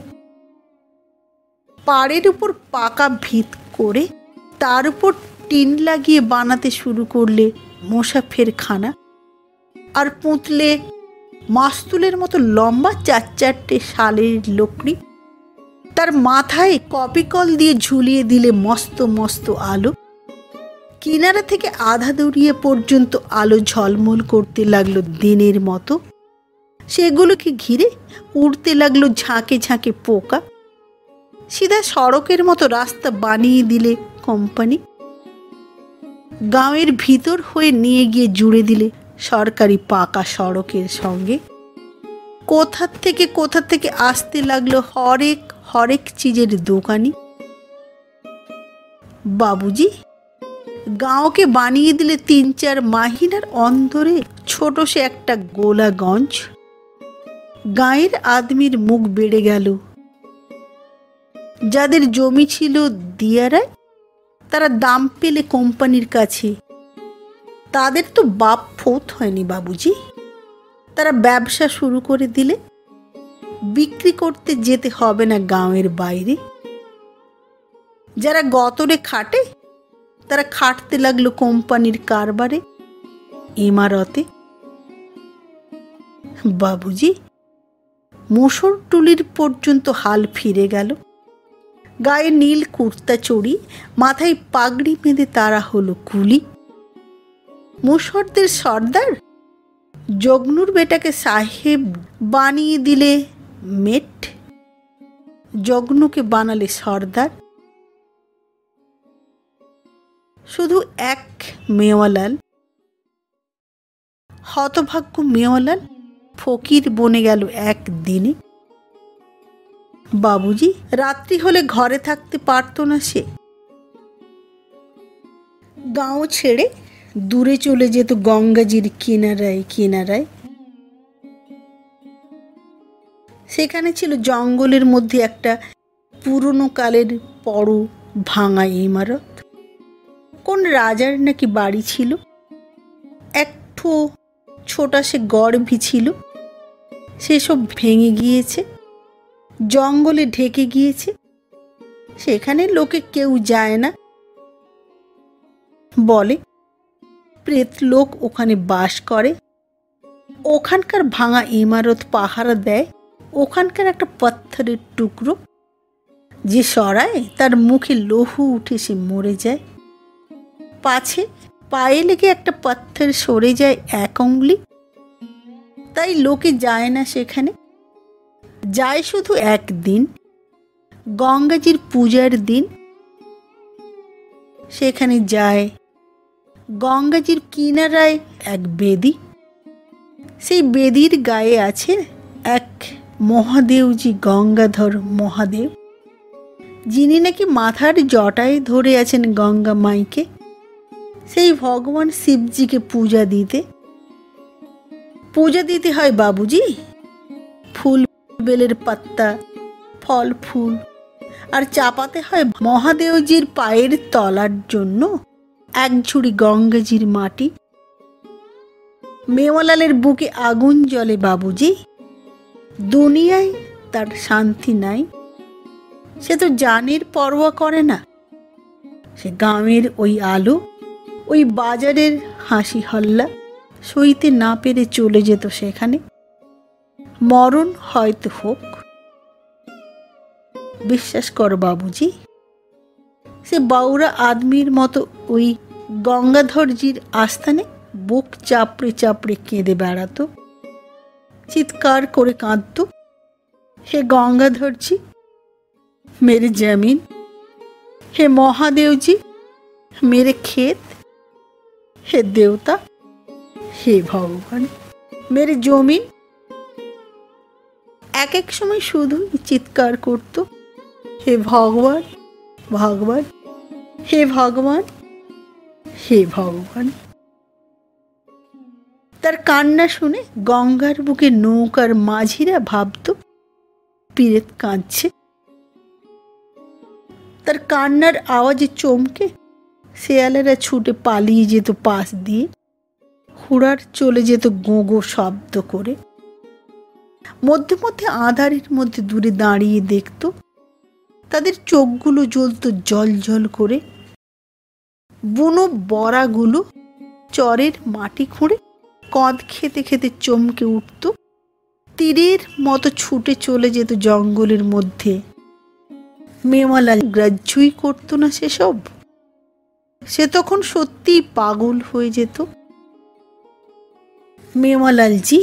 পাড়ের উপর পাকা ভিত করে তার উপর টিন লাগিয়ে বানাতে শুরু করলে মোসাফেরখানা, আর পুঁতলে মাস্তুলের মতো লম্বা 4-4টে শালের লকড়ি। তার মাথায় কপিকল দিয়ে ঝুলিয়ে দিলে মস্ত মস্ত আলো। কিনারা থেকে আধা দড়িয়ে পর্যন্ত আলো ঝলমল করতে লাগলো দিনের মতো। সেগুলোকে ঘিরে উড়তে লাগলো ঝাঁকে ঝাঁকে পোকা। সিধা সড়কের মতো রাস্তা বানিয়ে দিলে কোম্পানি। গাঁয়ের ভিতর হয়ে নিয়ে গিয়ে জুড়ে দিলে সরকারি পাকা সড়কের সঙ্গে। কোথা থেকে আসতে লাগলো হরেক চিজের দোকানি। বাবুজি, গাঁওকে বানিয়ে দিলে 3-4 মাহিনার অন্তরে ছোট সে একটা গোলাগঞ্জ। গাঁয়ের আদমির মুখ বেড়ে গেল। যাদের জমি ছিল দিয়ারায়, তারা দাম পেলে কোম্পানির কাছে। তাদের তো বাপ ফোত হয়নি বাবুজি। তারা ব্যবসা শুরু করে দিলে, বিক্রি করতে যেতে হবে না গাঁয়ের বাইরে। যারা গতরে খাটে, তারা খাটতে লাগলো কোম্পানির কারবারে, ইমারতে। বাবুজি, মুসর টুলির পর্যন্ত হাল ফিরে গেল। গায়ে নীল কুর্তা চড়ি, মাথায় পাগড়ি বেঁধে তারা হলো কুলি। মুসরদের সর্দার জগনুর বেটাকে সাহেব বানিয়ে দিলে মেট, জগনুকে বানালে সর্দার। শুধু এক মেওয়ালাল, হতভাগ্য মেওয়ালাল ফকির বনে গেল একদিনে। বাবুজি, রাত্রি হলে ঘরে থাকতে পারত না সে। গাঁও ছেড়ে দূরে চলে যেত গঙ্গাজির কিনারায়। সেখানে ছিল জঙ্গলের মধ্যে একটা পুরনো কালের বড় ভাঙা ইমারত। কোন রাজার নাকি বাড়ি ছিল। একটু ছোটা সে গড় ছিল, সেসব ভেঙে গিয়েছে, জঙ্গলে ঢেকে গিয়েছে। সেখানে লোকে কেউ যায় না। বলে প্রেত লোক ওখানে বাস করে। ওখানকার ভাঙা ইমারত পাহারা দেয় ওখানকার একটা পাথরের টুকরো। যে সরায় তার মুখে লহু উঠে সে মরে যায়। পাছে পায়ে লেগে একটা পাথর সরে যায় 1 আঙুলি। তাই লোকে যায় না সেখানে। যায় শুধু একদিন, গঙ্গাজির পূজার দিন। সেখানে যায় গঙ্গাজির কিনারায় এক বেদি। সেই বেদির গায়ে আছে এক মহাদেবজি, গঙ্গাধর মহাদেব, যিনি নাকি মাথার জটায় ধরে আছেন গঙ্গা মাইকে। সেই ভগবান শিবজিকে পূজা দিতে হয় বাবুজি। ফুল বেলের পাত্তা, ফল ফুল, আর চাপাতে হয় মহাদেবজির পায়ের তলার জন্য 1 ঝুড়ি গঙ্গাজির মাটি। মেওয়ালালের বুকে আগুন জ্বলে বাবুজি। দুনিয়ায় তার শান্তি নাই। সে তো জানের পরোয়া করে না। সে গ্রামের ওই আলো, ওই বাজারের হাসি হল্লা সইতে না পেরে চলে যেত সেখানে, মরণ হয়তো হোক। বিশ্বাস করো বাবুজি, সে বাউরা আদমির মতো ওই গঙ্গাধরজির আস্থানে বুক চাপড়ে চাপড়ে কেঁদে বেড়াতো, চিৎকার করে কাঁদত, হে গঙ্গাধরজি মেরে জমিন, হে মহাদেবজি মেরে ক্ষেত, হে দেবতা, হে ভগবান মেরে জমিন। এক এক সময় শুধুই চিৎকার করত, হে ভগবান, ভগবান, হে ভগবান, হে ভগবান। তার কান্না শুনে গঙ্গার বুকে নৌকার মাঝিরা ভাবত পীরেত কাঁদছে। তার কান্নার আওয়াজে চমকে শেয়ালেরা ছুটে পালিয়ে যেত পাশ দিয়ে, হুড়ার চলে যেত গোঁ শব্দ করে। মধ্যে মধ্যে আঁধারের মধ্যে দূরে দাঁড়িয়ে দেখত তাদের চোখগুলো জ্বলত জল জল করে। বুনো বড়াগুলো চরের মাটি খুঁড়ে কঁদ খেতে খেতে চমকে উঠত, তীরের মতো ছুটে চলে যেত জঙ্গলের মধ্যে। মেওয়ালাল গ্রাহ্যই করত না সেসব, সে তখন সত্যিই পাগল হয়ে যেত। মেওয়ালালজি,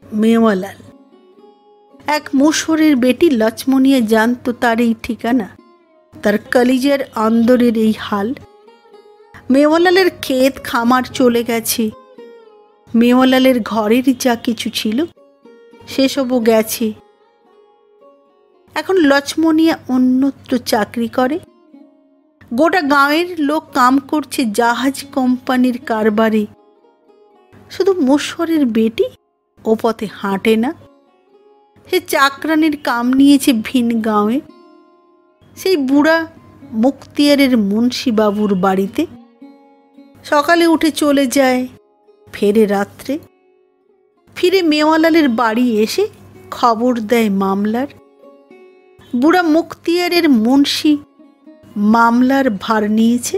মেওয়ালাল। এক মুশহরের বেটি লক্ষ্মণিয়া জানত তার এই ঠিকানা, তার কলিজার অন্দরের এই হাল। মেওয়ালালের ক্ষেত খামার চলে গেছে, মেওয়ালালের ঘরের যা কিছু ছিল সেসবও গেছে। এখন লক্ষ্মণিয়া অন্যত্র চাকরি করে, গোটা গাঁয়ের লোক কাম করছে জাহাজ কোম্পানির কারবারে। শুধু মুশহরের বেটি ও পথে হাঁটে না, সে চাকরানির কাম নিয়েছে ভিন গাঁয়ে, সেই বুড়া মুক্তিয়ারের মুন্সিবাবুর বাড়িতে। সকালে উঠে চলে যায়, ফেরে রাত্রে। ফিরে মেওয়ালালের বাড়ি এসে খবর দেয় মামলার। বুড়া মুক্তিয়ারের মুন্সি মামলার ভার নিয়েছে,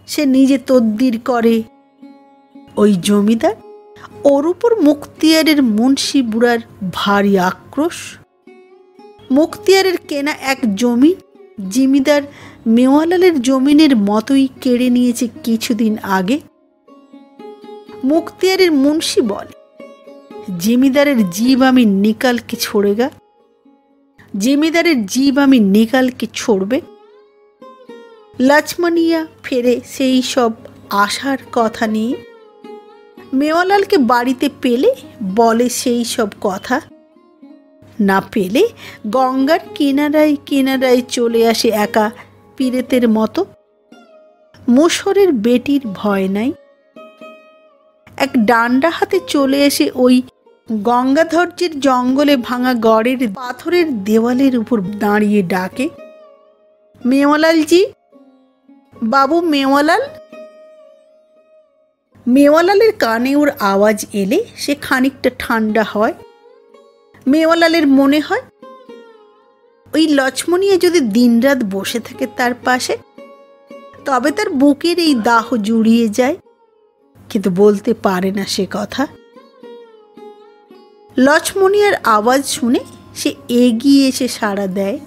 সে নিজে তদ্বির করে। ওই জমিদার, ওর উপর মুক্তিয়ারের মুন্সি বুড়ার ভারী আক্রোশ। মুক্তিয়ারের কেনা এক জমি জমিদার মেওয়ালালের জমিনের মতোই কেড়ে নিয়েছে কিছুদিন আগে। মুক্তিয়ারের মুন্সি বলে, জমিদারের জীব আমি নিকালকে ছোড়েগা, জমিদারের জীব আমি নিকালকে ছড়বে। লক্ষ্মণিয়া ফেরে সেই সব আশার কথা নিয়ে। মেওয়ালালকে বাড়িতে পেলে বলে সেই সব কথা, না পেলে গঙ্গার কিনারায় কিনারায় চলে আসে একা পীরেতের মতো। মুশহরের বেটির ভয় নাই। এক ডান্ডা হাতে চলে এসে ওই গঙ্গাধরজির জঙ্গলে ভাঙা গড়ের পাথরের দেওয়ালের উপর দাঁড়িয়ে ডাকে, মেওয়ালালজি, বাবু মেওয়ালাল। মেওয়ালালের কানে ওর আওয়াজ এলে সে খানিকটা ঠান্ডা হয়। মেওয়ালালের মনে হয় ওই লক্ষ্মণিয়া যদি দিনরাত বসে থাকে তার পাশে, তবে তার বুকের এই দাহ জুড়িয়ে যায়, কিন্তু বলতে পারে না সে কথা। লক্ষ্মণিয়ার আওয়াজ শুনে সে এগিয়ে এসে সাড়া দেয়,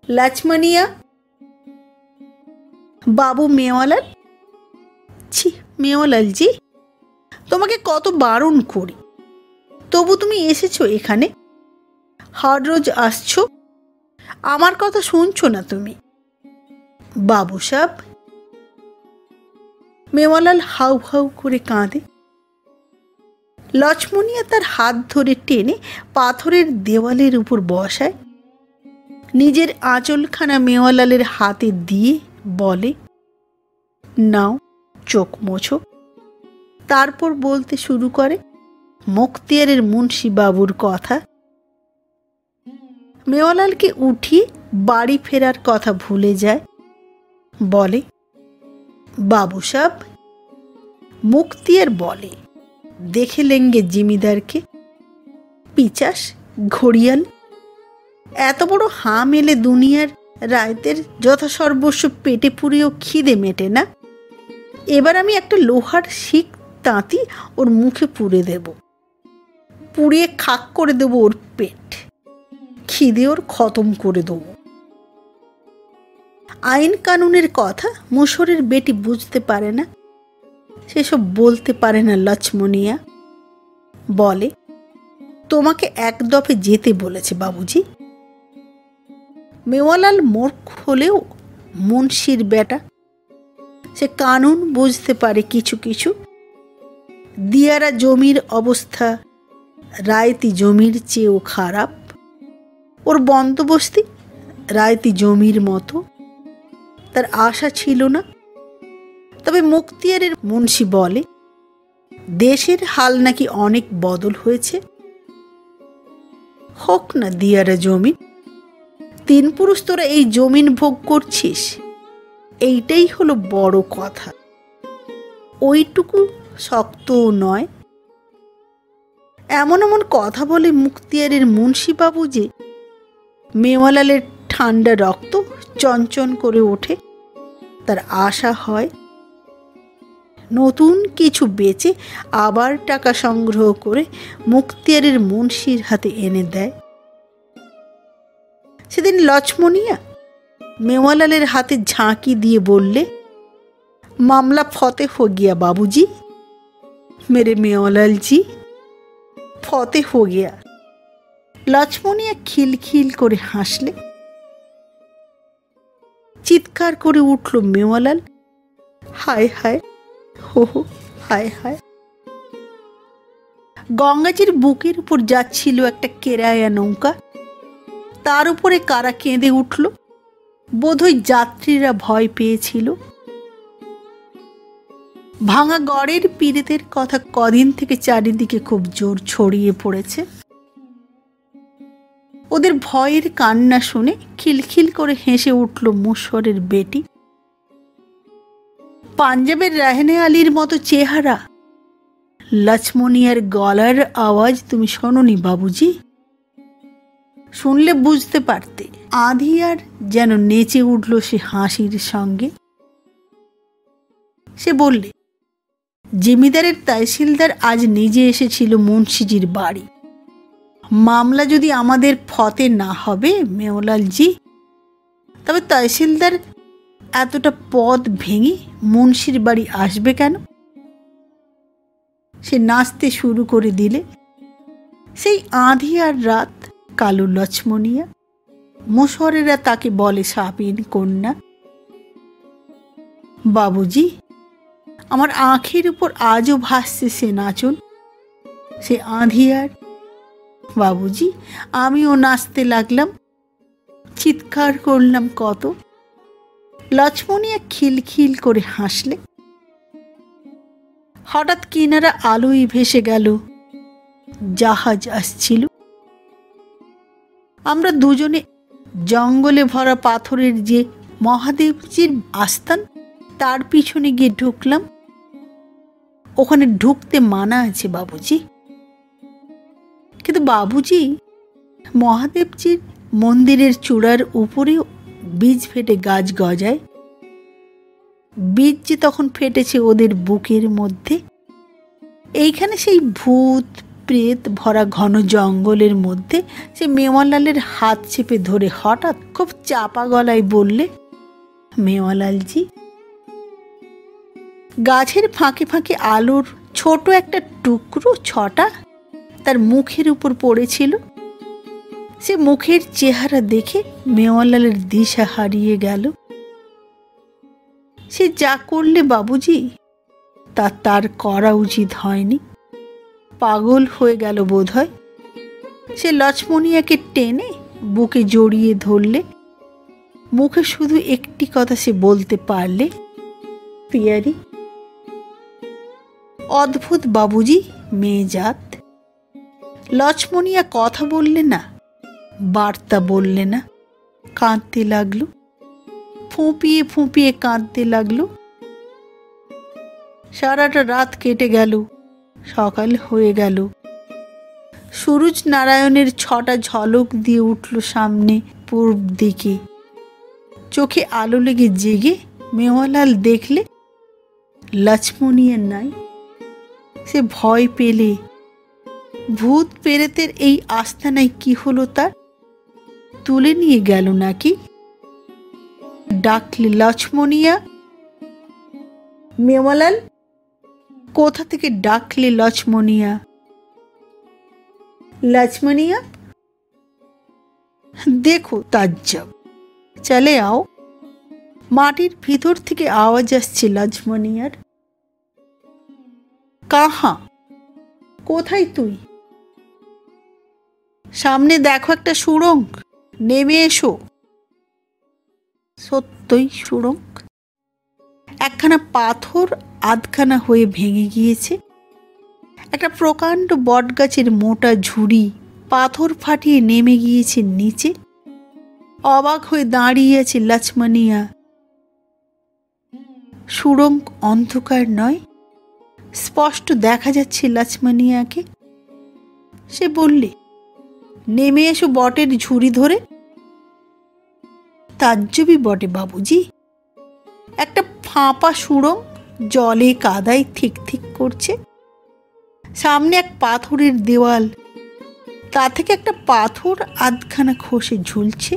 লক্ষ্মণিয়া, বাবু মেওয়ালাল। ছি মেওয়ালালজি, তোমাকে কত বারণ করি, তবু তুমি এসেছো এখানে। হর রোজ আসছো, আমার কথা শুনছো না তুমি। বাবু সাহেব। মেওয়ালাল হাউ হাউ করে কাঁদে। লক্ষ্মণিয়া তার হাত ধরে টেনে পাথরের দেওয়ালের উপর বসায়, নিজের আঁচলখানা মেওয়ালালের হাতে দিয়ে বলে, নাও চোখ মোছো। তারপর বলতে শুরু করে মুক্তিয়ারের মুন্সি বাবুর কথা। মেওয়ালালকে উঠিয়ে বাড়ি ফেরার কথা ভুলে যায়, বলে, বাবু সাহেব। মুক্তিয়ার বলে, দেখে লেঙ্গে জিমিদারকে, পিচাস ঘড়িয়াল, এত বড় হাঁ মেলে দুনিয়ার রায়তের যথাসর্বস্ব পেটে পুড়েও খিদে মেটে না। এবার আমি একটা লোহার শিক তাঁতি ওর মুখে পুড়ে দেব, পুড়িয়ে খাক করে দেবো ওর পেট, খিদে ওর খতম করে দেবো। আইন কানুনের কথা মুশরের বেটি বুঝতে পারে না, সেসব বলতে পারে না লক্ষ্মণিয়া। বলে, তোমাকে এক দফে যেতে বলেছে বাবুজি। মেওয়ালাল মূর্খ হলেও মুন্সির বেটা, সে কানুন বুঝতে পারে কিছু কিছু। দিয়ারা জমির অবস্থা রায়তি জমির চেয়েও খারাপ। ওর বন্দোবস্তি রায়তি জমির মতো। তার আশা ছিল না। তবে মুক্তিয়ারের মুন্সি বলে, দেশের হাল নাকি অনেক বদল হয়েছে। হোক না দিয়ারা জমি, 3 পুরুষ তোরা এই জমিন ভোগ করছিস, এইটাই হলো বড় কথা। ওইটুকু শক্তও নয়। এমন এমন কথা বলে মুক্তিয়ারের মুন্সিবাবু যে মেওয়ালালের ঠান্ডা রক্ত চঞ্চন করে ওঠে। তার আশা হয় নতুন কিছু বেচে আবার টাকা সংগ্রহ করে মুক্তিয়ারের মুন্সির হাতে এনে দেয়। সেদিন লক্ষ্মণিয়া মেওয়ালালের হাতে ঝাঁকি দিয়ে বললে, মামলা ফতে হো গিয়া বাবুজি, মেরে মেওয়ালাল জি, ফতে হো গিয়া। লক্ষ্মণিয়া খিলখিল করে হাসলে। চিৎকার করে উঠল মেওয়ালাল, হায় হায়, হো হো, হায় হায়। গঙ্গাজির বুকের উপর যাচ্ছিল একটা কেরায়া নৌকা, তার উপরে কারা কেঁদে উঠল। বোধহয় যাত্রীরা ভয় পেয়েছিল। ভাঙা গড়ের পীড়িতের কথা কদিন থেকে চারিদিকে খুব জোর ছড়িয়ে পড়েছে। ওদের ভয়ের কান্না শুনে খিলখিল করে হেসে উঠল মুশরের বেটি। পাঞ্জাবের রাহেনে আলীর মতো চেহারা। লক্ষ্মণিয়ার গলার আওয়াজ তুমি শোনোনি বাবুজি? শুনলে বুঝতে পারতে। আঁধিয়ার যেন নেচে উঠল সে হাসির সঙ্গে। সে বললে, জমিদারের তহসিলদার আজ নিজে এসেছিল মুন্সিজির বাড়ি। মামলা যদি আমাদের ফতে না হবে মেওয়ালালজি, তবে তহসিলদার এতটা পথ ভেঙে মুন্সির বাড়ি আসবে কেন? সে নাচতে শুরু করে দিলে। সেই আঁধিয়ার রাত কালো লক্ষ্মণিয়া। মুশরেরা তাকে বলে সাবিন কন্যা। বাবুজি, আমার আঁখের উপর আজও ভাসছে সে নাচন, সে আঁধিয়ার। বাবুজি, আমিও নাচতে লাগলাম, চিৎকার করলাম কত। লক্ষ্মণিয়া খিলখিল করে হাসলে। হঠাৎ কিনারা আলোয় ভেসে গেল। জাহাজ আসছিল। আমরা দুজনে জঙ্গলে ভরা পাথরের যে মহাদেবজির আস্থান, তার পিছনে গিয়ে ঢুকলাম। ওখানে ঢুকতে মানা আছে বাবুজি। কিন্তু বাবুজি, মহাদেবজির মন্দিরের চূড়ার উপরেও বীজ ফেটে গাছ গজায়। বীজ যে তখন ফেটেছে ওদের বুকের মধ্যে। এইখানে সেই ভূত প্রেত ভরা ঘন জঙ্গলের মধ্যে সে মেওয়ালালের হাত চেপে ধরে হঠাৎ খুব চাপা গলায় বললে, মেওয়ালালজি। গাছের ফাঁকে ফাঁকে আলোর ছোট একটা টুকরো ছটা তার মুখের উপর পড়েছিল। সে মুখের চেহারা দেখে মেওয়ালালের দিশা হারিয়ে গেল। সে যা করলে বাবুজি, তা তার করা উচিত হয়নি। পাগল হয়ে গেল বোধহয়। সে লক্ষ্মণিয়াকে টেনে বুকে জড়িয়ে ধরলে। মুখে শুধু একটি কথা সে বলতে পারলে, পিয়ারি। অদ্ভুত বাবুজি মেয়ে জাত। লক্ষ্মণিয়া কথা বললে না, বার্তা বললে না, কাঁদতে লাগলো। ফুঁপিয়ে ফুঁপিয়ে কাঁদতে লাগলো। সারাটা রাত কেটে গেল। সকাল হয়ে গেল। সূরজ নারায়ণের 6টা ঝলক দিয়ে উঠল সামনে পূর্ব দিকে। চোখে আলো লেগে জেগে মেওয়ালাল দেখলে লক্ষ্মণিয়ার নাই। সে ভয় পেলে ভূত পেরেতের এই আস্তানায় কি হলো তার? তুলে নিয়ে গেল নাকি? ডাকলে লক্ষ্মণিয়া। মেওয়ালাল, কোথা থেকে ডাকলে লক্ষ্মণিয়া? লক্ষ্মণিয়া, দেখো তাজ্জব, চলে আও। মাটির ভিতর থেকে আওয়াজ আসছে লক্ষ্মণিয়ার। কাহা, কোথায় তুই? সামনে দেখো একটা সুড়ঙ্গ, নেমে এসো। সত্যই সুড়ঙ্গ। একখানা পাথর আধখানা হয়ে ভেঙে গিয়েছে। একটা প্রকাণ্ড বটগাছের মোটা ঝুড়ি পাথর ফাটিয়ে নেমে গিয়েছে নিচে। অবাক হয়ে দাঁড়িয়ে আছে লক্ষ্মণিয়া। সুড়ঙ্গ অন্ধকার নয়, স্পষ্ট দেখা যাচ্ছে লক্ষ্মণিয়াকে। সে বললে, নেমে এসো বটের ঝুড়ি ধরে। তাজ্জবই বটে বাবুজি, একটা ফাঁপা সুড়ঙ্গ, জলে কাদায় ঠিক ঠিক করছে। সামনে এক পাথরের দেওয়াল, তা থেকে একটা পাথর আধখানা খসে ঝুলছে।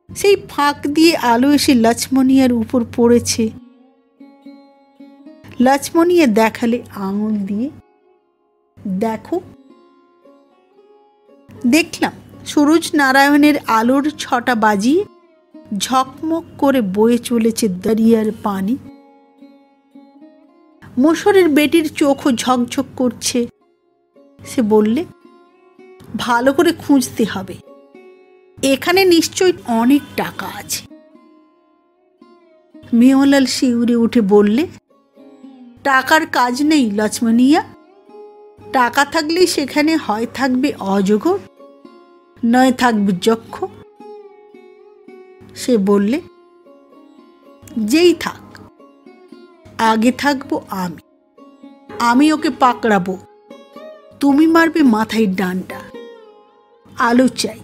সেই ফাঁক দিয়ে আলো এসে লক্ষ্মণিয়ার উপর পড়েছে। লক্ষ্মণিয়া দেখালে আঙুল দিয়ে, দেখো। দেখলাম সূরজ নারায়ণের আলোর ছটা বাজিয়ে ঝকমক করে বয়ে চলেছে দরিয়ার পানি। মোশরের বেটির চোখও ঝকঝক করছে। সে বললে, ভালো করে খুঁজতে হবে, এখানে নিশ্চয়ই অনেক টাকা আছে। মেওয়ালাল শিউরে উঠে বললে, টাকার কাজ নেই লক্ষ্মণিয়া। টাকা থাকলেই সেখানে হয় থাকবে অজগর, নয় থাকবে যক্ষ। সে বললে, যেই থাক, আগে থাকবো আমি ওকে পাকড়াবো, তুমি মারবে মাথায় ডান্ডা। আলো চাই।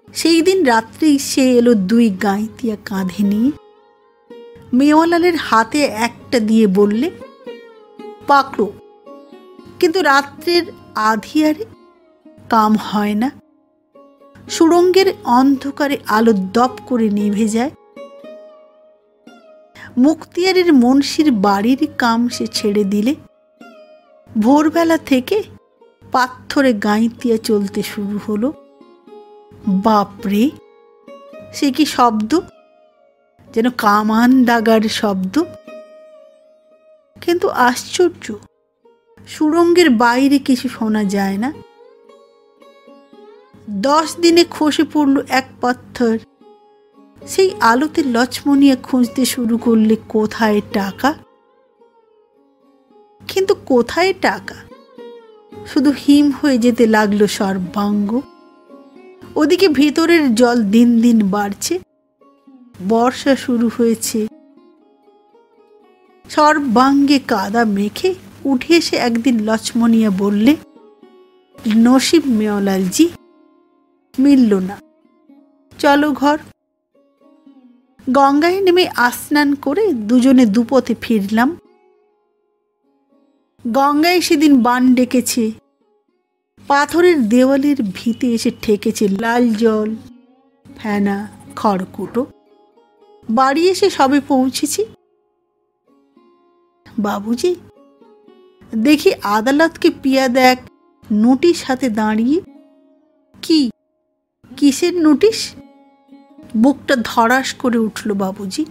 সেই দিন রাত্রেই সে এলো দুই গাঁইতিয়া কাঁধে নিয়ে। মেওয়ালালের হাতে একটা দিয়ে বললে, পাকড়ো, কিন্তু রাত্রের আধিয়ারে কাম হয় না। সুড়ঙ্গের অন্ধকারে আলো দপ করে নিভে যায়। মুক্তিয়ারের মুন্সির বাড়ির কাম সে ছেড়ে দিলে। ভোরবেলা থেকে পাথরে গাঁইতিয়া চলতে শুরু হলো। বাপরে, সে কি শব্দ! যেন কামান দাগার শব্দ। কিন্তু আশ্চর্য, সুড়ঙ্গের বাইরে কিছু শোনা যায় না। 10 দিনে খসে পড়ল এক পাথর। সেই আলোতে লক্ষ্মণিয়া খুঁজতে শুরু করলে কোথায় টাকা। কিন্তু কোথায় টাকা? শুধু হিম হয়ে যেতে লাগলো সর্বাঙ্গ। ওদিকে ভেতরের জল দিন দিন বাড়ছে। বর্ষা শুরু হয়েছে। সর্বাঙ্গে কাদা মেখে উঠে এসে একদিন লক্ষ্মণিয়া বললে, নসিব মেওয়ালালজি, মিলল না, চলো ঘর। গঙ্গায় নেমে স্নান করে দুজনে দুপথে ফিরলাম। গঙ্গায় সেদিন বান ডেকেছে। পাথরের দেওয়ালের ভিতে এসে ঠেকেছে লাল জল, ফেনা, খড়কুটো। বাড়ি এসে সবে পৌঁছেছি। বাবুজি, দেখি আদালতকে পিয়াদা এক নোটিশ হাতে দাঁড়িয়ে। কিসের নোটিশ? বুকটা ধড়াস করে উঠল বাবুজি।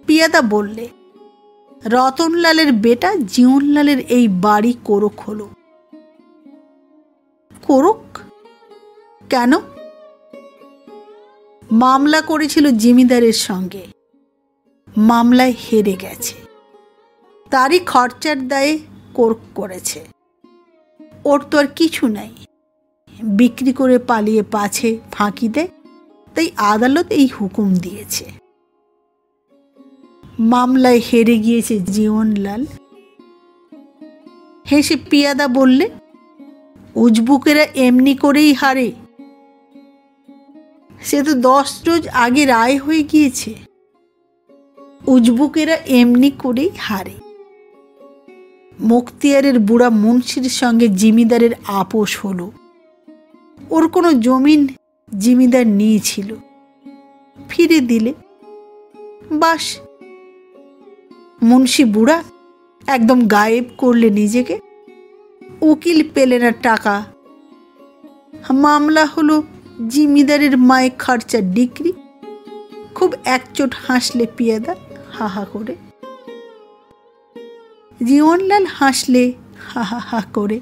পিয়াদা বললে, রতনলালের বেটা জীবনলালের এই বাড়ি কোরক হলো। কোরক কেন? মামলা করেছিল জমিদারের সঙ্গে, মামলায় হেরে গেছে। তারই খরচার দায়ে কোরক করেছে। ওর তো আর কিছু নাই, বিক্রি করে পালিয়ে পাছে ফাঁকি দেয়, তাই আদালত এই হুকুম দিয়েছে। মামলায় হেরে গিয়েছে জীবনলাল। হেসে পিয়াদা বললে, উজবুকেরা এমনি করেই হারে। সে তো 10 রোজ আগে রায় হয়ে গিয়েছে। উজবুকেরা এমনি করেই হারে। মুক্তিয়ারের বুড়া মুন্সির সঙ্গে জিমিদারের আপোষ হলো। ওর কোনো জমিন জিমিদার নিয়েছিল, ফিরে দিলে। বাস, মুন্সি বুড়া একদম গায়েব করলে নিজেকে। উকিল পেলে না টাকা। মামলা হলো জিমিদারের মায়ের খরচার ডিক্রি। খুব একচোট হাসলে পিয়াদা হা হা করে। জীবনলাল হাসলে হা হা হা করে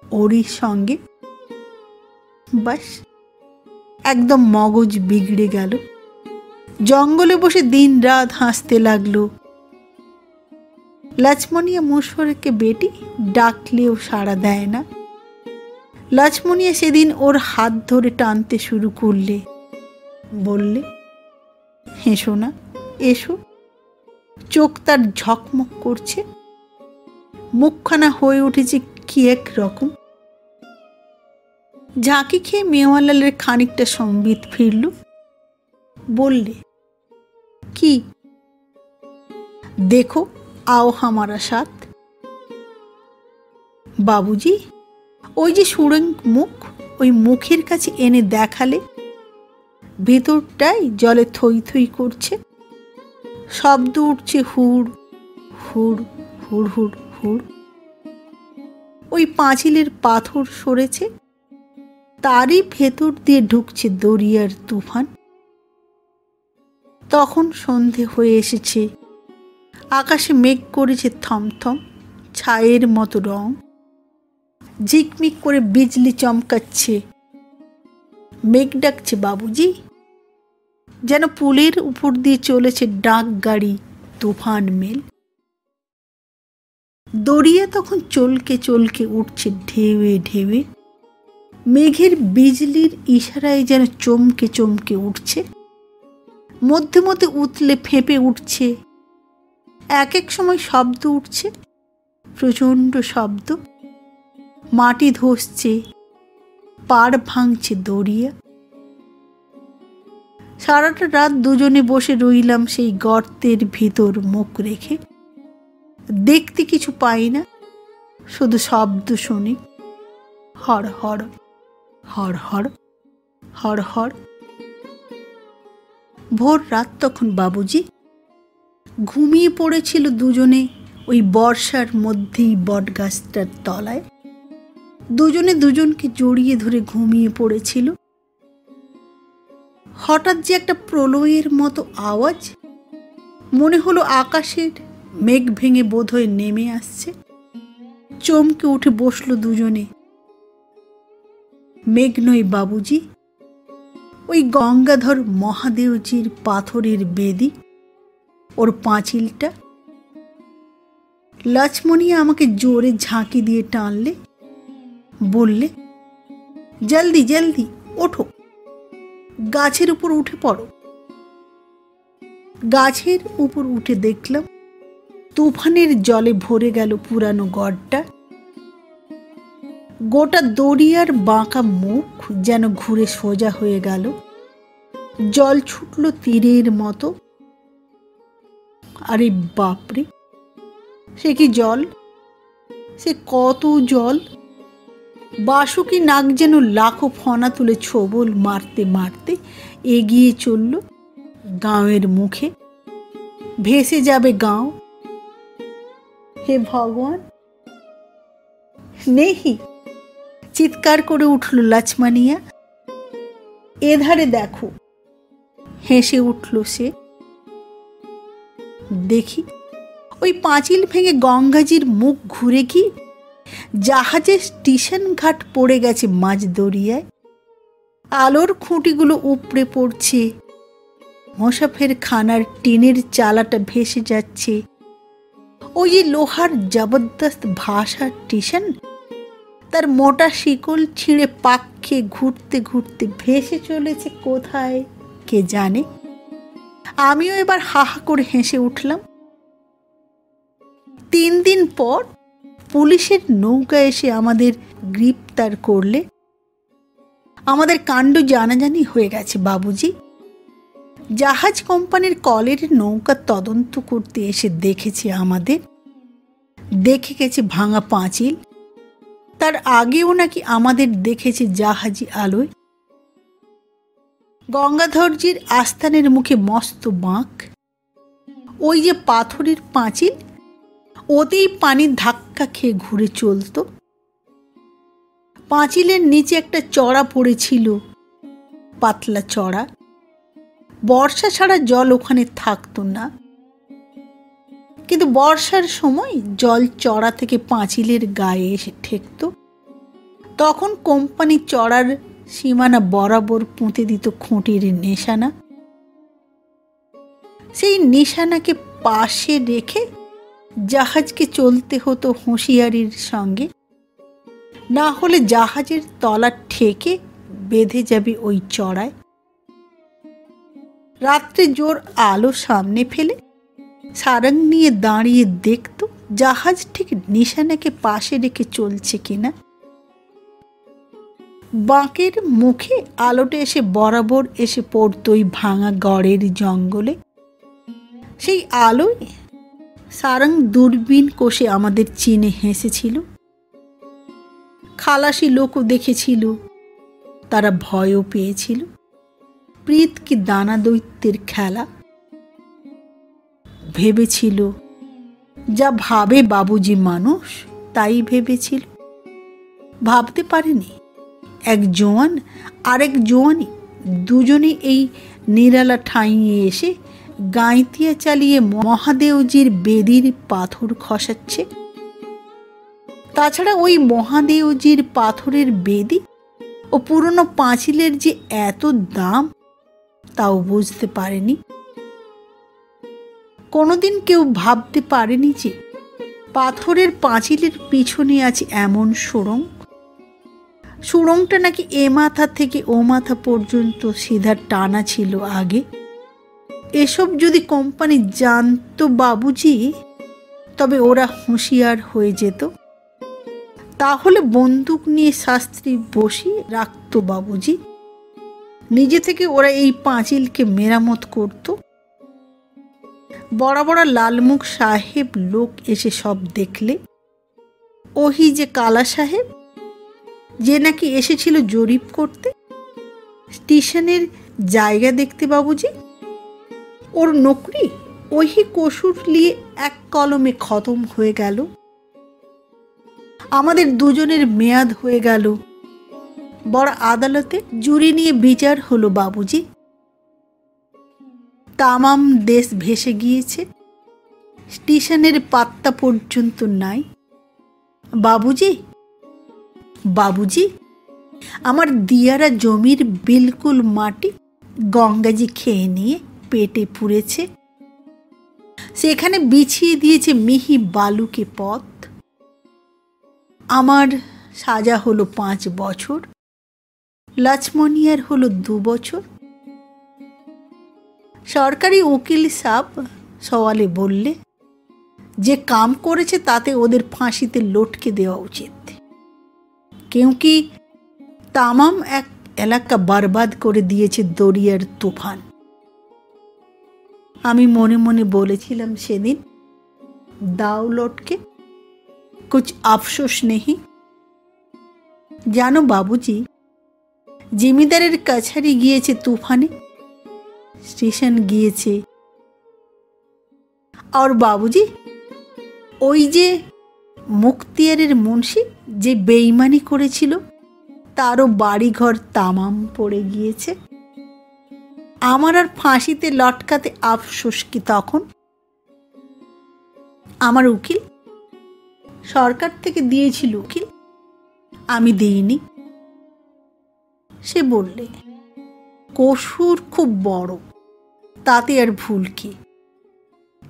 ওরই সঙ্গে। বাস, একদম মগজ বিগড়ে গেল। জঙ্গলে বসে দিন রাত হাসতে লাগলো। লক্ষ্মণিয়া মুশফরকে বেটি ডাকলেও সাড়া দেয় না। লক্ষ্মণিয়া সেদিন ওর হাত ধরে টানতে শুরু করলে, বললে, হেসো না, এসো। চোখ তার ঝকমক করছে, মুখখানা হয়ে উঠেছে কি এক রকম। ঝাঁকি খেয়ে মেওয়ালালের খানিকটা সম্বিত ফিরল। বললে, কি? দেখো आओ हमारा साथ। বাবুজি, ওই যে সুড়ঙ্গ মুখ, ওই মুখের কাছে এনে দেখালে। ভেতরটাই জলে থই থই করছে, শব্দ উঠছে হুড় হুড় হুড় হুড় হুড়। ওই পাঁচিলের পাথর সরেছে, তারই ভেতর দিয়ে ঢুকছে দরিয়ার তুফান। তখন সন্ধে হয়ে এসেছে। আকাশে মেঘ করেছে থমথম ছায়ের মতো রং। ঝিকমিক করে বিজলি চমকাচ্ছে। মেঘ ডাকছে বাবুজি, যেন পুলের উপর দিয়ে চলেছে ডাক গাড়ি তুফান মেল। দরিয়া তখন চলকে চলকে উঠছে ঢেউয়ে ঢেউয়ে। মেঘের বিজলির ইশারায় যেন চমকে চমকে উঠছে। মধ্যে মধ্যে উতলে ফেঁপে উঠছে। এক এক সময় শব্দ উঠছে, প্রচণ্ড শব্দ। মাটি ধসছে, পাড় ভাঙছে দরিয়া। সারাটা রাত দুজনে বসে রইলাম সেই গর্তের ভিতর মুখ রেখে। দেখতে কিছু পাই না, শুধু শব্দ শুনি, হড় হড় হড় হড় হড় হড়। ভোর রাত তখন বাবুজি। ঘুমিয়ে পড়েছিল দুজনে ওই বর্ষার মধ্যেই বটগাছটার তলায়। দুজনে দুজনকে জড়িয়ে ধরে ঘুমিয়ে পড়েছিল। হঠাৎ যে একটা প্রলয়ের মতো আওয়াজ, মনে হলো আকাশের মেঘ ভেঙে বোধহয় নেমে আসছে। চমকে উঠে বসলো দুজনে। মেঘ নয় বাবুজি, ওই গঙ্গাধর মহাদেবজির পাথরের বেদি, ওর পাঁচিলটা। লক্ষ্মণিয়া আমাকে জোরে ঝাঁকি দিয়ে টানলে, বললে, জলদি জলদি ওঠো, গাছের উপর উঠে পড়ো। গাছের উপর উঠে দেখলাম তুফানের জলে ভরে গেল পুরানো গড়টা। গোটা দরিয়ার বাঁকা মুখ যেন ঘুরে সোজা হয়ে গেল। জল ছুটল তীরের মতো। আরে বাপরে, সে কি জল, সে কত জল! বাসুকি নাক যেন লাখো ফনা তুলে ছোবল মারতে মারতে এগিয়ে চলল গাঁয়ের মুখে। ভেসে যাবে গাঁও। হে ভগবান! নেহি, চিৎকার করে উঠল লক্ষ্মণিয়া। এধারে দেখো। হেসে উঠল সে। দেখি, ওই পাঁচিল ভেঙে গঙ্গাজির মুখ ঘুরে কি জাহাজের স্টেশন ঘাট পড়ে গেছে মাঝ দরিয়ায়। আলোর খুঁটিগুলো উপড়ে পড়ছে। মোসাফের খানার টিনের চালাটা ভেসে যাচ্ছে। ওই যে লোহার জবরদস্ত ভাষা স্টেশন, তার মোটা শিকল ছিঁড়ে পাক খেয়ে ঘুরতে ঘুরতে ভেসে চলেছে কোথায় কে জানে। আমিও এবার হা হা করে হেসে উঠলাম। 3 দিন পর পুলিশের নৌকা এসে আমাদের গ্রেপ্তার করলে। আমাদের কাণ্ড জানাজানি হয়ে গেছে বাবুজি। জাহাজ কোম্পানির কলের নৌকা তদন্ত করতে এসে দেখেছে আমাদের, দেখে গেছে ভাঙা পাঁচিল। তার আগেও নাকি আমাদের দেখেছে জাহাজি আলোয়। গঙ্গাধরজির আস্থানের মুখে মস্ত বাঁক, ওই যে পাথরের পাঁচিল, ওতেই পানির ধাক্কা খেয়ে ঘুরে চলত। পাঁচিলের নিচে একটা চড়া পড়েছিল, পাতলা চড়া। বর্ষা ছাড়া জল ওখানে থাকতো না, কিন্তু বর্ষার সময় জল চড়া থেকে পাঁচিলের গায়ে এসে ঠেকত। তখন কোম্পানি চড়ার সীমানা বরাবর পুঁতে দিত খুঁটির নিশানা। সেই নিশানাকে পাশে রেখে জাহাজকে চলতে হতো হুঁশিয়ারির সঙ্গে, না হলে জাহাজের তলা ঠেকে বেঁধে যাবে ওই চড়ায়। রাত্রে জোর আলো সামনে ফেলে সারাং নিয়ে দাঁড়িয়ে দেখত জাহাজ ঠিক নিশানাকে পাশে রেখে চলছে কিনা। বাঁকের মুখে আলোটা এসে বরাবর এসে পড়ত ওই ভাঙা গড়ের জঙ্গলে। সেই আলোয় সারাং দূরবীন কষে আমাদের চিনে হেসেছিল। খালাসি লোকও দেখেছিল, তারা ভয়ও পেয়েছিল। প্রীত কি দানা দৈত্যের খেলা। ভেবেছিল যা ভাবে বাবুজি মানুষ, তাই ভেবেছিল। ভাবতে পারেনি এক জোয়ান আর এক জোয়ানি দুজনে এই নিরালা ঠাঁইয়ে এসে গাঁইতিয়া চালিয়ে মহাদেবজির বেদির পাথর খসাচ্ছে। তাছাড়া ওই মহাদেবজির পাথরের বেদি ও পুরনো পাঁচিলের যে এত দাম, তাও বুঝতে পারেনি। কোনোদিন কেউ ভাবতে পারেনি যে পাথরের পাঁচিলের পিছনে আছে এমন সুড়ঙ্গ। সুড়ঙ্গটা নাকি এ মাথা থেকে ও মাথা পর্যন্ত সিধা টানা ছিল আগে। এসব যদি কোম্পানি জানতো বাবুজি, তবে ওরা হুঁশিয়ার হয়ে যেত। তাহলে বন্দুক নিয়ে শাস্ত্রী বসিয়ে রাখত বাবুজি। নিজে থেকে ওরা এই পাঁচিলকে মেরামত করত। বড় বড় লালমুখ সাহেব লোক এসে সব দেখলে। ওহি যে কালা সাহেব, যে নাকি এসেছিল জরিপ করতে, স্টেশনের জায়গা দেখতে বাবুজি, ওর নকরি ওহি কসুর নিয়ে এক কলমে খতম হয়ে গেল। আমাদের দুজনের মেয়াদ হয়ে গেল। বড় আদালতে জুরি নিয়ে বিচার হলো বাবুজি। তামাম দেশ ভেসে গিয়েছে, স্টেশনের পাত্তা পর্যন্ত নাই। বাবুজি, বাবুজি, আমার দিয়ারা জমির বিলকুল মাটি গঙ্গাজি খেয়ে নিয়ে পেটে পুড়েছে। সেখানে বিছিয়ে দিয়েছে মিহি বালুকে পথ। আমার সাজা হলো 5 বছর, লক্ষ্মণিয়ার হলো 2 বছর। সরকারি উকিল সাহেব সওয়ালে বললে, যে কাম করেছে তাতে ওদের ফাঁসিতে লটকে দেওয়া উচিত, क्योंकि তামাম এক এলাকা বরবাদ করে দিয়েছে দরিয়ার তুফান। আমি মনে মনে বলেছিলাম সেদিন, দাও লটকে, कुछ अफसोस नहीं। জানো বাবুজি, জমিদারের কাছারি গিয়েছে তুফানে, স্টেশন গিয়েছে। আর বাবুজি, ওই যে মুক্তিয়ারের মুন্সি যে বেইমানি করেছিল, তারও বাড়িঘর তামাম পড়ে গিয়েছে। আমার আর ফাঁসিতে লটকাতে আফসোস কি তখন? আমার উকিল সরকার থেকে দিয়েছিল উকিল, আমি দিইনি। সে বললে, কসুর খুব বড়, তাতে আর ভুল কি?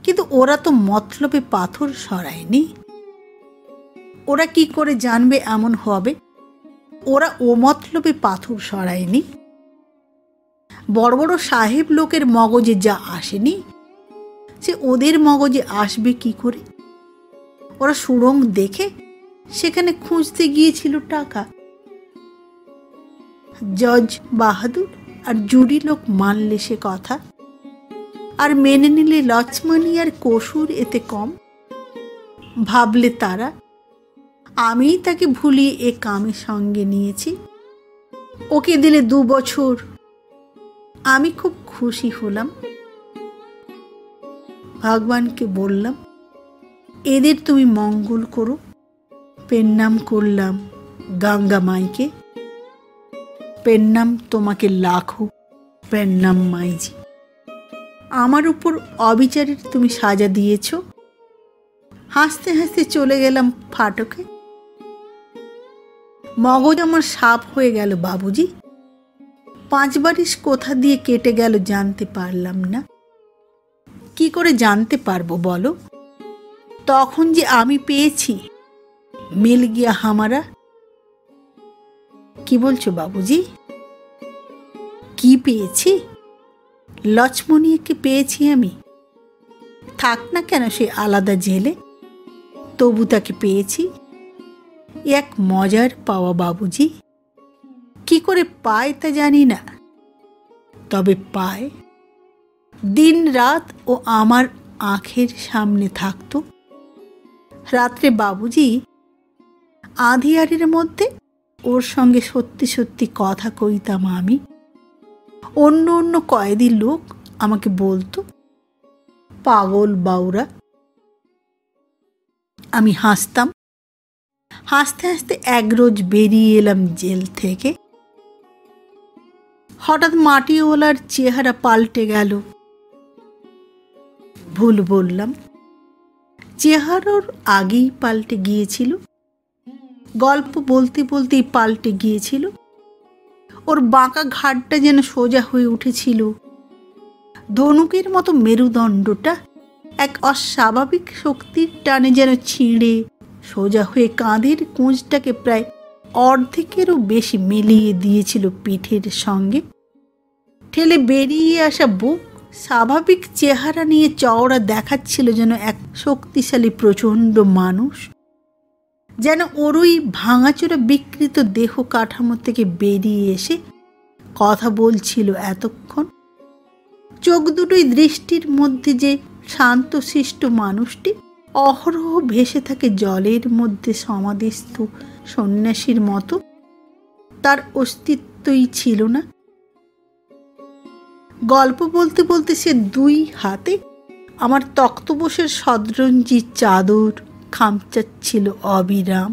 কিন্তু ওরা তো মতলবে পাথর সরায়নি। ওরা কি করে জানবে এমন হবে? ওরা ও মতলবে পাথর সরায়নি। বড় বড় সাহেব লোকের মগজে যা আসেনি, সে ওদের মগজে আসবে কি করে? ওরা সুড়ঙ্গ দেখে সেখানে খুঁজতে গিয়েছিল টাকা। জজ বাহাদুর আর জুরি লোক মানলে সে কথা। আর মেনে নিলে লক্ষ্মণী আর কসুর এতে কম? ভাবলে তারা আমিই তাকে ভুলিয়ে এ কামের সঙ্গে নিয়েছি। ওকে দিলে 2 বছর। আমি খুব খুশি হলাম। ভগবানকে বললাম, এদের তুমি মঙ্গল করো। প্রণাম করলাম গঙ্গা মাইকে। প্রণাম তোমাকে লাখো প্রণাম মাইজি। আমার উপর অবিচারের তুমি সাজা দিয়েছ। হাসতে হাসতে চলে গেলাম ফাটকে। মগজ আমার সাপ হয়ে গেল বাবুজি। 5 বারিশ কোথা দিয়ে কেটে গেল জানতে পারলাম না। কি করে জানতে পারবো বলো? তখন যে আমি পেয়েছি, মিল গিয়া হামারা। কি বলছো বাবুজি? কি পেয়েছি? লক্ষ্মণীকে পেয়েছি আমি। থাক না কেন সে আলাদা জেলে, তবু তাকে পেয়েছি। এক মজার পাওয়া বাবুজি। কি করে পায় তা জানি না, তবে পায়। দিন রাত ও আমার আঁখের সামনে থাকতো। রাত্রে বাবুজি আঁধিয়ারের মধ্যে ওর সঙ্গে সত্যি সত্যি কথা কইতাম আমি। অন্য অন্য কয়েদি লোক আমাকে বলতো পাগল বাউরা। আমি হাসতাম। হাসতে হাসতে এক রোজ বেরিয়ে এলাম জেল থেকে। হঠাৎ মাটিওয়ালার চেহারা পাল্টে গেল। ভুল বললাম, চেহারার আগেই পাল্টে গিয়েছিল। গল্প বলতে বলতেই পাল্টে গিয়েছিল। ওর বাঁকা ঘাড়টা যেন সোজা হয়ে উঠেছিল। ধনুকের মতো মেরুদণ্ডটা এক অস্বাভাবিক শক্তির টানে যেন ছিঁড়ে সোজা হয়ে কাঁধের কুঁজটাকে প্রায় অর্ধেকেরও বেশি মিলিয়ে দিয়েছিল পিঠের সঙ্গে। ঠেলে বেরিয়ে আসা বুক স্বাভাবিক চেহারা নিয়ে চওড়া দেখাচ্ছিল যেন এক শক্তিশালী প্রচণ্ড মানুষ। যেন ওরই ভাঙাচোরা বিকৃত দেহ কাঠামো থেকে বেরিয়ে এসে কথা বলছিল এতক্ষণ। চোখ দুটোই দৃষ্টির মধ্যে যে শান্তশিষ্ট মানুষটি অহরহ ভেসে থাকে জলের মধ্যে সমাধিস্থ সন্ন্যাসীর মতো, তার অস্তিত্বই ছিল না। গল্প বলতে বলতে সে 2 হাতে আমার তক্তপোষের সদরঞ্জি চাদর খামচাচ্ছিল অবিরাম।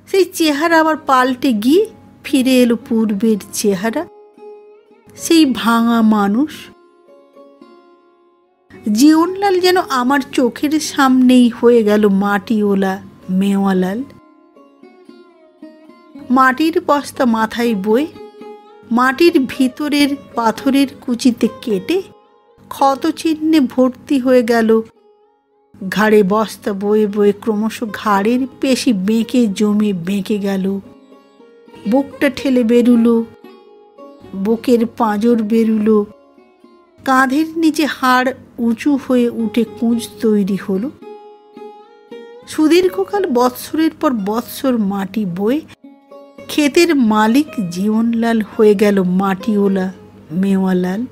সেই চেহারা আবার পাল্টে গিয়ে ফিরে এলো পূর্বের চেহারা, সেই ভাঙা মানুষ। জীবনলাল যেন আমার চোখের সামনেই হয়ে গেল মাটিওলা মেওয়ালাল। মাটির বস্তা মাথায় বয়ে মাটির ভিতরের পাথরের কুচিতে কেটে ক্ষতচিহ্নে ভর্তি হয়ে গেল। ঘাড়ে বস্তা বয়ে বয়ে ক্রমশ ঘাড়ের পেশি বেঁকে জমে বেঁকে গেল। বুকটা ঠেলে বেরুলো, বুকের পাঁজর বেরুলো। কাঁধের নিচে হাড় উঁচু হয়ে উঠে কুঁজ তৈরি হলো। সুদীর্ঘকাল বৎসরের পর বৎসর মাটি বয়ে ক্ষেতের মালিক জীবনলাল হয়ে গেল মাটিওলা মেওয়ালাল।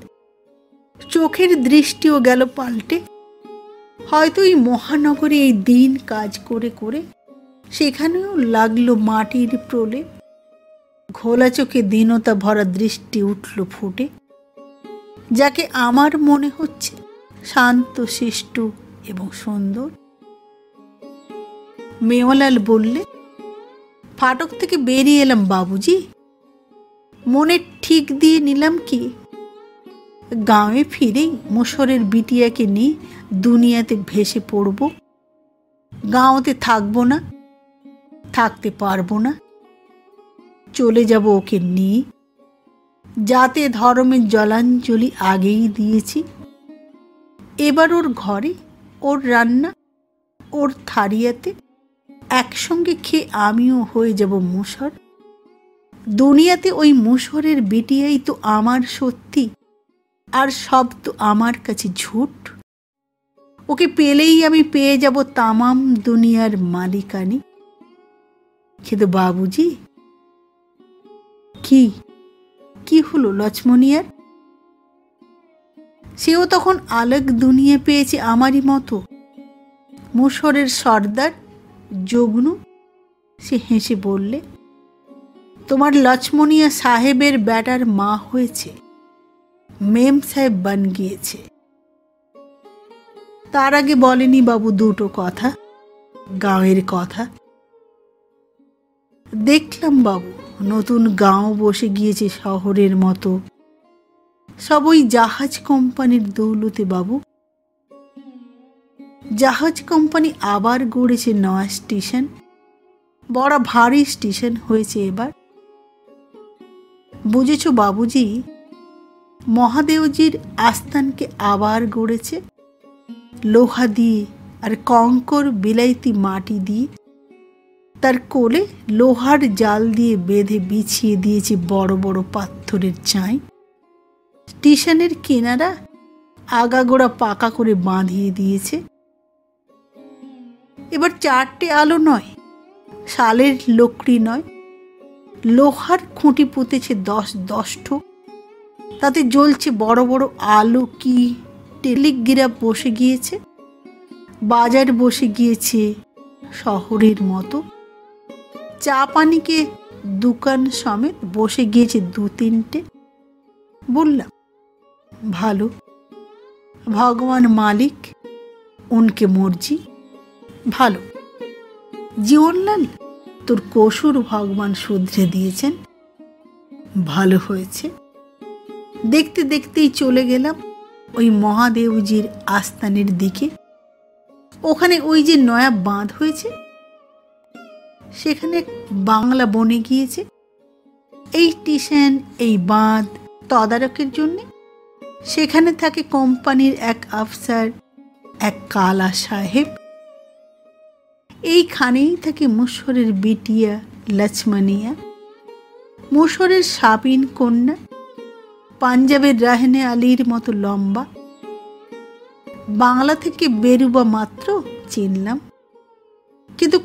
চোখের দৃষ্টিও গেল পাল্টে। হয়তো এই মহানগরে এই দিন কাজ করে করে সেখানেও লাগলো মাটির প্রলেপ। ঘোলা চোখে দীনতা ভরা দৃষ্টি উঠল ফুটে, যাকে আমার মনে হচ্ছে শান্ত শিষ্ট এবং সুন্দর। মেওয়ালাল বললে, ফাটক থেকে বেরিয়ে এলাম বাবুজি। মনে ঠিক দিয়ে নিলাম কি গাঁয়ে ফিরেই মোশরের বিটিয়াকে নিয়ে দুনিয়াতে ভেসে পড়ব। গাঁওতে থাকবো না, থাকতে পারবো না। চলে যাব ওকে নিয়ে। যাতে ধর্মের জলাঞ্জলি আগেই দিয়েছি। এবার ওর ঘরে, ওর রান্না, ওর থারিয়াতে একসঙ্গে খেয়ে আমিও হয়ে যাব মুশর। দুনিয়াতে ওই মুশরের বিটিয়াই তো আমার সত্যি, আর সব তো আমার কাছে ঝুট। ওকে পেলেই আমি পেয়ে যাব তামাম দুনিয়ার মালিকানি। কিন্তু বাবুজি, কি কি হলো লক্ষ্মণীয়ার? সেও তখন আলেক দুনিয়া পেয়েছে আমারই মতো। মুশরের সর্দার জগনু। সে হেসে বললে, তোমার লক্ষ্মণিয়া সাহেবের বেটার মা হয়েছে, মেম সাহেব বান গিয়েছে। তার আগে বলেনি বাবু দুটো কথা, গাঁয়ের কথা। দেখলাম বাবু, নতুন গাঁও বসে গিয়েছে শহরের মতো, সব ওই জাহাজ কোম্পানির দৌলতে বাবু। জাহাজ কোম্পানি আবার গড়েছে নয়া স্টেশন, বড় ভারী স্টেশন হয়েছে এবার। বুঝেছ বাবুজি, মহাদেবজির আস্থানকে আবার গড়েছে লোহা দিয়ে আর কঙ্কর বিলাইতি মাটি দিয়ে। তার কোলে লোহার জাল দিয়ে বেঁধে বিছিয়ে দিয়েছে বড় বড় পাথরের চাই। স্টেশনের কিনারা আগাগোড়া পাকা করে বাঁধিয়ে দিয়েছে। এবার চারটে আলো নয়, শালের লকড়ি নয়, লোহার খুঁটি পুঁতেছে 10 ঠোক। তাতে জ্বলছে বড় বড় আলো। কি টেলিগ্রাফ বসে গিয়েছে, বাজার বসে গিয়েছে শহরের মতো। চা পানিকে দোকান সমেত বসে গিয়েছে 2-3টে। বললাম, ভালো, ভগবান মালিক, উনকে মর্জি। ভালো জীবনলাল, তোর কসুর ভগবান শুধরে দিয়েছেন, ভালো হয়েছে। দেখতে দেখতেই চলে গেলাম ওই মহাদেবজির আস্তানের দিকে। ওখানে ওই যে নয়া বাঁধ হয়েছে, সেখানে বাংলা বনে গিয়েছে। এই স্টেশন, এই বাঁধ তদারকের জন্যে সেখানে থাকে কোম্পানির এক আফসার, এক কালা সাহেব। এইখানেই থাকে মুশরের বিটিয়া লক্ষ্মণিয়া, মুশরের সাবিন কন্যা, পাঞ্জাবের রাহেনে আলীর মতো লম্বা। বাংলা থেকে বেরুবা মাত্র চিনলাম, কিন্তু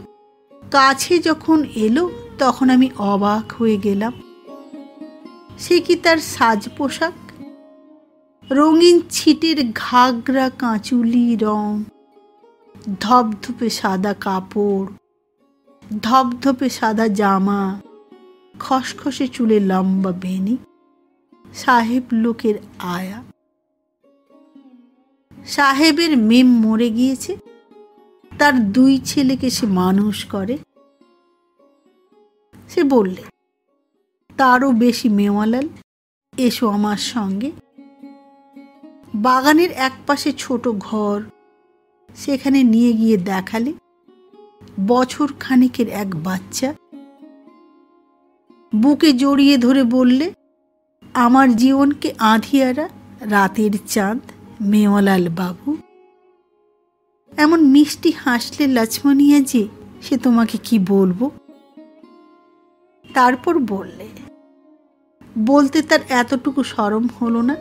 কাছে যখন এলো তখন আমি অবাক হয়ে গেলাম। সে কি তার সাজ পোশাক, রঙিন ছিটের ঘাগরা কাঁচুলি রং, ধপধপে সাদা কাপড়, ধপধপে সাদা জামা, খসখসে চুলে লম্বা বেনি, সাহেব লোকের আয়া। সাহেবের মেম মরে গিয়েছে, তার 2 ছেলেকে সে মানুষ করে। সে বললে, তারও বেশি মেওয়ালাল, এসো আমার সঙ্গে। বাগানের একপাশে ছোট ঘর, সেখানে নিয়ে গিয়ে দেখালে বছর খানিকের এক বাচ্চা। বুকে জড়িয়ে ধরে বললে, আমার জীবনকে আঁধিয়ারা রাতের চাঁদ মেওয়ালাল বাবু। এমন মিষ্টি হাসলে লক্ষ্মণিয়া যে, সে তোমাকে কি বলবো। তারপর বললে, বলতে তার এতটুকু শরম হলো না।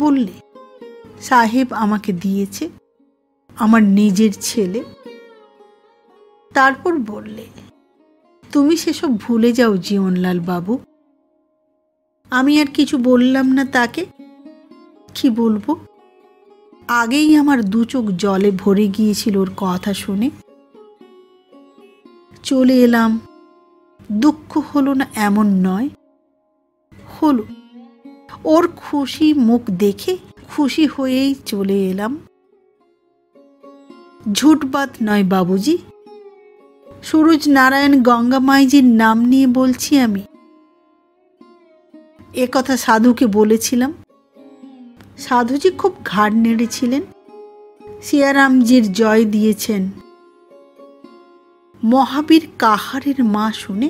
বললে, সাহেব আমাকে দিয়েছে, আমার নিজের ছেলে। তারপর বললে, তুমি সেসব ভুলে যাও জীবনলাল বাবু। আমি আর কিছু বললাম না তাকে। কি বলবো, আগেই আমার 2 চোখ জলে ভরে গিয়েছিল ওর কথা শুনে। চলে এলাম, দুঃখ হলো না এমন নয়, হলো। ওর খুশি মুখ দেখে খুশি হয়েই চলে এলাম। ঝুটবাত নয় বাবুজি, সুরজ নারায়ণ গঙ্গামাইজির নাম নিয়ে বলছি আমি। এ কথা সাধুকে বলেছিলাম। সাধুজি খুব ঘাড় নেড়েছিলেন, সিয়ারামজির জয় দিয়েছেন। মহাবীর কাহারের মা শুনে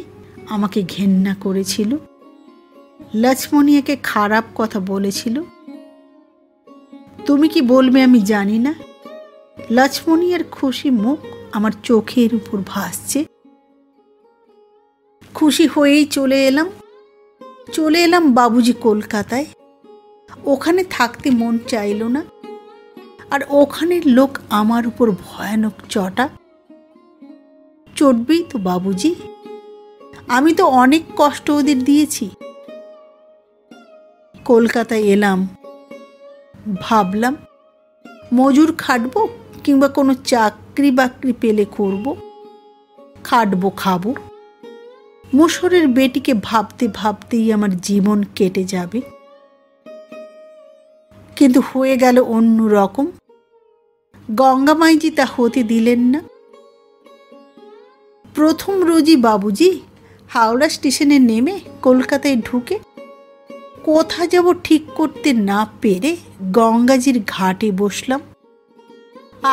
আমাকে ঘেন্না করেছিল, লক্ষ্মণিয়াকে খারাপ কথা বলেছিল। তুমি কি বলবে আমি জানি না, লক্ষ্মণিয়ার খুশি মুখ আমার চোখের উপর ভাসছে। খুশি হয়েই চলে এলাম বাবুজি কলকাতায়। ওখানে থাকতে মন চাইল না, আর ওখানের লোক আমার উপর ভয়ানক চটা। চটবেই তো বাবুজি, আমি তো অনেক কষ্ট ওদের দিয়েছি। কলকাতায় এলাম, ভাবলাম মজুর খাটবো কিংবা কোনো চাকরি বাকরি পেলে করব, খাটবো খাবো। মুশরের বেটিকে ভাবতে ভাবতেই আমার জীবন কেটে যাবে। কিন্তু হয়ে গেল অন্য রকম। গঙ্গামাইজি তা হতে দিলেন না। প্রথম রোজই বাবুজি হাওড়া স্টেশনে নেমে কলকাতায় ঢুকে কোথা যাব ঠিক করতে না পেরে গঙ্গাজির ঘাটে বসলাম।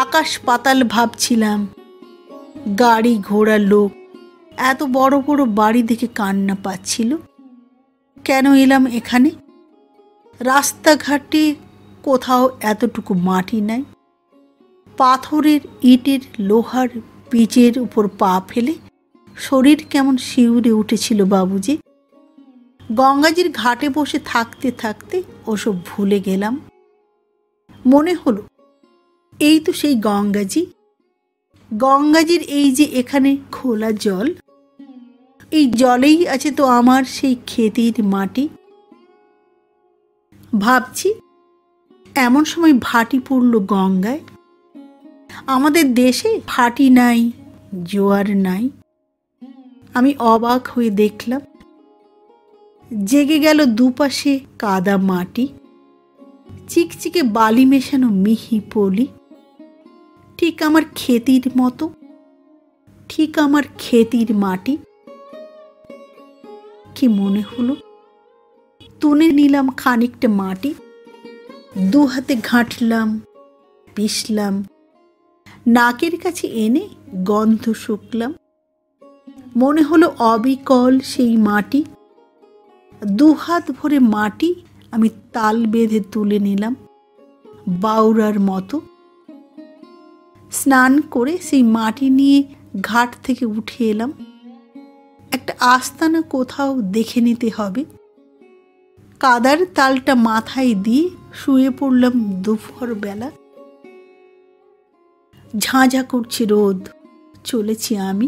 আকাশ পাতাল ভাবছিলাম। গাড়ি ঘোড়া লোক, এত বড় বড় বাড়ি দেখে কান্না পাচ্ছিল। কেন এলাম এখানে? রাস্তাঘাটে কোথাও এতটুকু মাটি নাই। পাথরের, ইটের, লোহার পিচের উপর পা ফেলে শরীর কেমন শিউরে উঠেছিল বাবুজি। গঙ্গাজির ঘাটে বসে থাকতে থাকতে ওসব ভুলে গেলাম। মনে হলো এই তো সেই গঙ্গাজি। গঙ্গাজির এই যে এখানে খোলা জল, এই জলেই আছে তো আমার সেই ক্ষেতের মাটি। ভাবছি এমন সময় ভাটি পড়ল গঙ্গায়। আমাদের দেশে ভাটি নাই, জোয়ার নাই। আমি অবাক হয়ে দেখলাম জেগে গেল দুপাশে কাদা মাটি, চিকচিকে বালি মেশানো মিহি পলি, ঠিক আমার ক্ষেতির মতো, ঠিক আমার ক্ষেতির মাটি। কি মনে হলো, তুলে নিলাম খানিকটা মাটি, দু হাতে ঘাঁটলাম, পিষলাম, নাকের কাছে এনে গন্ধ শুকলাম। মনে হলো অবিকল সেই মাটি। দুহাত ভরে মাটি আমি তাল বেঁধে তুলে নিলাম বাউরার মতো। স্নান করে সেই মাটি নিয়ে ঘাট থেকে উঠে এলাম। একটা আস্তানা কোথাও দেখে নিতে হবে। কাদার তালটা মাথায় দিয়ে শুয়ে পড়লাম দুপুর বেলা। ঝাঁঝা করছে রোদ, চলেছি আমি।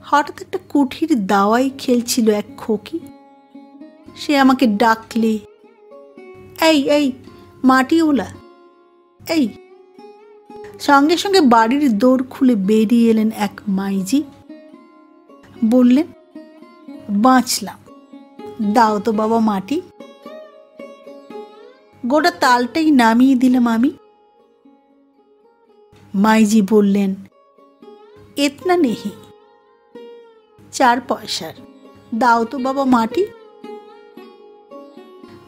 হঠাৎ একটা কুঠির দাওয়ায় খেলছিল এক খোকি। সে আমাকে ডাকলে, এই এই মাটিওলা, এই। সঙ্গে সঙ্গে বাড়ির দৌড় খুলে বেরিয়ে এলেন এক মাইজি। বললেন, বাঁচলাম, দাও তো বাবা মাটি। গোটা তালটাই নামিয়ে দিলাম আমি। মাইজি বললেন, এতনা নেহি, 4 পয়সার, দাও তো বাবা মাটি।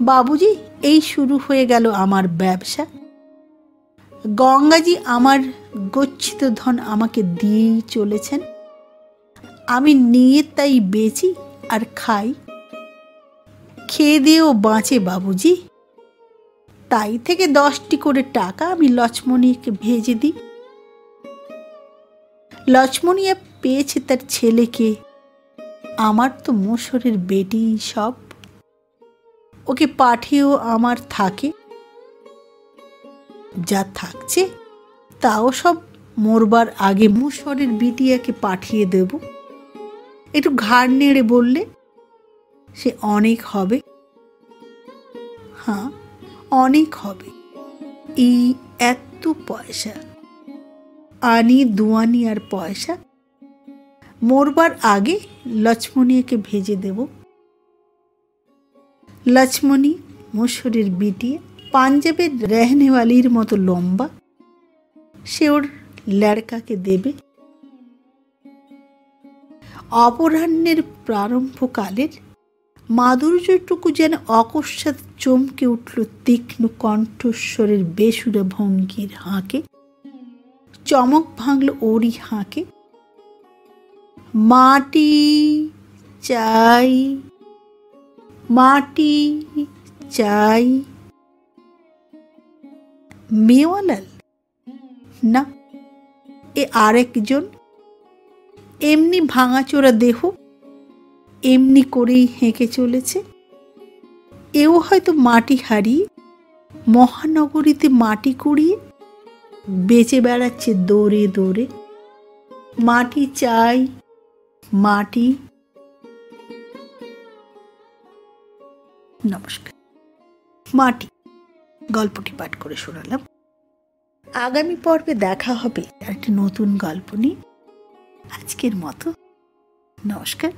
বাবুজি, এই শুরু হয়ে গেল আমার ব্যবসা। গঙ্গাজি আমার গচ্ছিত ধন আমাকে দিয়েই চলেছেন। আমি নিয়ে তাই বেচি আর খাই। খেয়ে দিয়েও বাঁচে বাবুজি। তাই থেকে 10টি করে টাকা আমি লক্ষ্মণীকে ভেজে দিই। লক্ষ্মণিয়া পেয়েছে তার ছেলেকে। আমার তো মুশরের বেটি সব। ওকে পাঠিয়েও আমার থাকে। যা থাকছে তাও সব মরবার আগে মুশরের বিটিয়াকে পাঠিয়ে দেব। একটু ঘাড় নেড়ে বললে, সে অনেক হবে। হ্যাঁ, অনেক হবে। এই এত পয়সা, আনি দুয়ানি আর পয়সা, মরবার আগে লক্ষ্মণীকে ভেজে দেব। লক্ষ্মণী মুশরের বিটিয়া, পাঞ্জাবের রেহনেওয়ালির মতো লম্বা। সে ওর লড়কাকে দেবে। অপরাহ্নের প্রারম্ভকালের মাধুর্যটুকু যেন অকস্মাৎ চমকে উঠল তীক্ষ্ণ কণ্ঠস্বরের বেসুরা ভঙ্গির হাঁকে। চমক ভাঙল ওরই হাঁকে। মাটি চাই, মাটি চাই। মেওয়ালাল না, এ আরেকজন। এমনি ভাঙাচোরা দেহ, এমনি করেই হেঁকে চলেছে। এও হয়তো মাটি হারিয়ে মহানগরীতে মাটি কুড়িয়ে বেঁচে বেড়াচ্ছে দৌড়ে দৌড়ে। মাটি চাই, মাটি। নমস্কার। মাটি গল্পটি পাঠ করে শোনালাম। আগামী পর্বে দেখা হবে একটি নতুন গল্প নিয়ে। আজকের মতো নমস্কার।